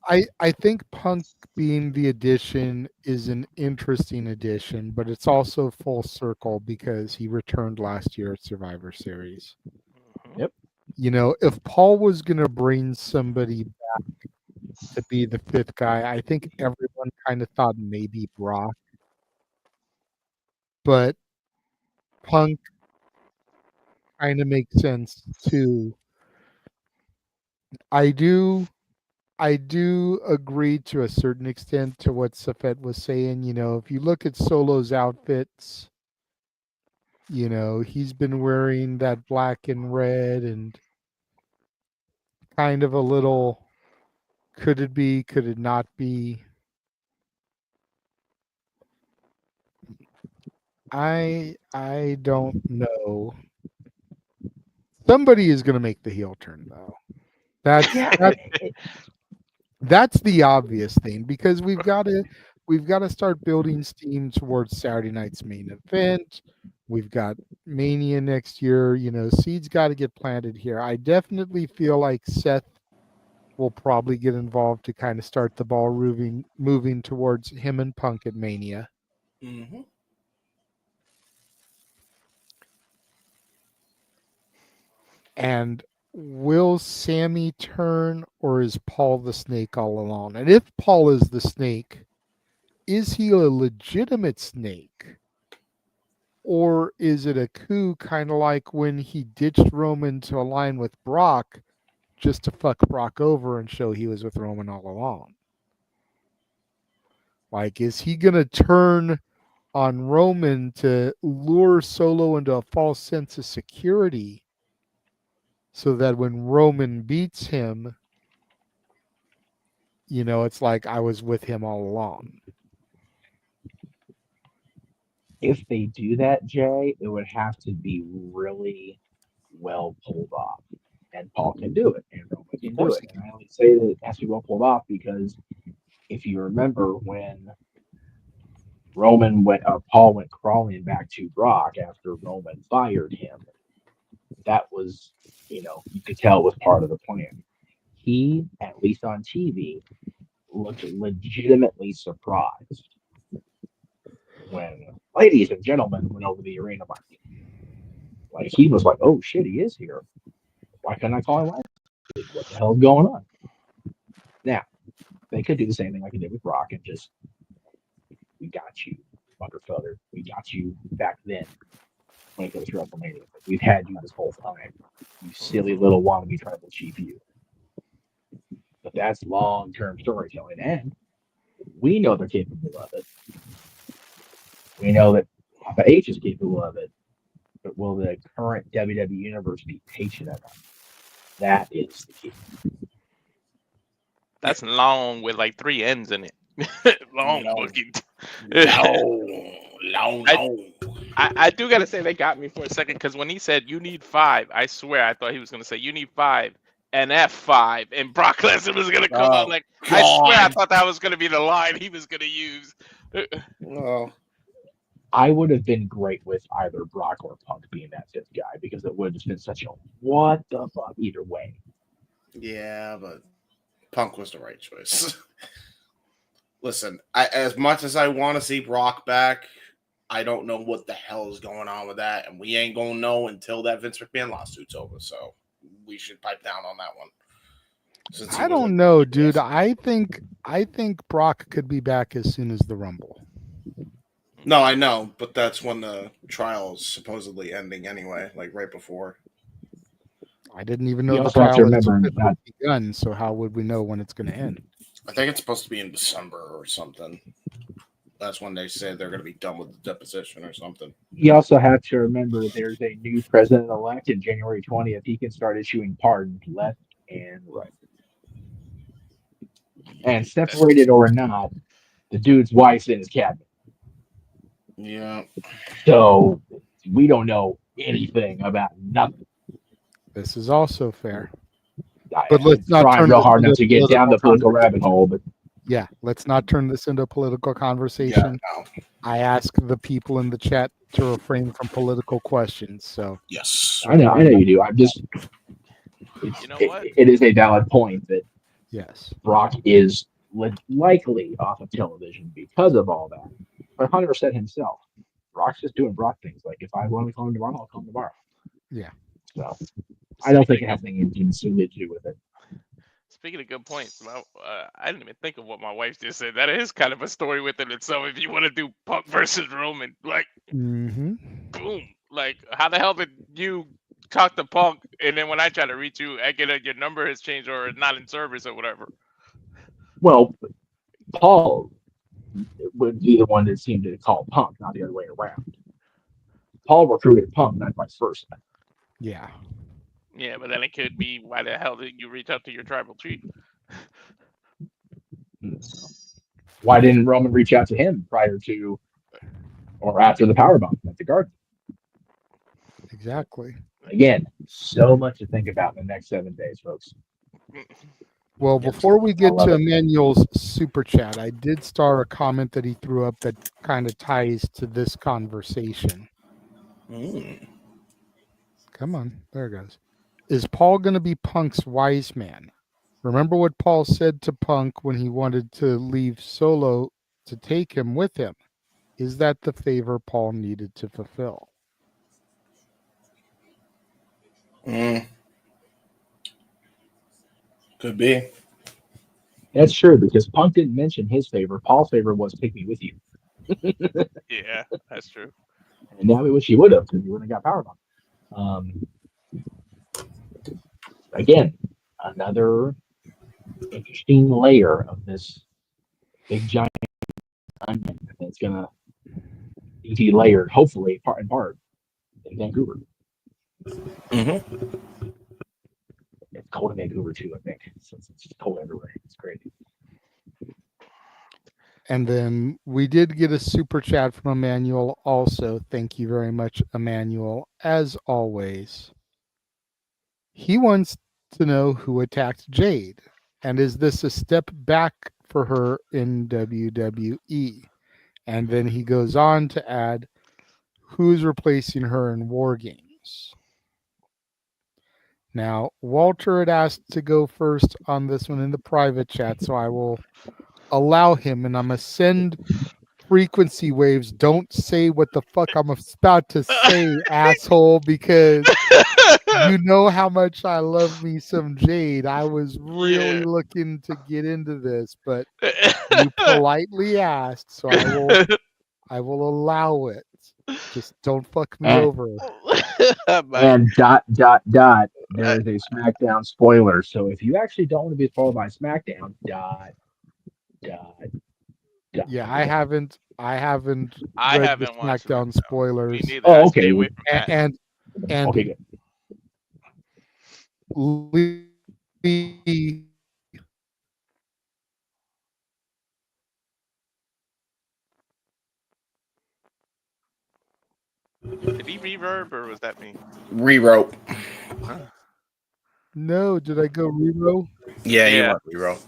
Speaker 7: I think Punk being the addition is an interesting addition, but it's also full circle because he returned last year at Survivor Series.
Speaker 11: Yep.
Speaker 7: You know, if Paul was going to bring somebody back to be the fifth guy, I think everyone kind of thought maybe Brock. But Punk kind of makes sense too. I do agree to a certain extent to what Safet was saying. You know, if you look at Solo's outfits, you know, he's been wearing that black and red and kind of a little, could it be, could it not be? I don't know. Somebody is going to make the heel turn, though. That's the obvious thing, because we've got to start building steam towards Saturday night's main event. We've got Mania next year. You know, seeds got to get planted here. I definitely feel like Seth will probably get involved to kind of start the ball moving towards him and Punk at Mania.
Speaker 16: Mm-hmm.
Speaker 7: And will Sammy turn, or is Paul the snake all along? And if Paul is the snake, is he a legitimate snake? Or is it a coup, kind of like when he ditched Roman to align with Brock just to fuck Brock over and show he was with Roman all along? Like, is he going to turn on Roman to lure Solo into a false sense of security so that when Roman beats him, you know, it's like I was with him all along?
Speaker 11: If they do that, Jay, it would have to be really well pulled off. And Paul can do it, and Roman can do it. And I only say that it has to be well pulled off because if you remember when Paul went crawling back to Brock after Roman fired him, that was, you know, you could tell it was part of the plan. He, at least on TV, looked legitimately surprised when ladies and gentlemen went over the arena. Like he was like, "Oh shit, he is here. Why couldn't I call him last week? What the hell is going on?" Now, they could do the same thing like they did with Brock and just, "We got you, motherfucker. We got you back then when it goes to WrestleMania. We've had you this whole time. You silly little wannabe tribal chief, you." But that's long-term storytelling, and we know they're capable of it. We know that Papa H is capable of it. But will the current WWE Universe be patient enough? That is the key.
Speaker 15: That's long with like 3 ends in it. Long booking.
Speaker 16: Long.
Speaker 15: I do gotta say they got me for a second, because when he said you need 5, I swear I thought he was gonna say you need 5 and F5, and Brock Lesnar was gonna come out like, I swear I thought that was gonna be the line he was gonna use.
Speaker 11: I would have been great with either Brock or Punk being that fifth guy because it would have just been such a what the fuck either way.
Speaker 16: Yeah, but Punk was the right choice. Listen, as much as I want to see Brock back, I don't know what the hell is going on with that, and we ain't gonna know until that Vince McMahon lawsuit's over. So we should pipe down on that one.
Speaker 7: I don't know, dude. I think Brock could be back as soon as the Rumble.
Speaker 16: No, I know, but that's when the trial is supposedly ending anyway, like right before.
Speaker 7: I didn't even know
Speaker 11: You
Speaker 7: the
Speaker 11: also have to
Speaker 7: trial has
Speaker 11: remember that
Speaker 7: begun, so how would we know when it's going to end?
Speaker 16: I think it's supposed to be in December or something. That's when they say they're going to be done with the deposition or something.
Speaker 11: you also have to remember there's a new president-elect in January 20th. He can start issuing pardons left and right. And separated or not, the dude's wife's in his cabinet.
Speaker 16: Yeah.
Speaker 11: So we don't know anything about nothing.
Speaker 7: This is also fair. But let's not
Speaker 11: trying
Speaker 7: turn
Speaker 11: real
Speaker 7: this
Speaker 11: hard
Speaker 7: into
Speaker 11: not to get down the political
Speaker 7: conversation.
Speaker 11: rabbit hole, but
Speaker 7: Yeah, let's not turn this into a political conversation. I ask the people in the chat to refrain from political questions. So
Speaker 16: yes,
Speaker 11: I know you do. I'm just,
Speaker 15: You know what?
Speaker 11: it is a valid point that
Speaker 7: yes,
Speaker 11: Brock is likely off of television because of all that. But Hunter said himself, Brock's just doing Brock things. Like if I want to call him tomorrow, I'll call him tomorrow.
Speaker 7: Yeah.
Speaker 11: So I don't think it has anything to do with it.
Speaker 15: Speaking of good points, I didn't even think of what my wife just said. That is kind of a story within itself. If you want to do Punk versus Roman, like, boom, like, how the hell did you talk to Punk, and then when I try to reach you, I get your number has changed or it's not in service or whatever.
Speaker 11: Well, Paul would be the one that seemed to call Punk, not the other way around. Paul recruited Punk, not vice versa.
Speaker 7: Yeah.
Speaker 15: Yeah, but then it could be, why the hell did you reach out to your tribal chief?
Speaker 11: Why didn't Roman reach out to him prior to or after the powerbomb at the Garden?
Speaker 7: Exactly.
Speaker 11: Again, so much to think about in the next 7 days, folks.
Speaker 7: Well, before we get to Emmanuel's super chat, I did start a comment that he threw up that kind of ties to this conversation. Come on, there it goes. Is Paul going to be Punk's wise man? Remember what Paul said to Punk when he wanted to leave Solo to take him with him? Is that the favor Paul needed to fulfill?
Speaker 16: Could be.
Speaker 11: That's true, because Punk didn't mention his favor. Paul's favor was take me with you.
Speaker 15: Yeah, that's true.
Speaker 11: And now we wish he would have, because he wouldn't have got powerbomb. Again, another interesting layer of this big giant onion that's gonna be layered, hopefully, part in part, in Vancouver. It's cold in Vancouver too, I think. So it's just cold everywhere. It's crazy.
Speaker 7: And then we did get a super chat from Emmanuel also. Thank you very much, Emmanuel. As always, he wants to know who attacked Jade. And is this a step back for her in WWE? And then he goes on to add, who's replacing her in War Games? Now, Walter had asked to go first on this one in the private chat, so I will allow him, and I'm going to send frequency waves. Don't say what the fuck I'm about to say, asshole, because you know how much I love me some Jade. I was really looking to get into this, but you politely asked, so I will allow it. Just don't fuck me over.
Speaker 11: And ... there is a SmackDown spoiler. So if you actually don't want to be spoiled by SmackDown, ...
Speaker 7: Yeah, I haven't read the SmackDown spoilers.
Speaker 15: Me neither. I stay
Speaker 11: Okay.
Speaker 15: away from that.
Speaker 7: And
Speaker 11: okay, good.
Speaker 15: Did he reverb or was that me?
Speaker 16: Rewrote.
Speaker 7: No, did I go Rero?
Speaker 16: Yeah, you went rewrote.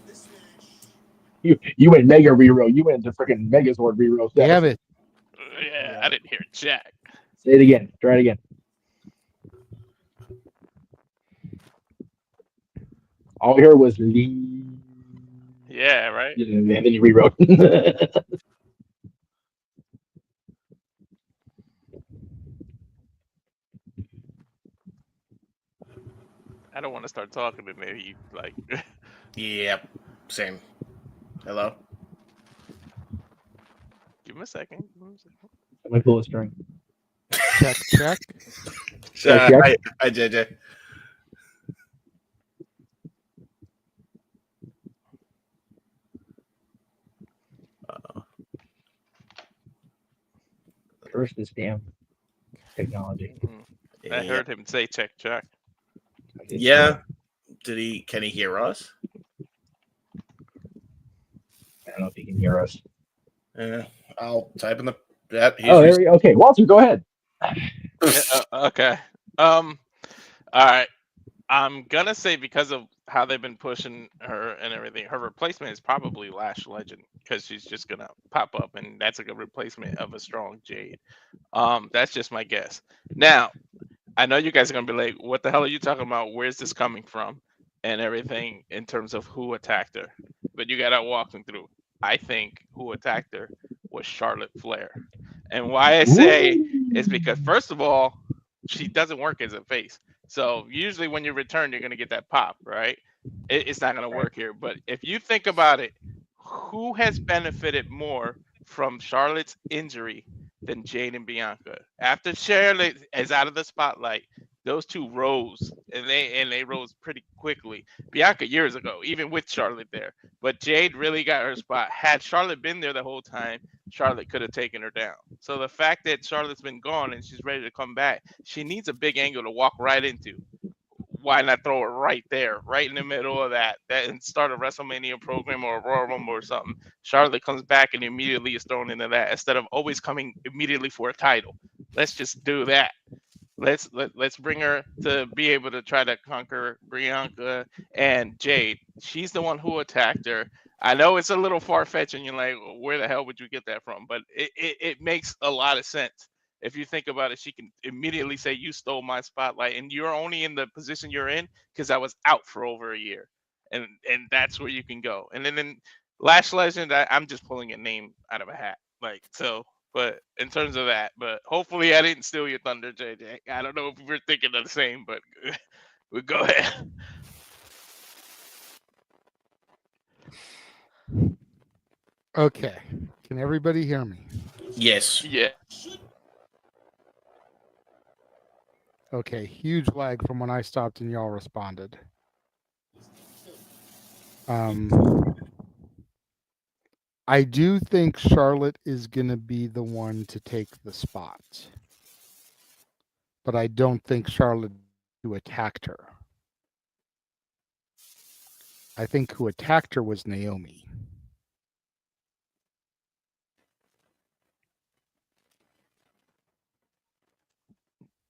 Speaker 11: You went mega rero. You went to freaking Megazord rero.
Speaker 7: Damn it.
Speaker 15: Yeah, I didn't hear jack.
Speaker 11: Say it again. Try it again. All I heard was Lee.
Speaker 15: Yeah, right.
Speaker 11: And then you rewrote.
Speaker 15: I don't want to start talking, but maybe like.
Speaker 16: Yep. Same. Hello.
Speaker 15: Give him a second.
Speaker 11: Let me pull a string.
Speaker 7: Check.
Speaker 16: Hi, JJ.
Speaker 11: Curse this damn technology.
Speaker 15: I heard him say check.
Speaker 16: Yeah. Can he hear us?
Speaker 11: I don't know if he can hear us.
Speaker 16: I'll type in the chat.
Speaker 11: Okay, Walter, go ahead.
Speaker 15: Okay. All right. I'm gonna say because of how they've been pushing her and everything, her replacement is probably Lash Legend because she's just gonna pop up, and that's a good replacement of a strong Jade. That's just my guess. Now, I know you guys are gonna be like, "What the hell are you talking about? Where's this coming from?" and everything in terms of who attacked her. But you gotta walk them through. I think who attacked her was Charlotte Flair, and why I say is because first of all, she doesn't work as a face. So usually when you return, you're gonna get that pop, right? It's not gonna work here. But if you think about it, who has benefited more from Charlotte's injury than Jade and Bianca? After Charlotte is out of the spotlight, those two rose, and they rose pretty quickly. Bianca years ago, even with Charlotte there, but Jade really got her spot. Had Charlotte been there the whole time, Charlotte could have taken her down. So the fact that Charlotte's been gone and she's ready to come back, she needs a big angle to walk right into. Why not throw it right there, right in the middle of that and start a WrestleMania program or a Royal Rumble or something? Charlotte comes back and immediately is thrown into that instead of always coming immediately for a title. Let's just do that. Let's bring her to be able to try to conquer Bianca and Jade. She's the one who attacked her. I know it's a little far-fetched and you're like, where the hell would you get that from? But it makes a lot of sense. If you think about it, she can immediately say, you stole my spotlight, and you're only in the position you're in because I was out for over a year. And that's where you can go. And then in Lash Legend, I'm just pulling a name out of a hat. Like, so, but in terms of that, but hopefully I didn't steal your thunder, JJ. I don't know if we're thinking of the same, but we'll go ahead.
Speaker 7: Okay. Can everybody hear me?
Speaker 16: Yes.
Speaker 15: Yeah.
Speaker 7: Okay. Huge lag from when I stopped and y'all responded. I do think Charlotte is going to be the one to take the spot. But I don't think Charlotte who attacked her. I think who attacked her was Naomi.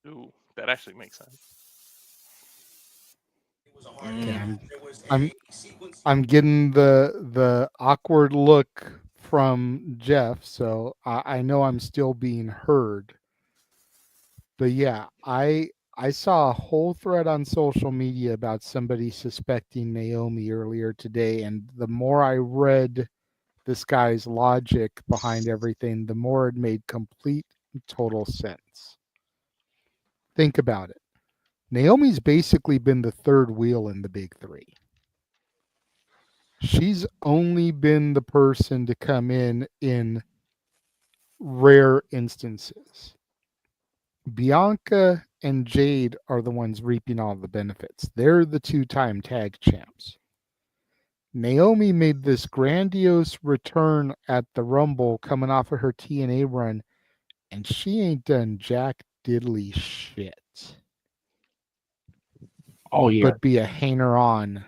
Speaker 15: Ooh, that actually makes sense.
Speaker 7: Okay, I'm getting the awkward look from Jeff, so I know I'm still being heard. But yeah, I saw a whole thread on social media about somebody suspecting Naomi earlier today, and the more I read this guy's logic behind everything, the more it made complete total sense. Think about it. Naomi's basically been the third wheel in the big three. She's only been the person to come in rare instances. Bianca and Jade are the ones reaping all the benefits. They're the two-time tag champs. Naomi made this grandiose return at the Rumble coming off of her TNA run, and she ain't done jack diddly shit.
Speaker 11: Oh yeah.
Speaker 7: But be a hanger-on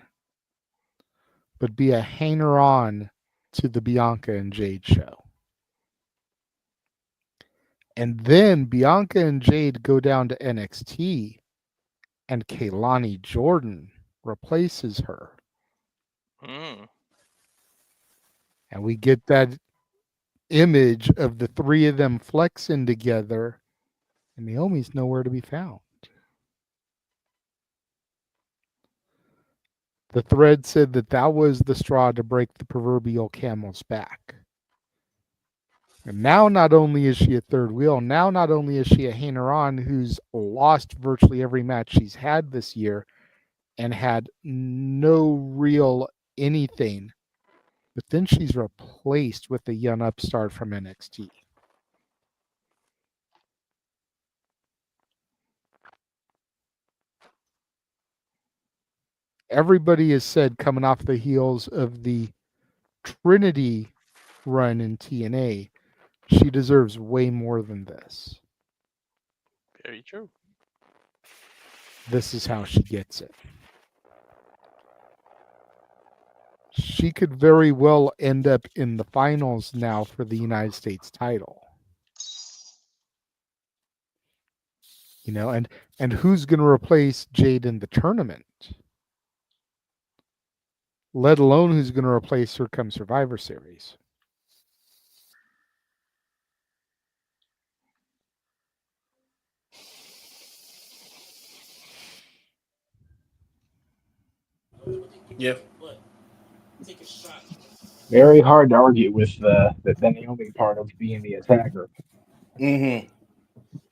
Speaker 7: to the Bianca and Jade show. And then Bianca and Jade go down to NXT, and Kaylani Jordan replaces her.
Speaker 15: Mm.
Speaker 7: And we get that image of the three of them flexing together, and Naomi's nowhere to be found. The thread said that was the straw to break the proverbial camel's back. And now not only is she a third wheel, now not only is she a hanger-on who's lost virtually every match she's had this year and had no real anything, but then she's replaced with a young upstart from NXT. Everybody has said coming off the heels of the Trinity run in TNA, she deserves way more than this.
Speaker 15: Very true.
Speaker 7: This is how she gets it. She could very well end up in the finals now for the United States title. You know, and who's going to replace Jade in the tournament? let alone who's going to replace her come Survivor Series.
Speaker 16: Yeah.
Speaker 11: Very hard to argue with the Naomi part of being the attacker.
Speaker 16: Mm-hmm.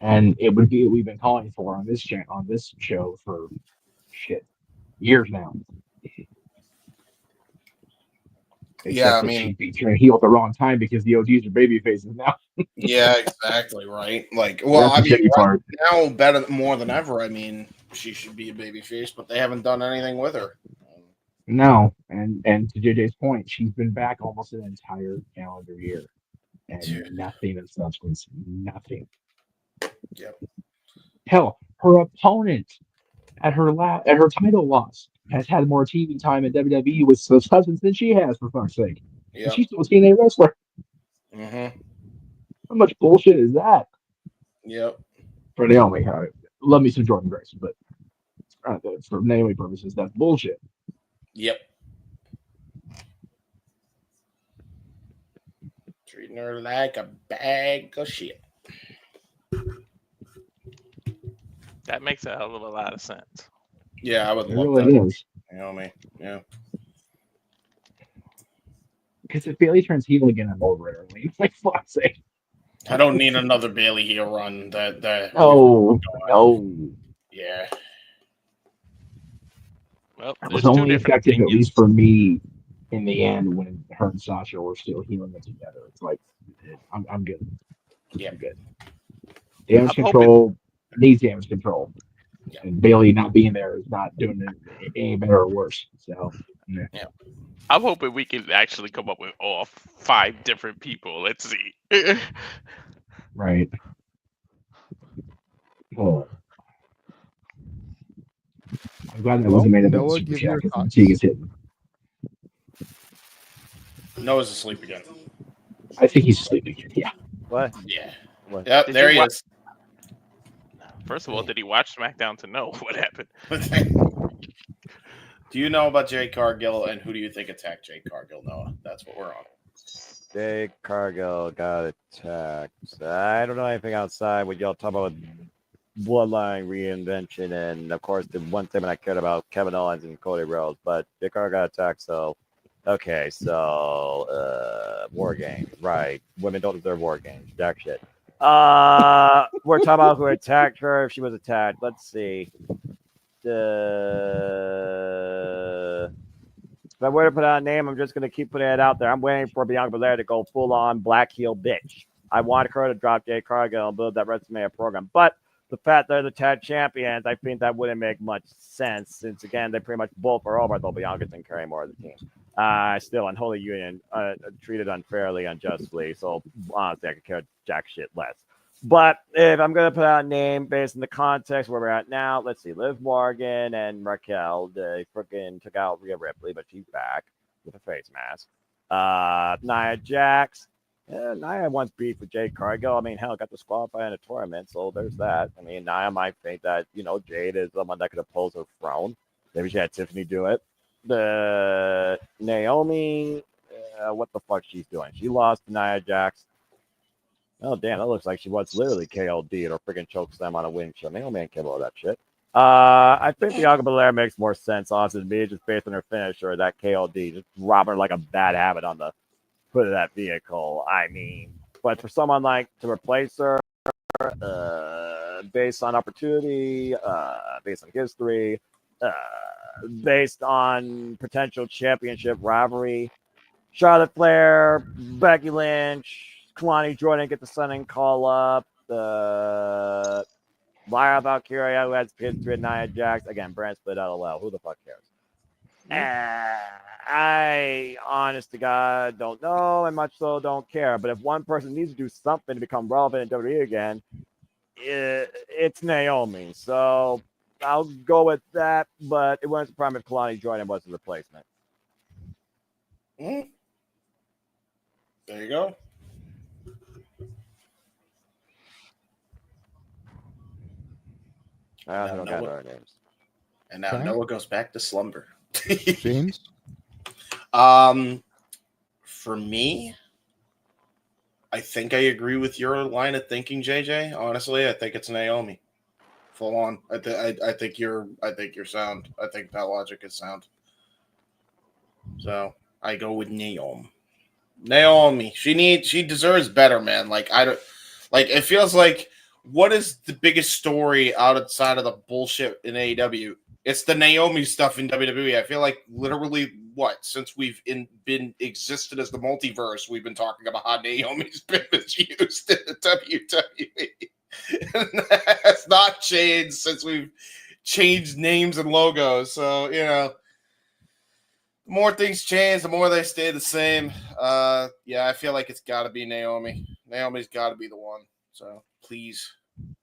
Speaker 11: And it would be what we've been calling for on this show for years now. Except that she'd be trying to heal at the wrong time because the OGs are baby faces now.
Speaker 16: Yeah, exactly, right? Like, well,
Speaker 11: That's the shitty part.
Speaker 16: now better more than ever. I mean, she should be a baby face, but they haven't done anything with her.
Speaker 11: No, and to JJ's point, she's been back almost an entire calendar year, and nothing of substance, nothing.
Speaker 16: Yep.
Speaker 11: Hell, her opponent at her title loss has had more TV time in WWE with substance than she has, for fuck's sake.
Speaker 16: Yep.
Speaker 11: And she's still a TNA wrestler.
Speaker 16: Mm-hmm.
Speaker 11: How much bullshit is that?
Speaker 16: Yep.
Speaker 11: For Naomi, love me some Jordan Grace, but for Naomi purposes, that's bullshit.
Speaker 16: Yep. Treating her like a bag of shit.
Speaker 15: That makes a hell of a lot of sense.
Speaker 16: Yeah, I would
Speaker 11: It
Speaker 16: love
Speaker 11: really
Speaker 16: that.
Speaker 11: is.
Speaker 16: Naomi. Yeah.
Speaker 11: Because if Bailey turns heel again, I'm over it. Like, fuck's sake.
Speaker 16: I don't need another Bailey heel run.
Speaker 11: No.
Speaker 16: Yeah.
Speaker 15: Well,
Speaker 11: It was only effective, at least for me, in the end when her and Sasha were still healing it together. It's like, I'm good.
Speaker 16: Yeah.
Speaker 11: I'm good. Damage control needs damage control. Yeah. And Bailey not being there is not doing it any better or worse. So, yeah.
Speaker 15: I'm hoping we can actually come up with all 5 different people. Let's see.
Speaker 11: Right. Oh. I'm glad that wasn't made of
Speaker 7: Noah,
Speaker 11: Super
Speaker 7: give your
Speaker 11: Chat because
Speaker 7: thoughts.
Speaker 11: he gets hit.
Speaker 16: Noah's asleep again.
Speaker 11: I think he's asleep again. Yeah.
Speaker 9: What?
Speaker 16: Yeah.
Speaker 9: What?
Speaker 16: Yep,
Speaker 15: Did
Speaker 16: there
Speaker 15: you
Speaker 16: he
Speaker 15: wa-
Speaker 16: is.
Speaker 15: First of all, did he watch SmackDown to know what happened?
Speaker 16: Do you know about Jade Cargill, and who do you think attacked Jade Cargill, Noah? That's what we're on.
Speaker 9: Jade Cargill got attacked. I don't know anything outside what y'all talk about Bloodline reinvention, and of course the one thing I cared about Kevin Owens and Cody Rhodes, but Jade Cargill got attacked. So, okay, so War Games, right? Women don't deserve War Games. Jack shit. We're talking about who attacked her. If she was attacked, let's see. If I were to put out a name, I'm just going to keep putting it out there. I'm waiting for Bianca Belair to go full-on black heel bitch. I want her to drop Jade Cargill and build that WrestleMania program. But the fact they're the tag champions, I think that wouldn't make much sense since, again, they pretty much both are over, though Bianca didn't carry more of the team. Still, Unholy Union treated unfairly, unjustly, so honestly, I could care jack shit less. But if I'm going to put out a name based on the context where we're at now, let's see. Liv Morgan and Raquel, they freaking took out Rhea Ripley, but she's back with a face mask. Nia Jax. Nia wants beef with Jade Cargill. I mean, hell, got disqualified in a tournament, so there's that. I mean, Nia might think that, Jade is someone that could oppose her throne. Maybe she had Tiffany do it. Naomi, what the fuck she's doing? She lost to Nia Jax. Oh, damn, that looks like she was literally KLD or freaking choke slam on a windshield. Naomi ain't capable of that shit. I think Bianca Belair makes more sense, honestly, to me, just based on her finisher, that KLD, just robbing her like a bad habit on the hood of that vehicle. I mean, but for someone like to replace her, based on opportunity, based on history, based on potential championship rivalry, Charlotte Flair, Becky Lynch, Kalani Jordan get the Sun call up. Lyra Valkyria, who has kids with Nia Jax. Again, brand split LOL. Who the fuck cares? I, honest to God, don't know, and much so don't care. But if one person needs to do something to become relevant in WWE again, it's Naomi. So I'll go with that, but it wouldn't surprise me if Kalani Jordan was the replacement.
Speaker 16: There you go.
Speaker 9: I don't got our names.
Speaker 16: And now Noah goes back to slumber.
Speaker 7: James?
Speaker 16: For me, I think I agree with your line of thinking, JJ. Honestly, I think it's Naomi. Full on. I think you're sound. I think that logic is sound. So I go with Naomi. Naomi. She deserves better, man. It feels like, what is the biggest story outside of the bullshit in AEW? It's the Naomi stuff in WWE. I feel like literally since we've been existed as the multiverse, we've been talking about how Naomi's been misused in the WWE. And that's not changed since we've changed names and logos. So, the more things change, the more they stay the same. Yeah, I feel like it's got to be Naomi. Naomi's got to be the one. So please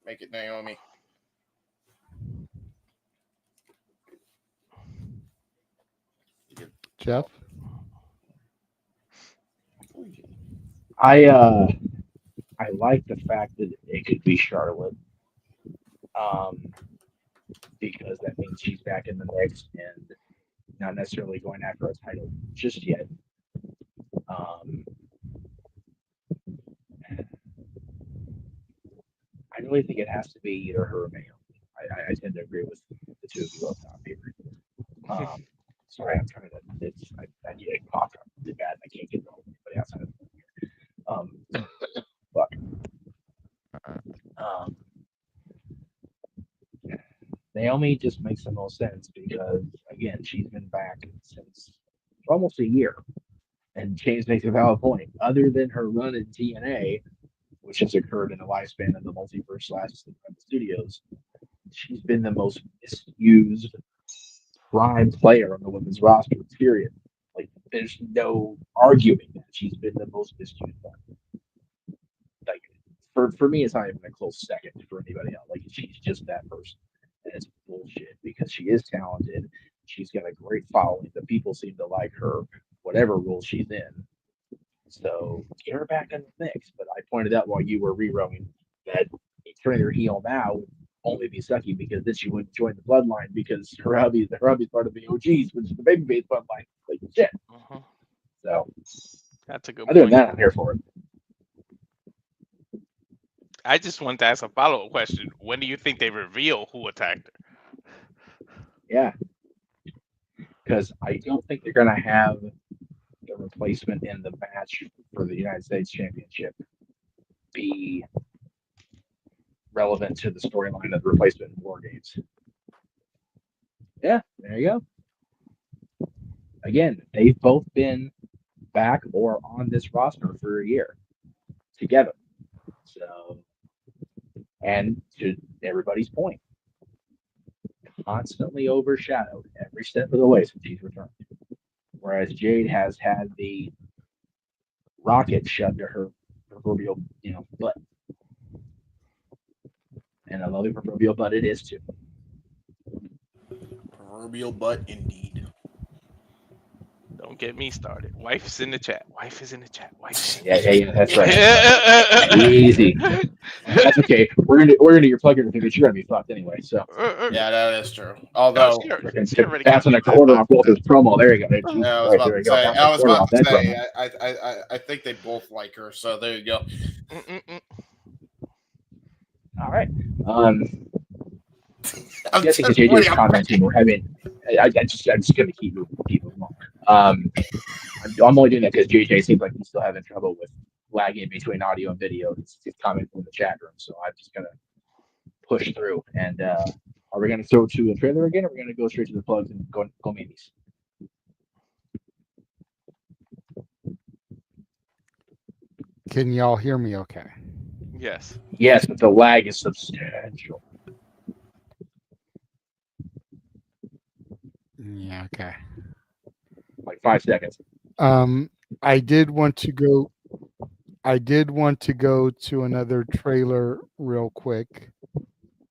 Speaker 16: make it Naomi.
Speaker 7: Jeff?
Speaker 11: I like the fact that it could be Charlotte, because that means she's back in the mix and not necessarily going after a title just yet. I really think it has to be either her or Naomi. I tend to agree with the two of you up top here. Sorry, I'm trying to. I need a cough drop really bad. I can't get anybody outside of fuck. Naomi just makes the most sense because, again, she's been back since almost a year. And James makes a valid point. Other than her run in TNA, which has occurred in the lifespan of the multiverse / studios, she's been the most misused prime player on the women's roster, period. Like, there's no arguing that she's been the most misused one. Like, for me, it's not even a close second for anybody else. Like, she's just that person. And it's bullshit because she is talented. She's got a great following. The people seem to like her, whatever role she's in. So get her back in the mix. But I pointed out while you were rerunning that turning her heel now would only be sucky because then she wouldn't join the bloodline because her hubby's part of the OGs, which is the babyface bloodline. Like, shit. So
Speaker 15: that's a good
Speaker 11: other
Speaker 15: point.
Speaker 11: than that, I'm here for it.
Speaker 15: I just want to ask a follow-up question. When do you think they reveal who attacked her?
Speaker 11: Yeah. Because I don't think they're going to have the replacement in the match for the United States Championship be relevant to the storyline of the replacement in War Games. Yeah, there you go. Again, they've both been back or on this roster for a year together. So, and to everybody's point, constantly overshadowed every step of the way since he's returned. Whereas Jade has had the rocket shoved to her proverbial, butt. And a lovely proverbial butt it is too.
Speaker 16: Proverbial butt indeed.
Speaker 15: Don't get me started. Wife is in the chat. Wife is in the chat. Wife.
Speaker 11: Yeah. That's right. Easy. That's okay. We're gonna your plug-in because you're gonna be fucked anyway. So.
Speaker 16: Yeah, that is true. Although
Speaker 11: that's in a quarter off Walter's promo. There you go.
Speaker 16: Yeah, I was about to say. I think they both like her. So there you go.
Speaker 11: All right. I'm guessing because JJ's commenting, we're having. I'm just gonna keep moving along. I'm only doing that because JJ seems like he's still having trouble with lagging between audio and video. He's commenting in the chat room, so I'm just gonna push through. And are we gonna throw to a trailer again, or are we gonna go straight to the plugs and go maybe's?
Speaker 7: Can y'all hear me okay?
Speaker 15: Yes.
Speaker 11: Yes, but the lag is substantial.
Speaker 7: Yeah, okay.
Speaker 11: Like 5 seconds.
Speaker 7: I did want to go to another trailer real quick.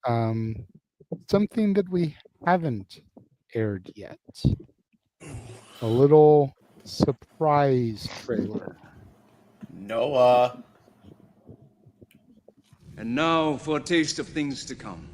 Speaker 7: Something that we haven't aired yet. A little surprise trailer.
Speaker 16: Noah.
Speaker 18: And now for a taste of things to come.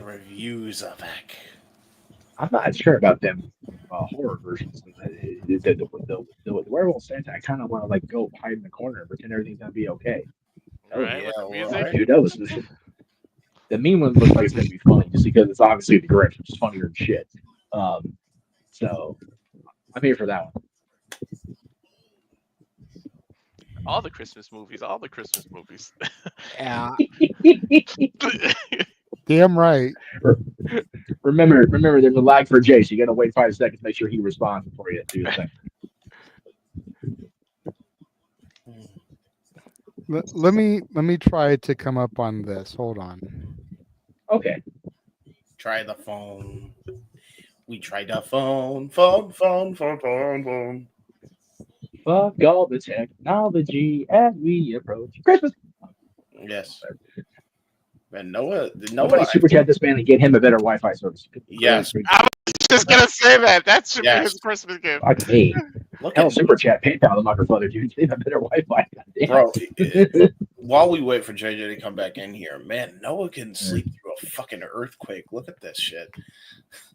Speaker 16: reviews are back.
Speaker 11: I'm not sure about them horror versions. The Werewolf Santa, I kind of want to like go hide in the corner and pretend everything's gonna be okay.
Speaker 15: Right, with the music.
Speaker 11: Dude, that was the meme one looks like it's gonna be funny just because it's obviously the Grinch, which is funnier than shit. So I'm here for that one.
Speaker 15: All the Christmas movies.
Speaker 13: Yeah.
Speaker 7: Damn right.
Speaker 11: Remember, there's a lag for Jay, so you got to wait 5 seconds to make sure he responds before you do the thing.
Speaker 7: Let me try to come up on this. Hold on.
Speaker 11: Okay.
Speaker 16: Try the phone. We tried the phone.
Speaker 11: Fuck all the technology as we approach Christmas.
Speaker 16: Yes. And Noah,
Speaker 11: Somebody super chat this man and get him a better Wi-Fi service.
Speaker 16: Yes.
Speaker 15: I was just gonna say that. That should be his Christmas gift.
Speaker 11: Fuck me. Hell, super chat, PayPal, the motherfucker, dude. Get a better Wi-Fi.
Speaker 16: Bro, while we wait for JJ to come back in here, man, Noah can sleep through a fucking earthquake. Look at this shit.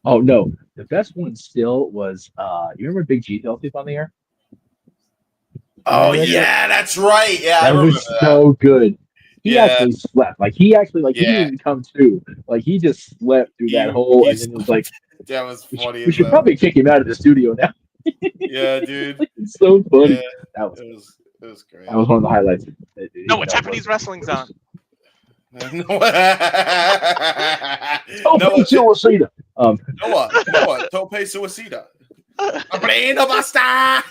Speaker 11: Oh no, the best one still was you remember Big G fell asleep on the air?
Speaker 16: Oh yeah, that's right. Yeah,
Speaker 11: that was so good. He actually slept. Like he didn't even come to. Like he just slept through that whole, and then it was like,
Speaker 16: that was funny.
Speaker 11: We should probably kick him out of the studio now.
Speaker 16: Yeah, dude.
Speaker 11: It's so funny.
Speaker 16: Yeah,
Speaker 11: that was
Speaker 16: it was great.
Speaker 11: That was one of the highlights.
Speaker 15: No, Japanese wrestling's on.
Speaker 16: Noah,
Speaker 11: suicida.
Speaker 16: Noah, tope suicida. Abrino basta.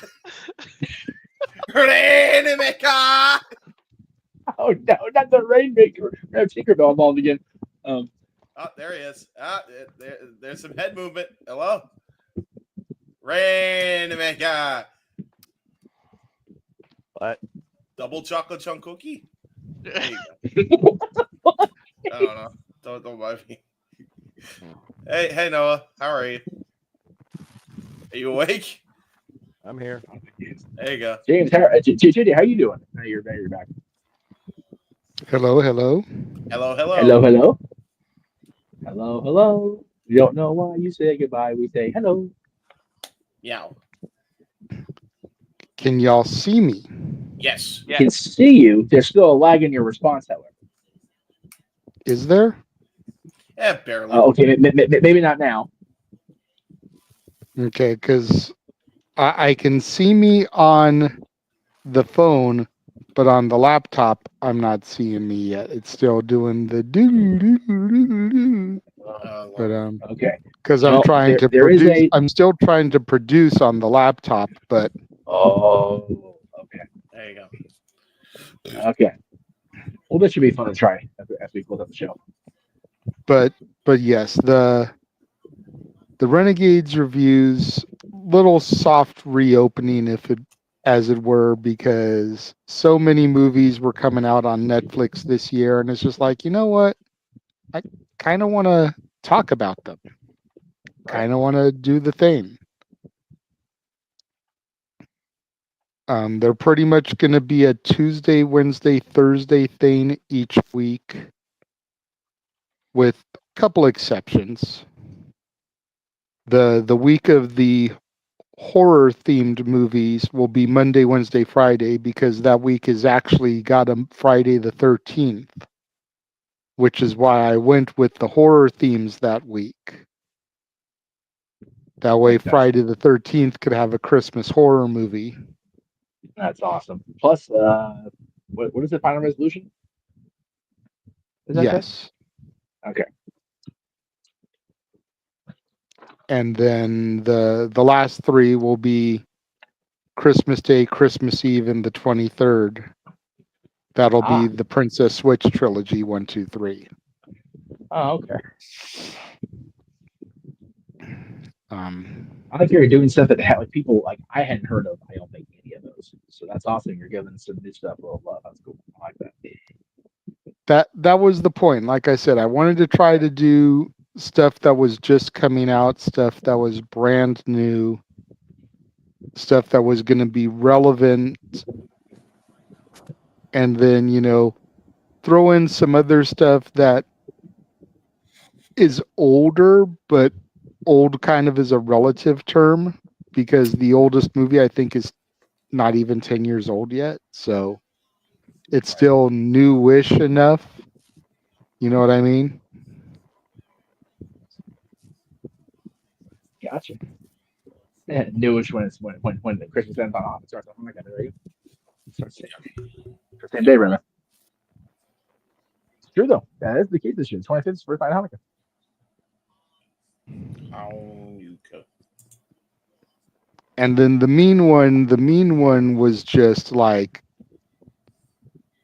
Speaker 16: Rainmaker.
Speaker 11: Oh no, not the Rainmaker. We have Tinkerbell involved again.
Speaker 16: Oh, there he is. There's some head movement. Hello, Rainmaker.
Speaker 9: What?
Speaker 16: Double chocolate chunk cookie. There you go. I don't know. Don't mind me. Hey, Noah. How are you? Are you awake?
Speaker 9: I'm here.
Speaker 16: There you go.
Speaker 11: James, how you doing? Now you're back.
Speaker 7: Hello.
Speaker 16: Hello.
Speaker 11: You don't know why you say goodbye. We say hello.
Speaker 16: Yeah.
Speaker 7: Can y'all see me?
Speaker 16: Yes.
Speaker 11: I can see you. There's still a lag in your response, however.
Speaker 7: Is there?
Speaker 16: Yeah, barely.
Speaker 11: Okay, maybe not now.
Speaker 7: Okay, because I can see me on the phone, but on the laptop, I'm not seeing me yet. It's still doing the do. But
Speaker 11: okay,
Speaker 7: because I'm trying to produce. I'm still trying to produce on the laptop, but
Speaker 11: okay.
Speaker 16: There you go.
Speaker 11: Okay. Well, this should be fun to try as we close up the show.
Speaker 7: But yes, the Renegades reviews, little soft reopening, as it were, because so many movies were coming out on Netflix this year, and it's just like, you know what? I kind of want to talk about them. Kind of want to do the thing. They're pretty much going to be a Tuesday, Wednesday, Thursday thing each week, with a couple exceptions. The week of the horror themed movies will be Monday, Wednesday, Friday, because that week has actually got a Friday the 13th, which is why I went with the horror themes that week. That way Friday the 13th could have a Christmas horror movie.
Speaker 11: That's awesome. Plus, what is it? Final Resolution? Is that
Speaker 7: yes.
Speaker 11: Okay.
Speaker 7: And then the last three will be Christmas Day, Christmas Eve, and the 23rd. That'll be the Princess Switch trilogy, 1, 2, 3.
Speaker 11: Oh, okay. I like you're doing stuff that like people like I hadn't heard of. I don't think any of those. So that's awesome. You're giving some new stuff a little love. That's cool. I like that.
Speaker 7: That was the point. Like I said, I wanted to try to do stuff that was just coming out, stuff that was brand new, stuff that was going to be relevant, and then throw in some other stuff that is older, but old kind of is a relative term because the oldest movie I think is not even 10 years old yet. So it's still newish enough. You know what I mean?
Speaker 11: Gotcha. Yeah, newish when it's when the Christmas ends on off. It starts off. Oh my god, there you go. Starts same day, remember? It's true though. That is the case this year. 25th is first night Hanukkah.
Speaker 7: And then the mean one was just like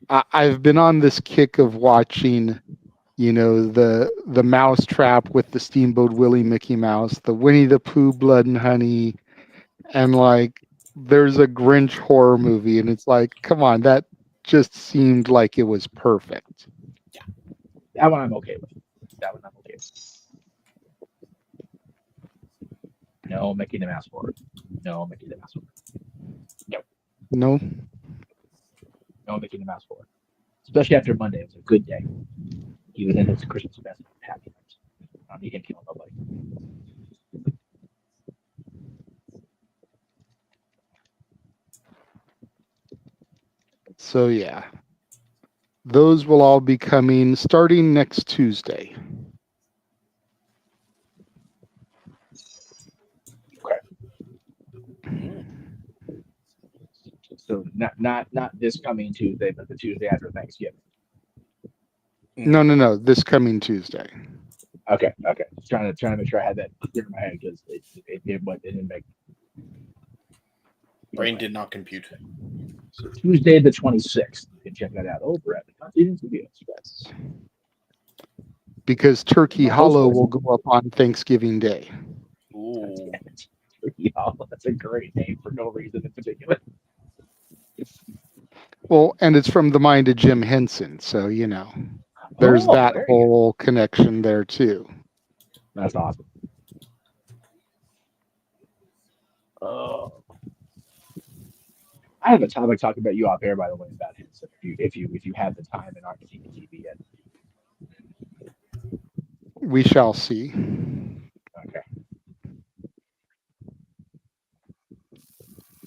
Speaker 7: I've been on this kick of watching, you know, the Mouse Trap with the Steamboat Willie Mickey Mouse, the Winnie the Pooh Blood and Honey, and like there's a Grinch horror movie, and it's like, come on, that just seemed like it was perfect.
Speaker 11: Yeah, that one I'm okay with. That one I'm okay with. No Mickey the Mouse forward. No Mickey the Mouse forward.
Speaker 7: No.
Speaker 11: No Mickey the Mouse forward. Especially after Monday, it was a good day. He was in his Christmas best. Happy times. I don't need him killing nobody.
Speaker 7: So yeah, those will all be coming starting next Tuesday.
Speaker 11: So not this coming Tuesday, but the Tuesday after Thanksgiving.
Speaker 7: No. This coming Tuesday.
Speaker 11: Okay. Just trying to make sure I had that clear in my head because it didn't make.
Speaker 16: Brain did not compute.
Speaker 11: So Tuesday the 26th. You can check that out over at the Continent Studios. Yes.
Speaker 7: Because Turkey Hollow will go up on Thanksgiving Day.
Speaker 16: Ooh.
Speaker 11: Turkey Hollow. That's a great name for no reason in particular.
Speaker 7: Well, and it's from the mind of Jim Henson, so you know, there's that whole connection there too.
Speaker 11: That's awesome. I have a topic talking about you off air, by the way, about Henson. If you have the time and aren't seeing TV yet.
Speaker 7: We shall see.
Speaker 11: Okay.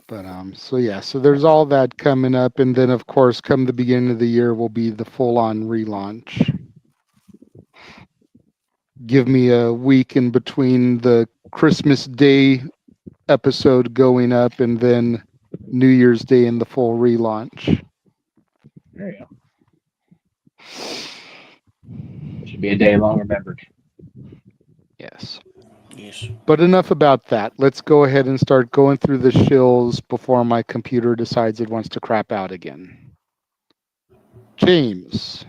Speaker 7: But so there's all that coming up, and then of course, come the beginning of the year will be the full-on relaunch. Give me a week in between the Christmas Day episode going up, and then New Year's Day in the full relaunch.
Speaker 11: There you go. It should be a day long remembered.
Speaker 7: Yes.
Speaker 16: Yes.
Speaker 7: But enough about that. Let's go ahead and start going through the shills before my computer decides it wants to crap out again. James.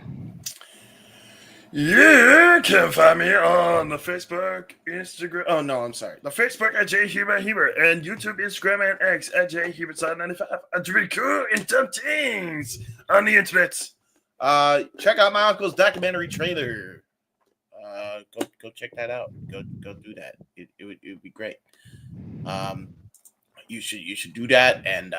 Speaker 16: Yeah, you can find me on the Facebook, Instagram. Oh, no, I'm sorry. The Facebook at JHubert and YouTube, Instagram, and X at JHubert95. I'm pretty cool and dumb things on the internet. Check out my uncle's documentary trailer. Go check that out. Go do that. It would be great. You should do that, and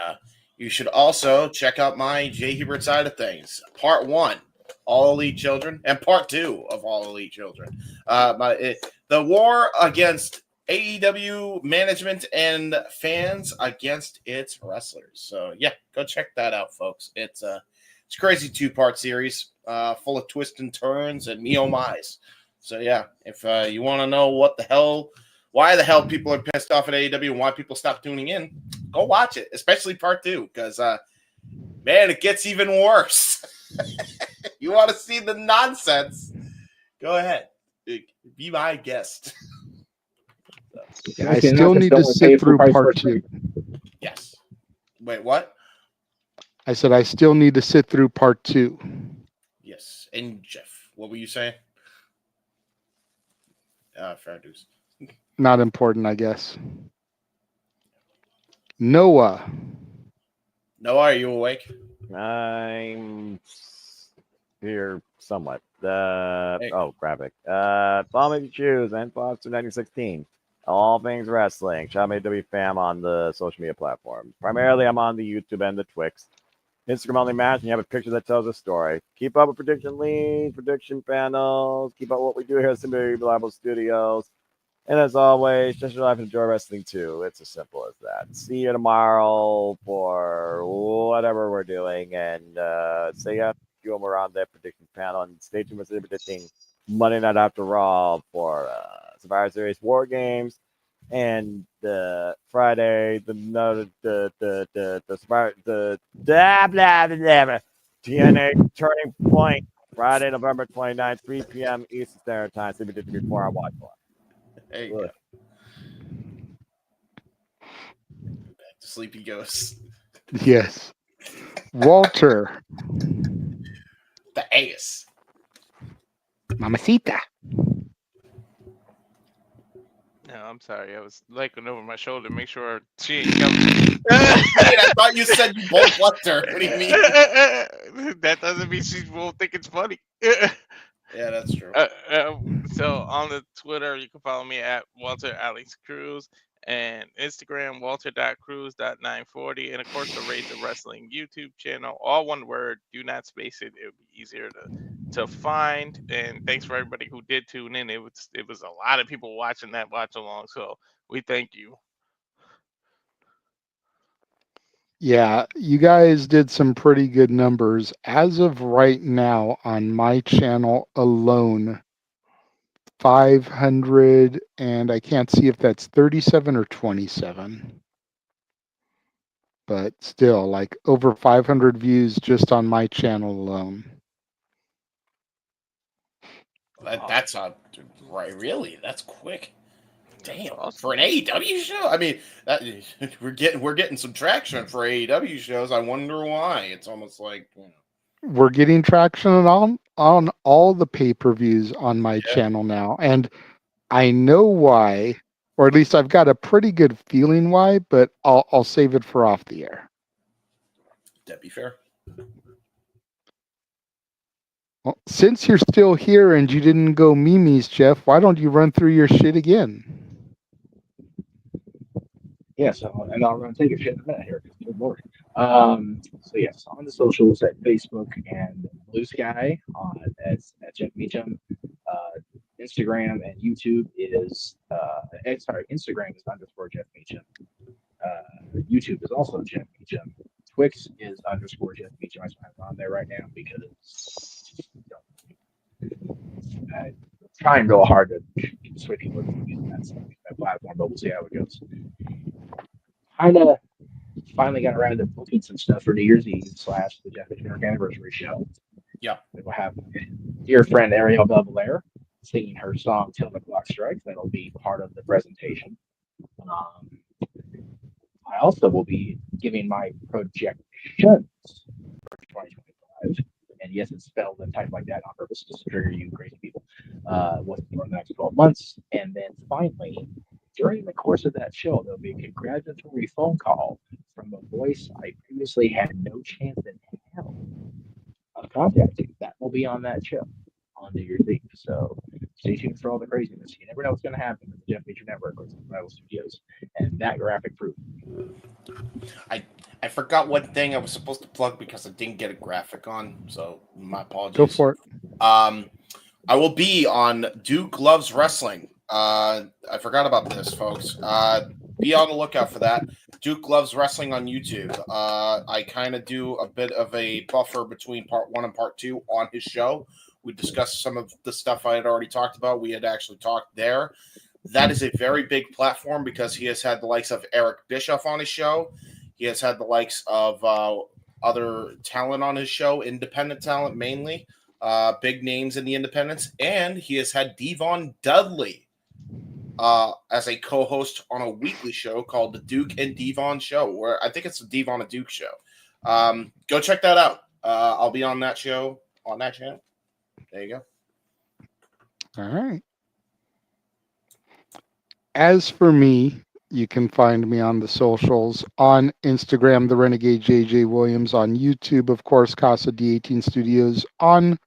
Speaker 16: you should also check out my J Hubert side of things. Part 1, All Elite Children, and Part 2 of All Elite Children. The war against AEW management and fans against its wrestlers. So yeah, go check that out, folks. It's a crazy 2-part series, full of twists and turns and me oh my's. So yeah, if you want to know why the hell people are pissed off at AEW and why people stop tuning in, go watch it, especially part 2, because man, it gets even worse. You want to see the nonsense? Go ahead, be my guest.
Speaker 7: I still need to sit through part 2.
Speaker 16: Yes. Wait, what?
Speaker 7: I said I still need to sit through part 2.
Speaker 16: Yes. And Jeff, what were you saying? Fair dues.
Speaker 7: Not important, I guess. Noah.
Speaker 16: Noah, are you awake?
Speaker 9: I'm here somewhat. Graphic. Follow me choose and Foster 1916. All things wrestling. Shout out AEW fam on the social media platform. Primarily, I'm on the YouTube and the Twix. Instagram only match, and you have a picture that tells a story. Keep up with prediction leads, prediction panels. Keep up with what we do here at Simply Reliable Studios. And as always, just your life and enjoy wrestling too. It's as simple as that. See you tomorrow for whatever we're doing. And say yeah, you when we're on that prediction panel. And stay tuned for predicting Monday Night After Raw for Survivor Series War Games. And Friday, the TNA Turning Point, Friday, November 29th, 3 p.m. Eastern Standard Time. So we did before I watch one.
Speaker 16: There you go. Back to Sleepy Ghost.
Speaker 7: Yes. Walter.
Speaker 16: The ace.
Speaker 7: Mamacita.
Speaker 15: No, I'm sorry. I was looking over my shoulder to make sure she ain't coming.
Speaker 16: Wait, I thought you said you both left her. What do you mean?
Speaker 15: That doesn't mean she won't think it's funny.
Speaker 16: Yeah, that's true.
Speaker 15: So on the Twitter, you can follow me at Walter Alex Cruz and Instagram Walter.Cruz.940, and of course the Raise the Wrestling YouTube channel, all one word. Do not space it. It would be easier to find. And thanks for everybody who did tune in. It was a lot of people watching that watch along, so we thank you.
Speaker 7: Yeah, you guys did some pretty good numbers. As of right now on my channel alone, 500, and I can't see if that's 37 or 27. But still, like over 500 views just on my channel alone.
Speaker 16: That's right. Really, that's quick. Damn, for an AEW show. I mean, we're getting some traction for AEW shows. I wonder why. It's almost like
Speaker 7: We're getting traction on all the pay-per-views on my channel now, and I know why, or at least I've got a pretty good feeling why. But I'll save it for off the air.
Speaker 16: That'd be fair.
Speaker 7: Well, since you're still here and you didn't go Mimi's, Jeff, why don't you run through your shit again?
Speaker 11: Yes, and I'm going to take a shit in a minute here. Good lord. So yes, on the socials at Facebook and Blue Sky at Jeff Meacham. Instagram and YouTube is Instagram is _ Jeff Meacham. YouTube is also Jeff Meacham. Twix is _ Jeff Meacham. I'm on there right now because I trying real hard to switch people to that platform, but we'll see how it goes. Finally got around to booking some stuff for New Year's Eve / the Jeff Meacham anniversary show.
Speaker 16: Yeah,
Speaker 11: we'll have dear friend Ariel Belair singing her song "Till the Clock Strikes." That'll be part of the presentation. I also will be giving my projections for 2025. And yes, it's spelled and typed like that on purpose, just to trigger you crazy people. What's for the next 12 months. And then finally, during the course of that show, there'll be a congratulatory phone call from a voice I previously had no chance in hell of contacting. That will be on that show on New Year's Eve. So stay tuned for all the craziness. You never know what's going to happen with the Jeff Meacham Network or Rival Studios. And that graphic proof.
Speaker 16: I forgot what thing I was supposed to plug because I didn't get a graphic on, so my apologies.
Speaker 7: Go for it.
Speaker 16: I will be on Duke Loves Wrestling. I forgot about this, folks. Be on the lookout for that. Duke Loves Wrestling on YouTube. I kind of do a bit of a buffer between part 1 and part 2 on his show. We discussed some of the stuff I had already talked about. We had actually talked there. That is a very big platform because he has had the likes of Eric Bischoff on his show. He has had the likes of other talent on his show, independent talent mainly, big names in the independents, and he has had Devon Dudley as a co-host on a weekly show called the Duke and Devon Show, where I think it's the Devon and Duke Show. Go check that out. I'll be on that show on that channel. There you go.
Speaker 7: All right. As for me, you can find me on the socials, on Instagram, the Renegade JJ Williams, on YouTube, of course, Casa D18 Studios, on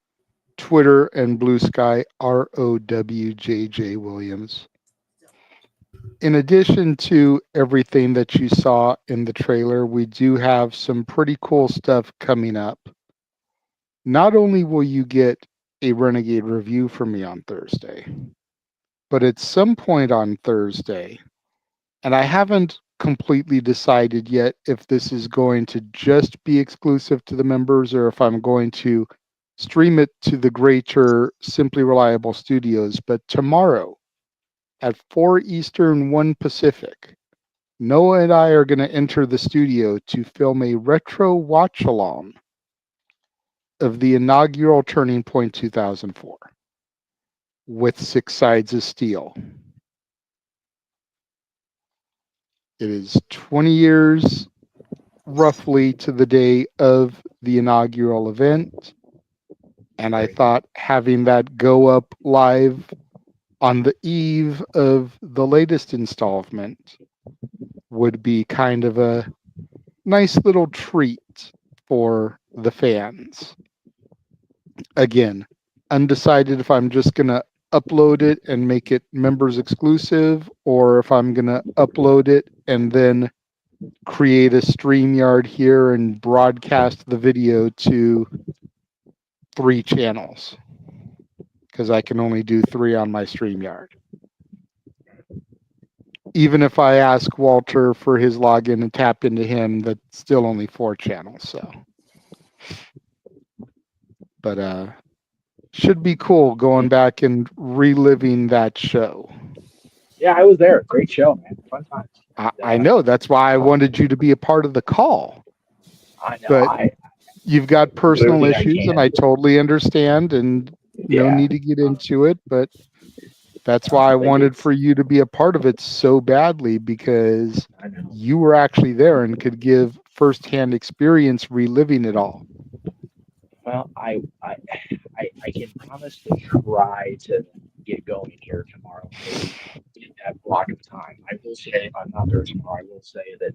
Speaker 7: Twitter and Blue Sky, ROWJJ Williams. in addition to everything that you saw in the trailer, we do have some pretty cool stuff coming up. Not only will you get a Renegade review from me on Thursday, but at some point on Thursday, and I haven't completely decided yet if this is going to just be exclusive to the members or if I'm going to stream it to the greater Simply Reliable Studios. But tomorrow at 4 Eastern, 1 Pacific, Noah and I are going to enter the studio to film a retro watch-along of the inaugural Turning Point 2004 with 6 Sides of Steel. It is 20 years roughly to the day of the inaugural event. And I thought having that go up live on the eve of the latest installment would be kind of a nice little treat for the fans. Again, undecided if I'm just going to upload it and make it members exclusive or if I'm going to upload it and then create a StreamYard here and broadcast the video to 3 channels because I can only do 3 on my StreamYard. Even if I ask Walter for his login and tap into him, that's still only 4 channels. So, but should be cool going back and reliving that show.
Speaker 11: Yeah, I was there. Great show, man. Fun times.
Speaker 7: I know. That's why I wanted you to be a part of the call.
Speaker 11: I know.
Speaker 7: But you've got personal
Speaker 11: everything I
Speaker 7: issues,
Speaker 11: can.
Speaker 7: and I totally understand, and no
Speaker 11: Yeah.
Speaker 7: need to get into it. But that's why I wanted for you to be a part of it so badly, because you were actually there and could give firsthand experience reliving it all.
Speaker 11: Well, I can promise to try to get going here tomorrow in that block of time. I will say, if I'm not there tomorrow, I will say that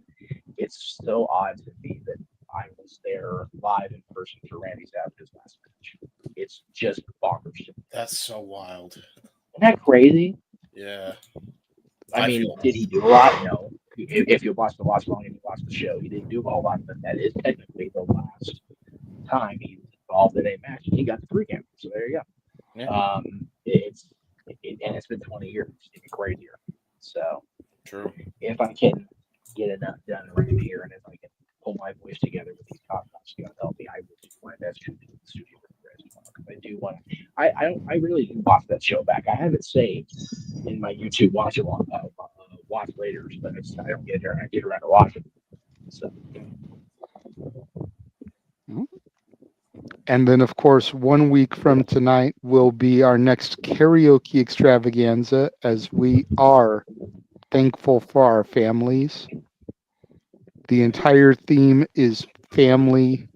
Speaker 11: it's so odd to me that I was there live in person for Randy Savage's last match. It's just bonkers.
Speaker 16: That's so wild.
Speaker 11: Isn't that crazy?
Speaker 16: Yeah.
Speaker 11: I mean, did he do a lot? No. If you watch the watch long and you watch the show, he didn't do a whole lot, but that is technically the last time he was involved in a match. He got the 3 cameras, so there you go.
Speaker 16: Yeah.
Speaker 11: And it's been 20 years. It's even crazier. So
Speaker 16: true.
Speaker 11: If I can get enough done right here, and if I can pull my voice together with these podcasts, you know, help me, I will do my best to be in the studio with you guys tomorrow, because I do want to. I really do watch that show back. I have it saved in my YouTube watch later, but I don't get around to watching. So.
Speaker 7: And then, of course, 1 week from tonight will be our next karaoke extravaganza, as we are thankful for our families. The entire theme is family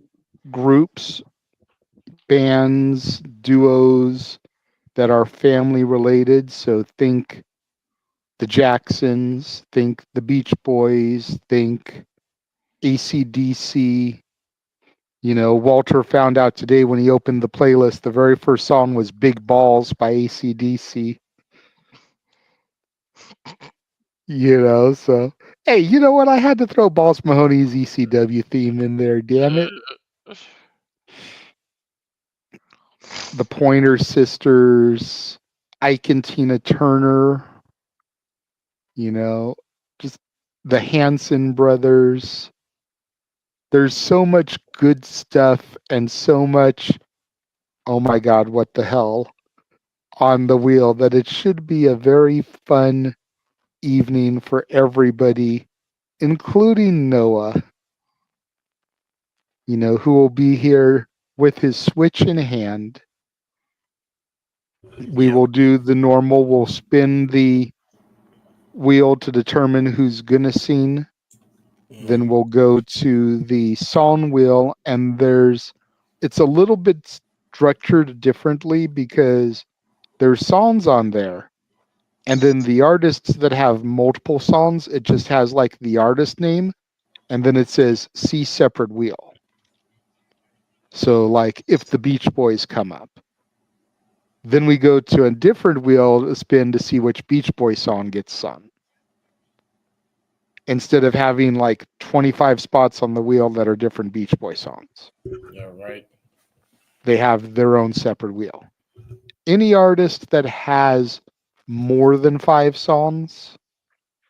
Speaker 7: groups, bands, duos that are family related. So think the Jacksons, think the Beach Boys, think AC/DC. You know, Walter found out today when he opened the playlist, the very first song was Big Balls by AC/DC. You know, so, hey, you know what? I had to throw Balls Mahoney's ECW theme in there, damn it. The Pointer Sisters, Ike and Tina Turner, you know, just the Hanson brothers. There's so much good stuff and so much, oh my God, what the hell, on the wheel, that it should be a very fun evening for everybody, including Noah, you know, who will be here with his Switch in hand. We will do the normal, we'll spin the wheel to determine who's going to sing. Then we'll go to the song wheel, and it's a little bit structured differently because there's songs on there. And then the artists that have multiple songs, it just has like the artist name, and then it says see separate wheel. So like if the Beach Boys come up, then we go to a different wheel to spin to see which Beach Boy song gets sung. instead of having like 25 spots on the wheel that are different Beach Boy songs.
Speaker 16: Yeah, right.
Speaker 7: They have their own separate wheel. Any artist that has more than 5 songs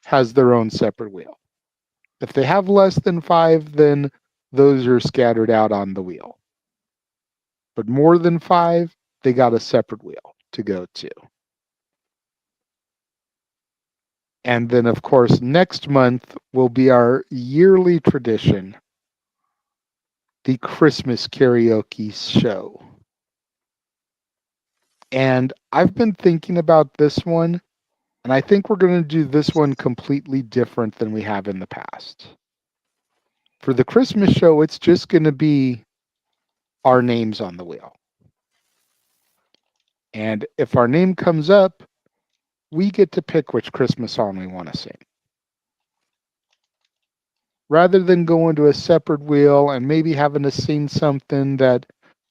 Speaker 7: has their own separate wheel. If they have less than 5, then those are scattered out on the wheel. But more than 5, they got a separate wheel to go to. And then, of course, next month will be our yearly tradition, the Christmas karaoke show. And I've been thinking about this one, and I think we're going to do this one completely different than we have in the past. For the Christmas show, it's just going to be our names on the wheel. And if our name comes up, we get to pick which Christmas song we want to sing. Rather than going to a separate wheel and maybe having to sing something that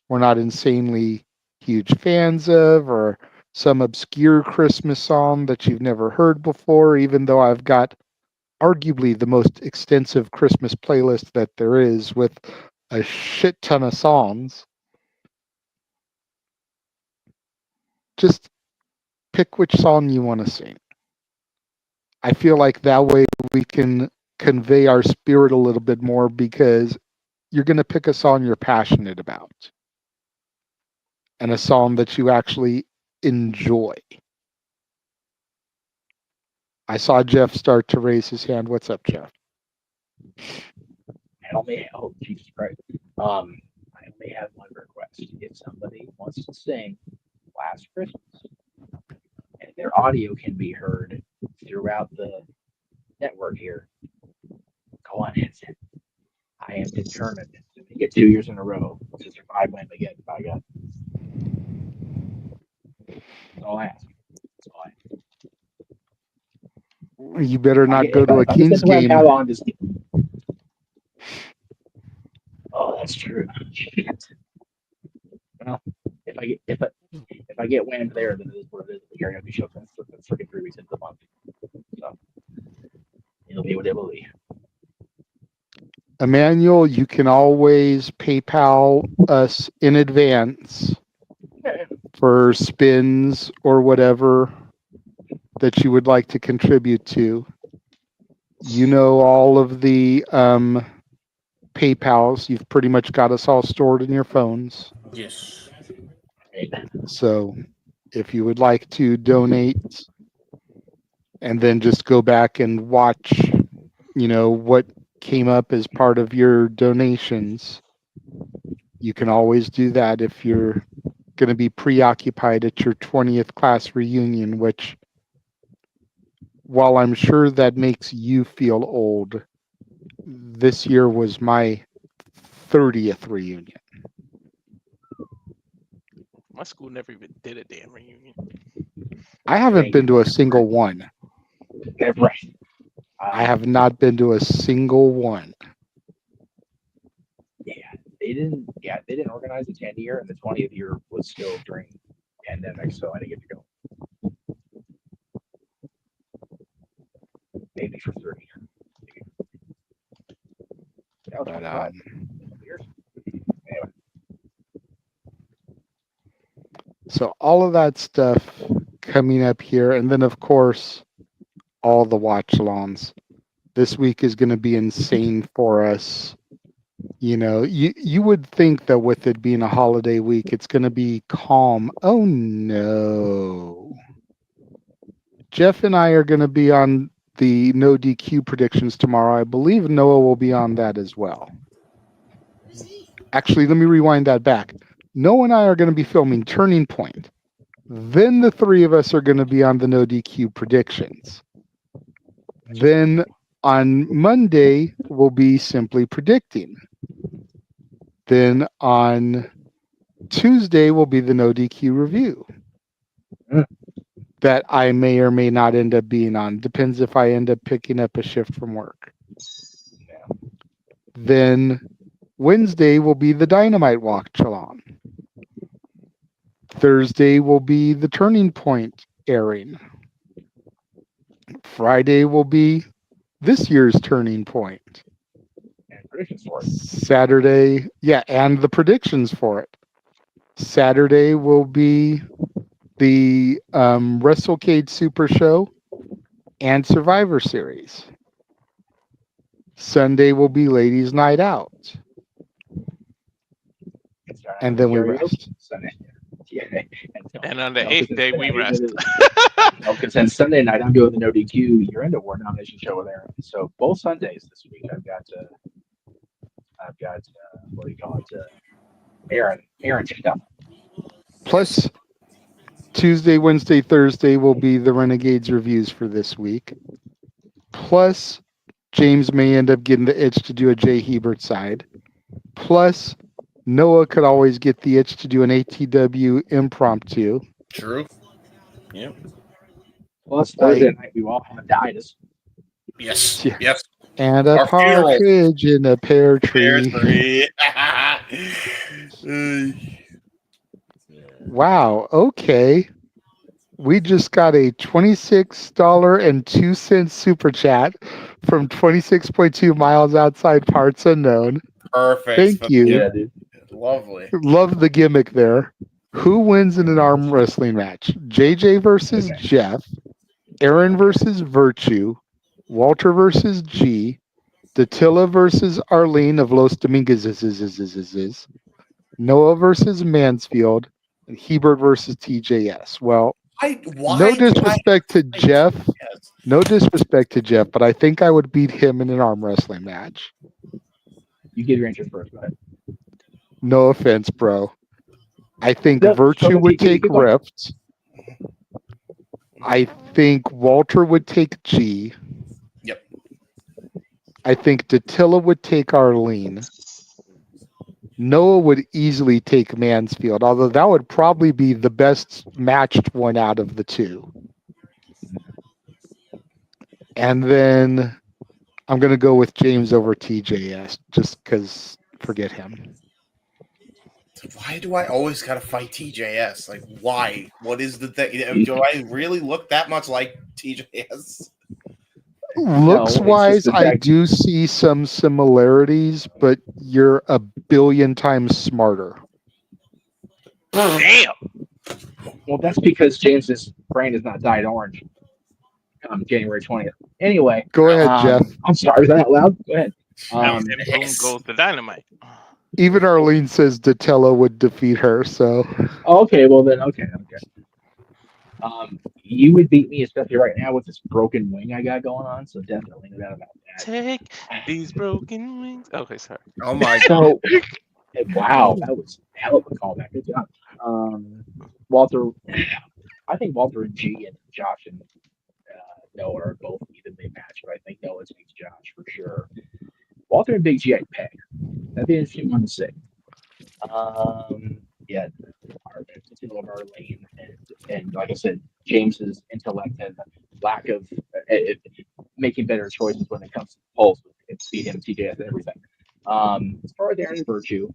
Speaker 7: we're not insanely huge fans of, or some obscure Christmas song that you've never heard before, even though I've got arguably the most extensive Christmas playlist that there is with a shit ton of songs. Just pick which song you want to sing. I feel like that way we can convey our spirit a little bit more, because you're going to pick a song you're passionate about and a song that you actually enjoy. I saw Jeff start to raise his hand. What's up, Jeff?
Speaker 11: I only oh Jesus Christ. I only have one request. If somebody wants to sing Last Christmas and their audio can be heard throughout the network here, go on and sing. I am determined to make it 2 years in a row to survive when they get by God. That's all I ask. That's all I ask.
Speaker 7: You better not go to a
Speaker 11: If I
Speaker 7: Kings
Speaker 11: get to
Speaker 7: game.
Speaker 11: on this. Oh, that's true. Shit. Well, if I get whammed there, then it is what it is. The karaoke show for freaking 3 weeks into the month, so it'll be what it will be.
Speaker 7: Emmanuel, you can always PayPal us in advance for spins or whatever that you would like to contribute to. You know all of the PayPals. You've pretty much got us all stored in your phones.
Speaker 16: Yes.
Speaker 7: So if you would like to donate and then just go back and watch, what came up as part of your donations, you can always do that if you're going to be preoccupied at your 20th class reunion, which, while I'm sure that makes you feel old, this year was my 30th reunion.
Speaker 15: My school never even did a damn reunion.
Speaker 7: I haven't been to a single one.
Speaker 11: Right.
Speaker 7: I have not been to a single one.
Speaker 11: They didn't organize the 10th year, and the 20th year was still during pandemic, so I didn't get to go. Maybe for 30. That was 25 years. Anyway.
Speaker 7: So all of that stuff coming up here, and then of course all the watch-alongs. This week is going to be insane for us. You would think that with it being a holiday week, it's going to be calm. Oh no. Jeff and I are going to be on the no DQ predictions tomorrow. I believe Noah will be on that as well. Actually, let me rewind that back. Noah and I are going to be filming Turning Point. Then the three of us are going to be on the no DQ predictions. Then on Monday, we'll be simply predicting. Then on Tuesday will be the no DQ review that I may or may not end up being on. Depends if I end up picking up a shift from work. Then Wednesday will be the Dynamite watch-along. Thursday will be the Turning Point airing. Friday will be this year's turning point.
Speaker 11: And predictions for it.
Speaker 7: Saturday, yeah, and the predictions for it. Saturday will be the WrestleCade Super Show and Survivor Series. Sunday will be Ladies' Night Out. And then we rest.
Speaker 11: Sunday. Yeah.
Speaker 15: And on the 8th day, we rest.
Speaker 11: No, because then Sunday night I'm doing the No DQ year-end award nomination show with Aaron. So both Sundays this week I've got what do you call it? Aaron stuff.
Speaker 7: Plus, Tuesday, Wednesday, Thursday will be the Renegades reviews for this week. Plus, James may end up getting the itch to do a Jay Hebert side. Plus, Noah could always get the itch to do an ATW impromptu.
Speaker 16: True. Yep.
Speaker 11: Plus Thursday night we all have dies.
Speaker 16: Yes.
Speaker 7: Yeah.
Speaker 16: Yes.
Speaker 7: And a
Speaker 16: Our funeral.
Speaker 7: partridge in a pear tree. Wow. Okay. We just got a $26.02 super chat from 26.2 miles outside parts unknown.
Speaker 16: Perfect.
Speaker 7: Thank you.
Speaker 11: Yeah, dude.
Speaker 16: Lovely.
Speaker 7: Love the gimmick there. Who wins in an arm wrestling match? JJ versus Jeff, Aaron versus Virtue, Walter versus G, Datilla versus Arlene of Los Domingos, Noah versus Mansfield, and Hebert versus TJS. Well, no disrespect to Jeff. No disrespect to Jeff, but I think I would beat him in an arm wrestling match.
Speaker 11: You give your answers first, go ahead.
Speaker 7: No offense, bro. I think Virtue would take Rift. I think Walter would take G.
Speaker 16: Yep.
Speaker 7: I think Datilla would take Arlene. Noah would easily take Mansfield, although that would probably be the best matched one out of the two. And then I'm going to go with James over TJS, just because forget him.
Speaker 16: Why do I always gotta fight TJS? Like, why? What is the thing? Do I really look that much like TJS?
Speaker 7: Looks wise, I do see some similarities, but you're a billion times smarter.
Speaker 15: Damn.
Speaker 11: Well, that's because James's brain is not dyed orange. January 20th. Anyway,
Speaker 7: go ahead, Jeff.
Speaker 11: I'm sorry, is that out loud? Go ahead.
Speaker 15: Boom goes the dynamite.
Speaker 7: Even Arlene says Datella would defeat her, so.
Speaker 11: Okay, well then, okay. You would beat me, especially right now with this broken wing I got going on. So definitely no doubt about that.
Speaker 15: Take these broken wings. Okay, sorry.
Speaker 16: Oh my
Speaker 11: god! Wow, that was a hell of a callback. Good job, Walter. I think Walter and G and Josh and Noah are both evenly matched, but I think Noah takes Josh for sure. Walter and Big G, I'd peg. That'd be an interesting one to say. Yeah, it's in our lane, and like I said, James's intellect and lack of making better choices when it comes to polls, it's beat him, TJS, and everything. As far as Aaron and Virtue,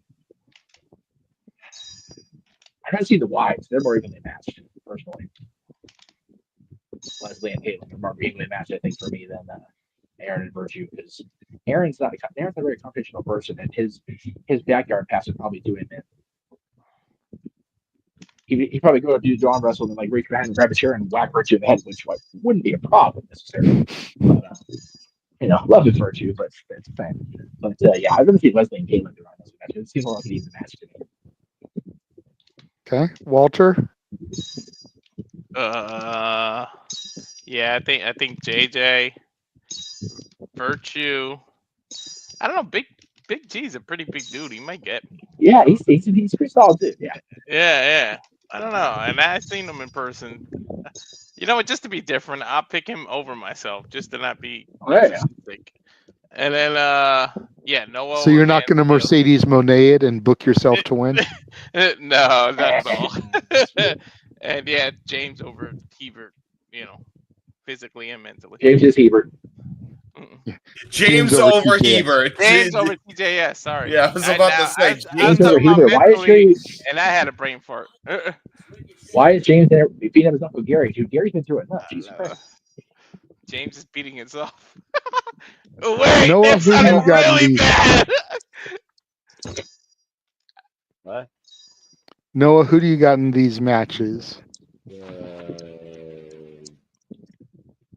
Speaker 11: I don't see the whys. They're more evenly matched, personally. Leslie and Caitlin are more evenly matched, I think, for me than Aaron and Virtue, because Aaron's a very confrontational person, and his backyard pass would probably do him in. He'd probably go to do the arm wrestle and like reach behind and grab a chair and whack Virtue in the head, which wouldn't be a problem necessarily. But, love his Virtue, but it's a thing. But yeah, I'd rather see Leslie and Caitlin do on this match. It seems more like an even match to me.
Speaker 7: Okay, Walter.
Speaker 15: Yeah, I think JJ, Virtue. I don't know. Big G's a pretty big dude. He might get me.
Speaker 11: Yeah, he's pretty solid dude. Yeah.
Speaker 15: Yeah. I don't know. And I've seen him in person. You know what? Just to be different, I'll pick him over myself, just to not be. And then, Noah.
Speaker 7: So you're not going to Mercedes Monet it and book yourself to win?
Speaker 15: No, not at all. And yeah, James over Hebert, physically and mentally.
Speaker 11: James is Hebert.
Speaker 16: James over Hebert.
Speaker 15: James over TJS. Sorry.
Speaker 16: Yeah, I was about to say
Speaker 11: James over Hebert. Why is James?
Speaker 15: And I had a brain fart.
Speaker 11: Why is James there beating up his Uncle Gary? Dude, Gary's been through it enough. Jesus Christ.
Speaker 15: James is beating himself. Wait,
Speaker 7: Noah,
Speaker 15: that
Speaker 7: who do you
Speaker 15: sounded
Speaker 7: got in
Speaker 15: really
Speaker 7: these?
Speaker 15: bad.
Speaker 9: What?
Speaker 7: Noah, who do you got in these matches?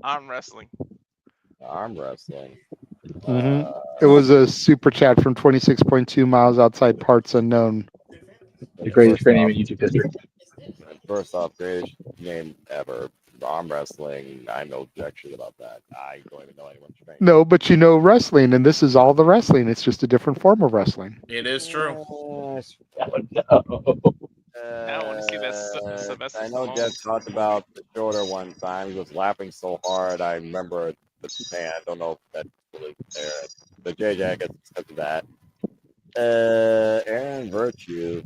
Speaker 15: Arm wrestling.
Speaker 9: Arm wrestling.
Speaker 7: It was a super chat from 26.2 miles outside parts unknown.
Speaker 11: The greatest fan name in YouTube history.
Speaker 9: First off, greatest name ever. Arm wrestling. I have no objection about that. I don't even know anyone's strength.
Speaker 7: No, but you know wrestling, and this is all the wrestling. It's just a different form of wrestling.
Speaker 16: It is true.
Speaker 15: I want to see that Sylvester
Speaker 9: I know
Speaker 15: Stallone.
Speaker 9: Jeff talked about the shoulder one time. He was laughing so hard. I remember the man. I don't know if that's really there. But JJ, I guess it's because of that. Aaron Virtue.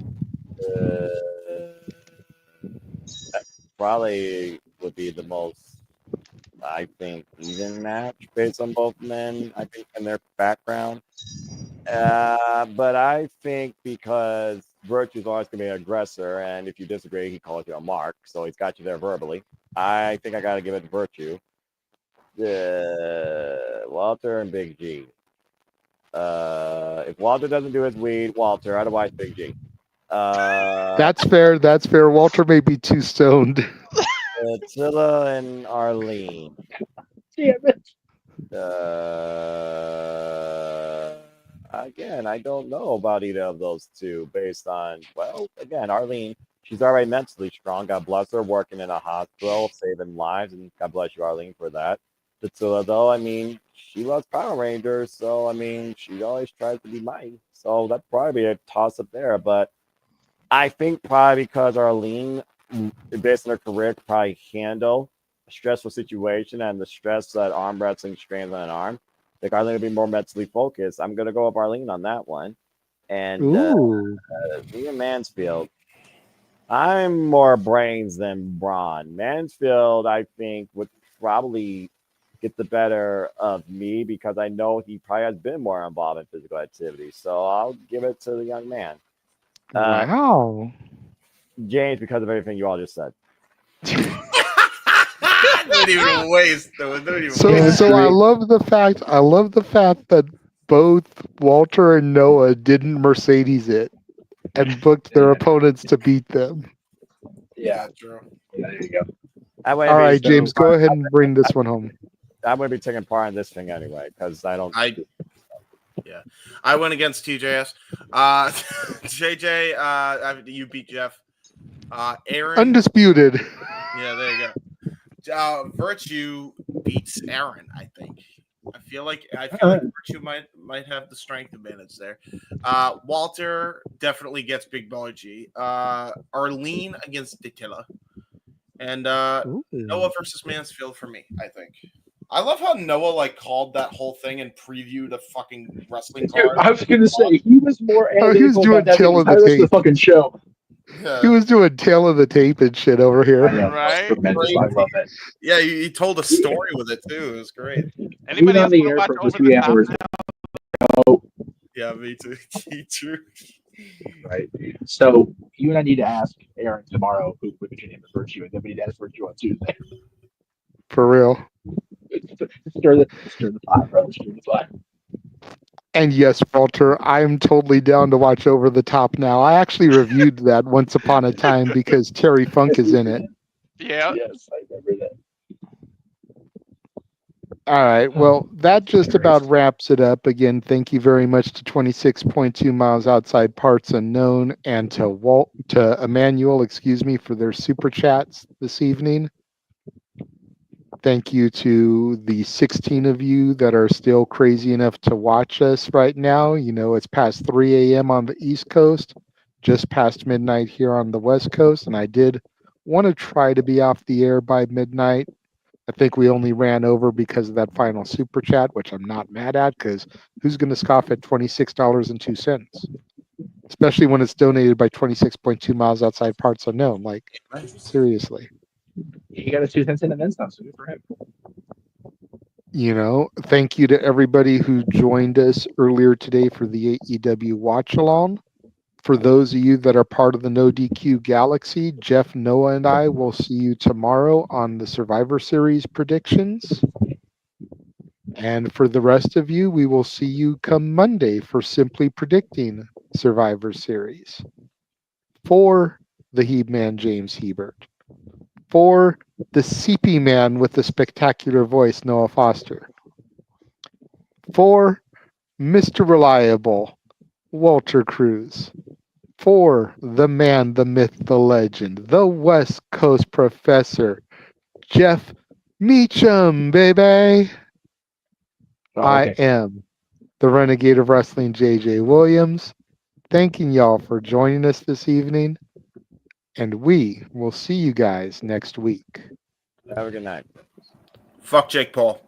Speaker 9: That probably would be the most, I think, even match based on both men, I think, and their background. But I think because Virtue's always going to be an aggressor, and if you disagree, he calls you a mark, so he's got you there verbally. I think I got to give it to Virtue. Walter and Big G. If Walter doesn't do his weed, Walter, otherwise Big G.
Speaker 7: That's fair. That's fair. Walter may be too stoned.
Speaker 9: Attila and Arlene.
Speaker 11: Damn it.
Speaker 9: Again, I don't know about either of those two based on, well, again, Arlene, she's already mentally strong. God bless her, working in a hospital, saving lives, and God bless you, Arlene, for that. Attila, though, I mean, she loves Power Rangers, so, I mean, she always tries to be mighty. So that'd probably be a toss-up there, but I think probably because Arlene, based on her career, could probably handle a stressful situation and the stress that arm wrestling strains on an arm. I think Arlene would be more mentally focused. I'm going to go with Arlene on that one. And Ian Mansfield, I'm more brains than brawn. Mansfield, I think, would probably get the better of me because I know he probably has been more involved in physical activity. So I'll give it to the young man.
Speaker 7: Wow.
Speaker 9: James, because of everything you all just said.
Speaker 16: Don't even waste.
Speaker 7: So I love the fact that both Walter and Noah didn't Mercedes it and booked their opponents to beat them.
Speaker 11: Yeah,
Speaker 16: true.
Speaker 11: Yeah, there you go.
Speaker 7: All right, James, go ahead and bring this one home.
Speaker 9: I'm going to be taking part in this thing anyway because I don't.
Speaker 16: I went against TJS. JJ, you beat Jeff. Aaron.
Speaker 7: Undisputed.
Speaker 16: Yeah, there you go. Virtue beats Aaron, I think. I feel like Virtue might have the strength advantage there. Walter definitely gets Big Baller G. Arlene against Attila. And Noah versus Mansfield for me, I think. I love how Noah called that whole thing and previewed a fucking wrestling card.
Speaker 11: I was gonna say he was more
Speaker 7: he was doing tail of the
Speaker 11: the
Speaker 7: tape.
Speaker 11: fucking show.
Speaker 16: Yeah.
Speaker 7: He was doing tail of the tape and shit over here.
Speaker 15: Right?
Speaker 11: I love it.
Speaker 16: Yeah, he told a story with it too. It was great.
Speaker 15: Anybody else
Speaker 11: on the
Speaker 15: want to
Speaker 11: air
Speaker 15: watch
Speaker 11: for
Speaker 15: Over
Speaker 11: 3
Speaker 15: the Top
Speaker 11: hours.
Speaker 15: now?
Speaker 16: Yeah, me too. Me too.
Speaker 11: Right. So you and I need to ask Aaron tomorrow who would your name is Virtue, and then we need to ask Virtue on Tuesday.
Speaker 7: For real.
Speaker 11: Stir the pot, bro. Stir the pot.
Speaker 7: And yes, Walter, I'm totally down to watch Over the Top now. I actually reviewed that once upon a time because Terry Funk is in it.
Speaker 15: Yeah.
Speaker 11: Yes, I remember that.
Speaker 7: All right. Well, that just about wraps it up. Again, thank you very much to 26.2 miles outside parts unknown and to Emmanuel, for their super chats this evening. Thank you to the 16 of you that are still crazy enough to watch us right now. You know, it's past 3 a.m. on the East Coast, just past midnight here on the West Coast, and I did want to try to be off the air by midnight. I think we only ran over because of that final super chat, which I'm not mad at because who's going to scoff at $26.02? Especially when it's donated by 26.2 miles outside parts unknown. Like, seriously.
Speaker 11: He got his 2 cents in and then some, so good for him.
Speaker 7: You know, thank you to everybody who joined us earlier today for the AEW Watch Along. For those of you that are part of the No DQ Galaxy, Jeff, Noah, and I will see you tomorrow on the Survivor Series predictions. And for the rest of you, we will see you come Monday for Simply Predicting Survivor Series. For the He-Man James Hebert. For the CP man with the spectacular voice, Noah Foster. For Mr. Reliable, Walter Cruz. For the man, the myth, the legend, the West Coast professor, Jeff Meacham, baby. I am the Renegade of Wrestling, JJ Williams. Thanking y'all for joining us this evening. And we will see you guys next week.
Speaker 9: Have a good night.
Speaker 16: Fuck Jake Paul.